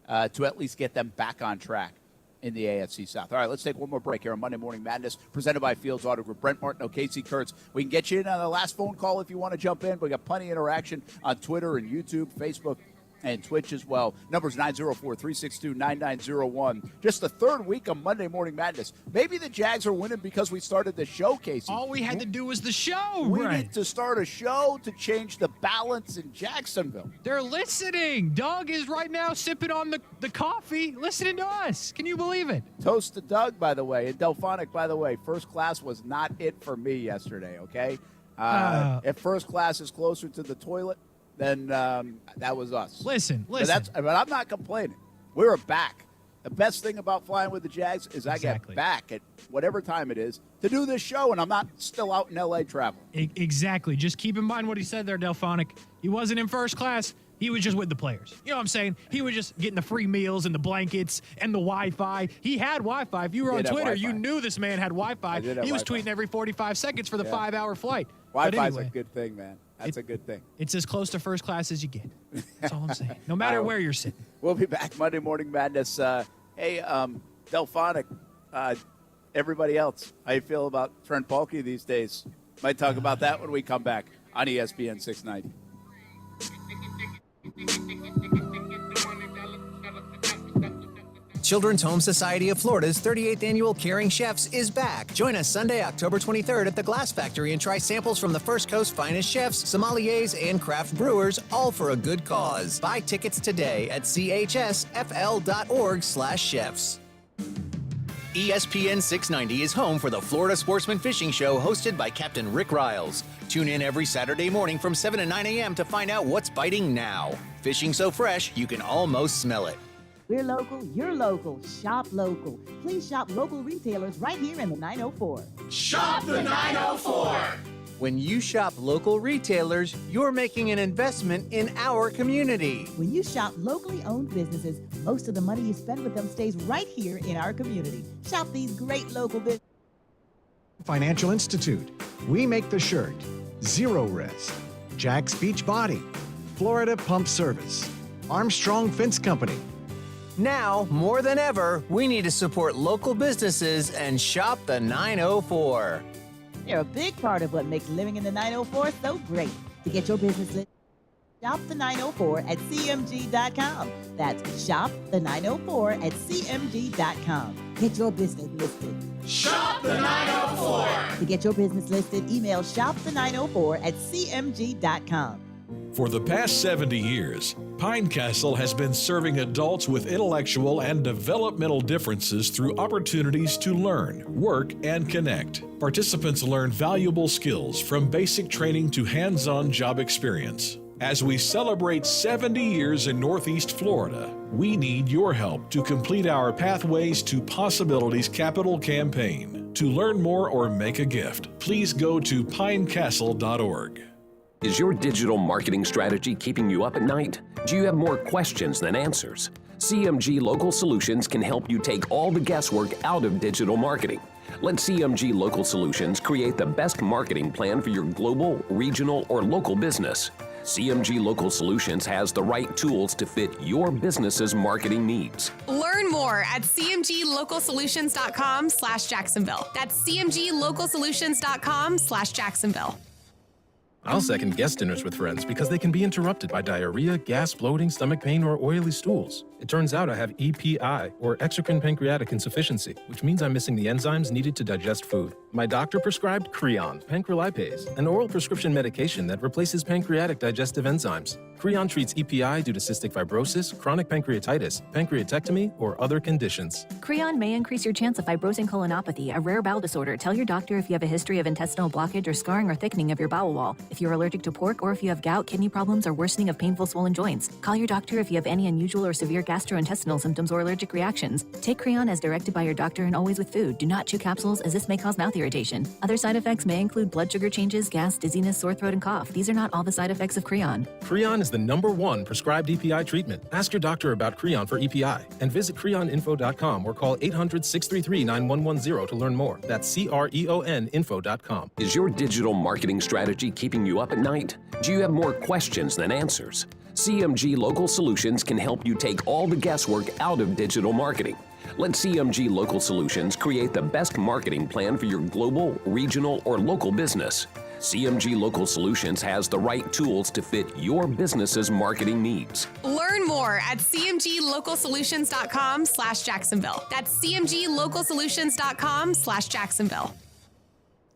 to at least get them back on track in the AFC South. All right, let's take one more break here on Monday Morning Madness, presented by Fields Auto Group. Brent Martineau, Kasey Kuhrts. We can get you in on the last phone call if you want to jump in. We got plenty of interaction on Twitter and YouTube, Facebook, and Twitch as well. Numbers 904-362-9901. Just the third week of Monday Morning Madness. Maybe the Jags are winning because we started the show, Kasey. All we had to do was the show. We need to start a show to change the balance in Jacksonville. They're listening. Doug is right now sipping on the coffee, listening to us. Can you believe it? Toast to Doug, by the way. And Delphonic, by the way. First class was not it for me yesterday, okay? If first class is closer to the toilet, then that was us. Listen. But I'm not complaining. We were back. The best thing about flying with the Jags is I get back at whatever time it is to do this show, and I'm not still out in L.A. traveling. Exactly. Just keep in mind what he said there, Delphonic. He wasn't in first class. He was just with the players. You know what I'm saying? He was just getting the free meals and the blankets and the Wi-Fi. He had Wi-Fi. If you were on Twitter, you knew this man had Wi-Fi. He was tweeting every 45 seconds for the 5-hour flight. Wi-Fi's a good thing, man. That's a good thing. It's as close to first class as you get. That's all I'm saying. No matter where you're sitting. We'll be back Monday Morning Madness. Hey, Delphonic, everybody else, how you feel about Trent Baalke these days? Might talk about that when we come back on ESPN 690. Children's Home Society of Florida's 38th annual Caring Chefs is back. Join us Sunday, October 23rd at the Glass Factory and try samples from the First Coast finest chefs, sommeliers, and craft brewers, all for a good cause. Buy tickets today at chsfl.org/chefs. ESPN 690 is home for the Florida Sportsman Fishing Show hosted by Captain Rick Riles. Tune in every Saturday morning from 7 to 9 a.m. to find out what's biting now. Fishing so fresh, you can almost smell it. We're local, you're local. Shop local. Please shop local retailers right here in the 904. Shop the 904. When you shop local retailers, you're making an investment in our community. When you shop locally owned businesses, most of the money you spend with them stays right here in our community. Shop these great local businesses. Financial Institute. We make the shirt. Zero Risk. Jack's Beach Body. Florida Pump Service. Armstrong Fence Company. Now, more than ever, we need to support local businesses and shop the 904. They're a big part of what makes living in the 904 so great. To get your business listed, shop the 904 at cmg.com. That's shop the 904 at cmg.com. Get your business listed. Shop the 904. To get your business listed, email shop the 904 at cmg.com. For the past 70 years, Pine Castle has been serving adults with intellectual and developmental differences through opportunities to learn, work, and connect. Participants learn valuable skills from basic training to hands-on job experience. As we celebrate 70 years in Northeast Florida, we need your help to complete our Pathways to Possibilities capital campaign. To learn more or make a gift, please go to pinecastle.org. Is your digital marketing strategy keeping you up at night? Do you have more questions than answers? CMG Local Solutions can help you take all the guesswork out of digital marketing. Let CMG Local Solutions create the best marketing plan for your global, regional, or local business. CMG Local Solutions has the right tools to fit your business's marketing needs. Learn more at cmglocalsolutions.com/Jacksonville. That's cmglocalsolutions.com/Jacksonville. I'll second guest dinners with friends because they can be interrupted by diarrhea, gas, bloating, stomach pain, or oily stools. It turns out I have EPI, or exocrine pancreatic insufficiency, which means I'm missing the enzymes needed to digest food. My doctor prescribed Creon, pancrelipase, an oral prescription medication that replaces pancreatic digestive enzymes. Creon treats EPI due to cystic fibrosis, chronic pancreatitis, pancreatectomy, or other conditions. Creon may increase your chance of fibrosing colonopathy, a rare bowel disorder. Tell your doctor if you have a history of intestinal blockage or scarring or thickening of your bowel wall, if you're allergic to pork, or if you have gout, kidney problems, or worsening of painful swollen joints. Call your doctor if you have any unusual or severe gastrointestinal symptoms or allergic reactions. Take Creon as directed by your doctor and always with food. Do not chew capsules, as this may cause mouth irritation. Other side effects may include blood sugar changes, gas, dizziness, sore throat, and cough. These are not all the side effects of Creon. Creon is the #1 prescribed EPI treatment. Ask your doctor about Creon for EPI and visit creoninfo.com or call 800-633-9110 to learn more. That's CREONinfo.com. Is your digital marketing strategy keeping you up at night? Do you have more questions than answers? CMG Local Solutions can help you take all the guesswork out of digital marketing. Let CMG Local Solutions create the best marketing plan for your global, regional, or local business. CMG Local Solutions has the right tools to fit your business's marketing needs. Learn more at cmglocalsolutions.com/Jacksonville. That's cmglocalsolutions.com/Jacksonville.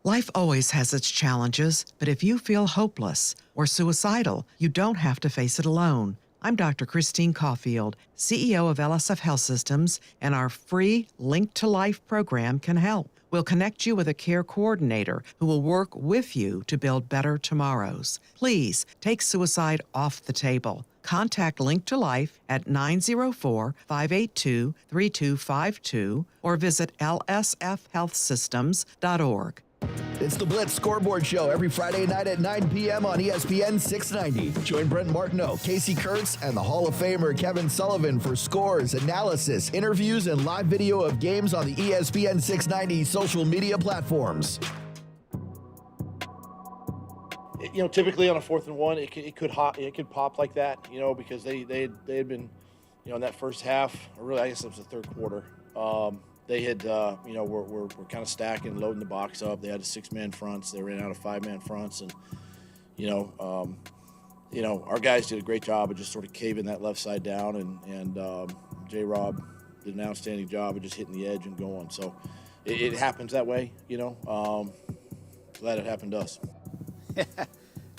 Life always has its challenges, but if you feel hopeless or suicidal, you don't have to face it alone. I'm Dr. Christine Caulfield, CEO of LSF Health Systems, and our free Link to Life program can help. We'll connect you with a care coordinator who will work with you to build better tomorrows. Please take suicide off the table. Contact Link to Life at 904-582-3252 or visit lsfhealthsystems.org. It's the Blitz Scoreboard Show every Friday night at 9 p.m. on ESPN 690. Join Brent Martineau, Kasey Kuhrts, and the Hall of Famer Kevin Sullivan for scores, analysis, interviews, and live video of games on the ESPN 690 social media platforms. Typically on a 4th and 1, it could pop like that, because they had been, in that first half, or really I guess it was the third quarter. They had, were kind of stacking, loading the box up. They had a 6-man fronts. They ran out of 5-man fronts, and our guys did a great job of just sort of caving that left side down, and J-Rob did an outstanding job of just hitting the edge and going. So it happens that way, Glad it happened to us.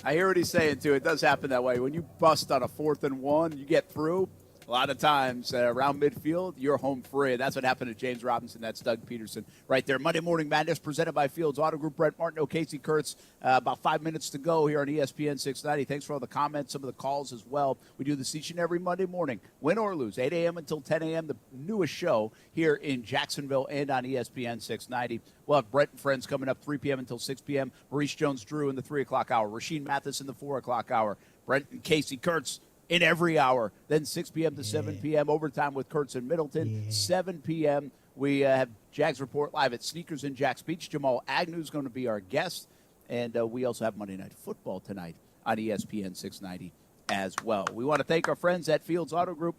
I hear what he's saying, too. It does happen that way. When you bust on a 4th and 1, you get through. A lot of times around midfield, you're home free. That's what happened to James Robinson. That's Doug Peterson right there. Monday Morning Madness presented by Fields Auto Group. Brent Martineau, Kasey Kuhrts. About 5 minutes to go here on ESPN 690. Thanks for all the comments, some of the calls as well. We do this each and every Monday morning, win or lose, 8 a.m. until 10 a.m., the newest show here in Jacksonville and on ESPN 690. We'll have Brent and Friends coming up 3 p.m. until 6 p.m. Maurice Jones-Drew in the 3 o'clock hour. Rasheen Mathis in the 4 o'clock hour. Brent and Kasey Kuhrts in every hour. Then 6 p.m. to 7 p.m. overtime with Kuhrts and Middleton. 7 p.m. we have Jags Report live at Sneakers in Jack's Beach. Jamal Agnew is going to be our guest. And we also have Monday Night Football tonight on ESPN 690 as well. We want to thank our friends at Fields Auto Group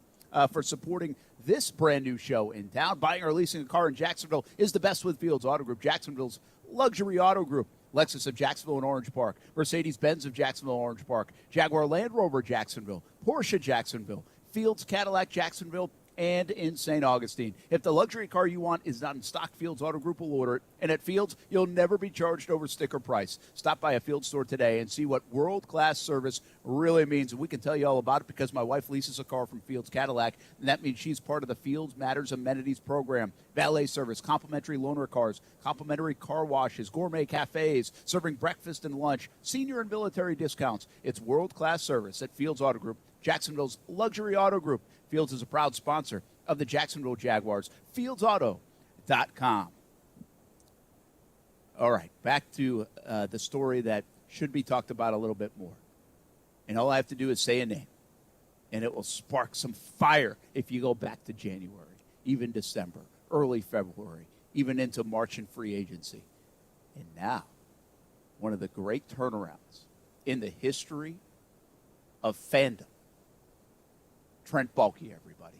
for supporting this brand new show in town. Buying or leasing a car in Jacksonville is the best with Fields Auto Group, Jacksonville's luxury auto group. Lexus of Jacksonville and Orange Park, Mercedes-Benz of Jacksonville and Orange Park, Jaguar Land Rover Jacksonville, Porsche Jacksonville, Fields Cadillac Jacksonville, and in St. Augustine. If the luxury car you want is not in stock, Fields Auto Group will order it. And at Fields, you'll never be charged over sticker price. Stop by a Fields store today and see what world-class service really means. And we can tell you all about it because my wife leases a car from Fields Cadillac, and that means she's part of the Fields Matters Amenities program. Valet service, complimentary loaner cars, complimentary car washes, gourmet cafes, serving breakfast and lunch, senior and military discounts. It's world-class service at Fields Auto Group, Jacksonville's luxury auto group. Fields is a proud sponsor of the Jacksonville Jaguars. FieldsAuto.com. All right, back to the story that should be talked about a little bit more. And all I have to do is say a name, and it will spark some fire if you go back to January, even December, early February, even into March and free agency. And now, one of the great turnarounds in the history of fandom. Trent Baalke, everybody.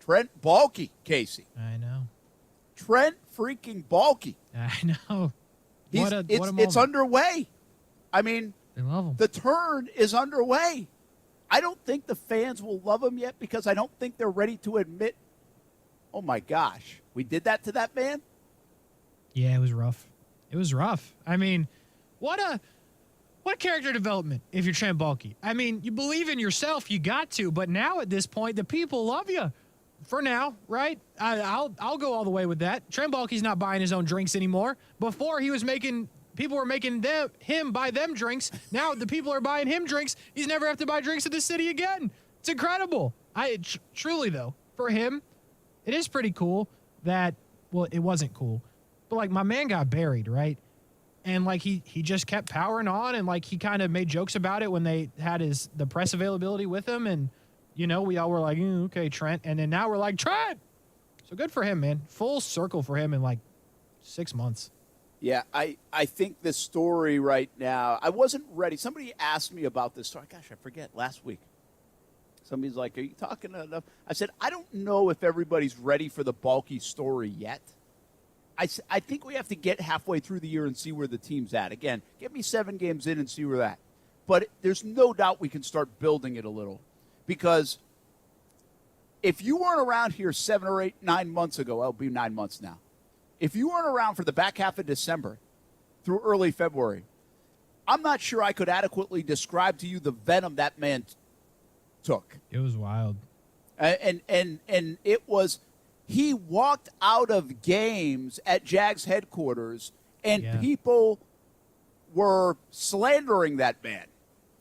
Trent Baalke, Kasey. I know. Trent freaking Baalke. I know. It's underway. I mean, they love him. The turn is underway. I don't think the fans will love him yet because I don't think they're ready to admit, oh my gosh, we did that to that man? Yeah, it was rough. It was rough. I mean, what character development if you're Trent Baalke? I mean, you believe in yourself, you got to, but now at this point, the people love you. For now, right? I'll go all the way with that. Trent Baalke's not buying his own drinks anymore. Before he was people were making him buy them drinks. Now the people are buying him drinks. He's never have to buy drinks at the city again. It's incredible. Truly though, for him, it is pretty cool that, well, it wasn't cool, but like my man got buried, right? And like he just kept powering on, and like he kind of made jokes about it when they had the press availability with him, and you know, we all were like, okay, Trent. And then now we're like, Trent. So good for him, man. Full circle for him in like 6 months. Yeah, I think the story right now, I wasn't ready. Somebody asked me about this story. Gosh, I forget, last week. Somebody's like, are you talking enough? I said, I don't know if everybody's ready for the Baalke story yet. I think we have to get halfway through the year and see where the team's at. Again, get me 7 games in and see where that. But there's no doubt we can start building it a little. Because if you weren't around here 7 or 8, 9 months ago, it'll be 9 months now. If you weren't around for the back half of December through early February, I'm not sure I could adequately describe to you the venom that man took. It was wild. And it was, he walked out of games at Jags headquarters, and people were slandering that man.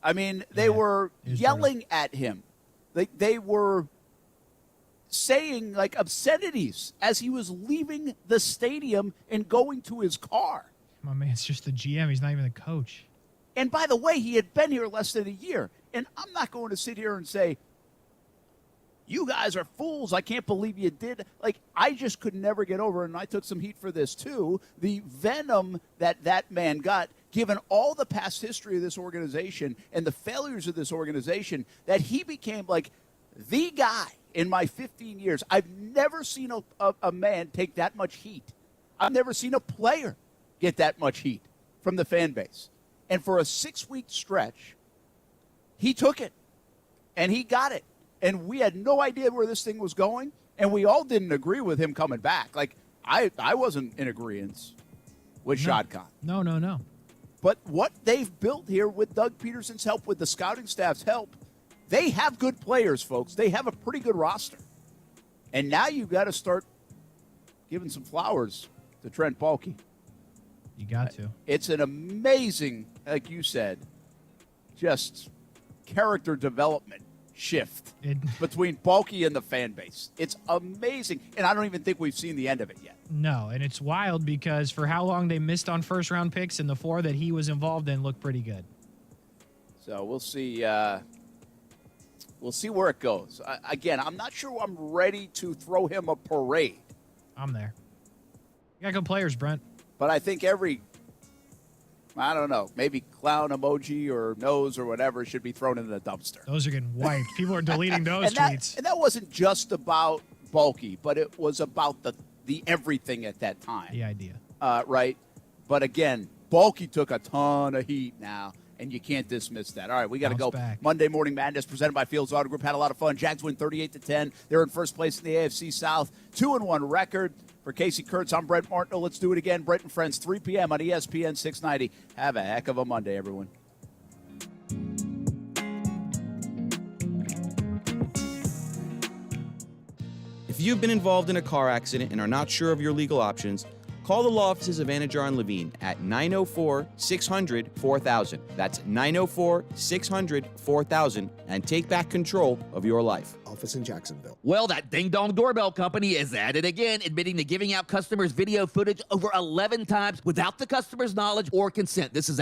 I mean, they were yelling at him. They were saying, like, obscenities as he was leaving the stadium and going to his car. My man's just the GM. He's not even the coach. And by the way, he had been here less than a year. And I'm not going to sit here and say, you guys are fools. I can't believe you did. Like, I just could never get over, and I took some heat for this too, the venom that man got, given all the past history of this organization and the failures of this organization, that he became like the guy in my 15 years. I've never seen a man take that much heat. I've never seen a player get that much heat from the fan base. And for a 6-week stretch, he took it, and he got it. And we had no idea where this thing was going, and we all didn't agree with him coming back. Like, I wasn't in agreement with Shad Khan. No. But what they've built here with Doug Peterson's help, with the scouting staff's help, They have good players, folks. They have a pretty good roster. And now you've got to start giving some flowers to Trent Baalke. You got to. It's an amazing, like you said, just character development shift between Baalke and the fan base. It's amazing, and I don't even think we've seen the end of it yet. No, and it's wild because for how long they missed on first-round picks, and the 4 that he was involved in looked pretty good. So we'll see. We'll see where it goes. Again, I'm not sure I'm ready to throw him a parade. I'm there. You got good players, Brent. But I think I don't know, maybe clown emoji or nose or whatever should be thrown in the dumpster. Those are getting wiped. People are deleting those tweets. And that wasn't just about Baalke, but it was about the everything at that time. The idea. Right? But again, Baalke took a ton of heat now, and you can't dismiss that. All right, we got to go. Back. Monday Morning Madness presented by Fields Auto Group. Had a lot of fun. Jags win 38-10. They're in first place in the AFC South. 2-1 record. For Kasey Kuhrts, I'm Brent Martineau. Let's do it again. Brent and Friends, 3 p.m. on ESPN 690. Have a heck of a Monday, everyone. If you've been involved in a car accident and are not sure of your legal options, call the law offices of Anajar and Levine at 904-600-4000. That's 904-600-4000 and take back control of your life. Office in Jacksonville. Well, that ding-dong doorbell company is at it again, admitting to giving out customers video footage over 11 times without the customer's knowledge or consent. This is out.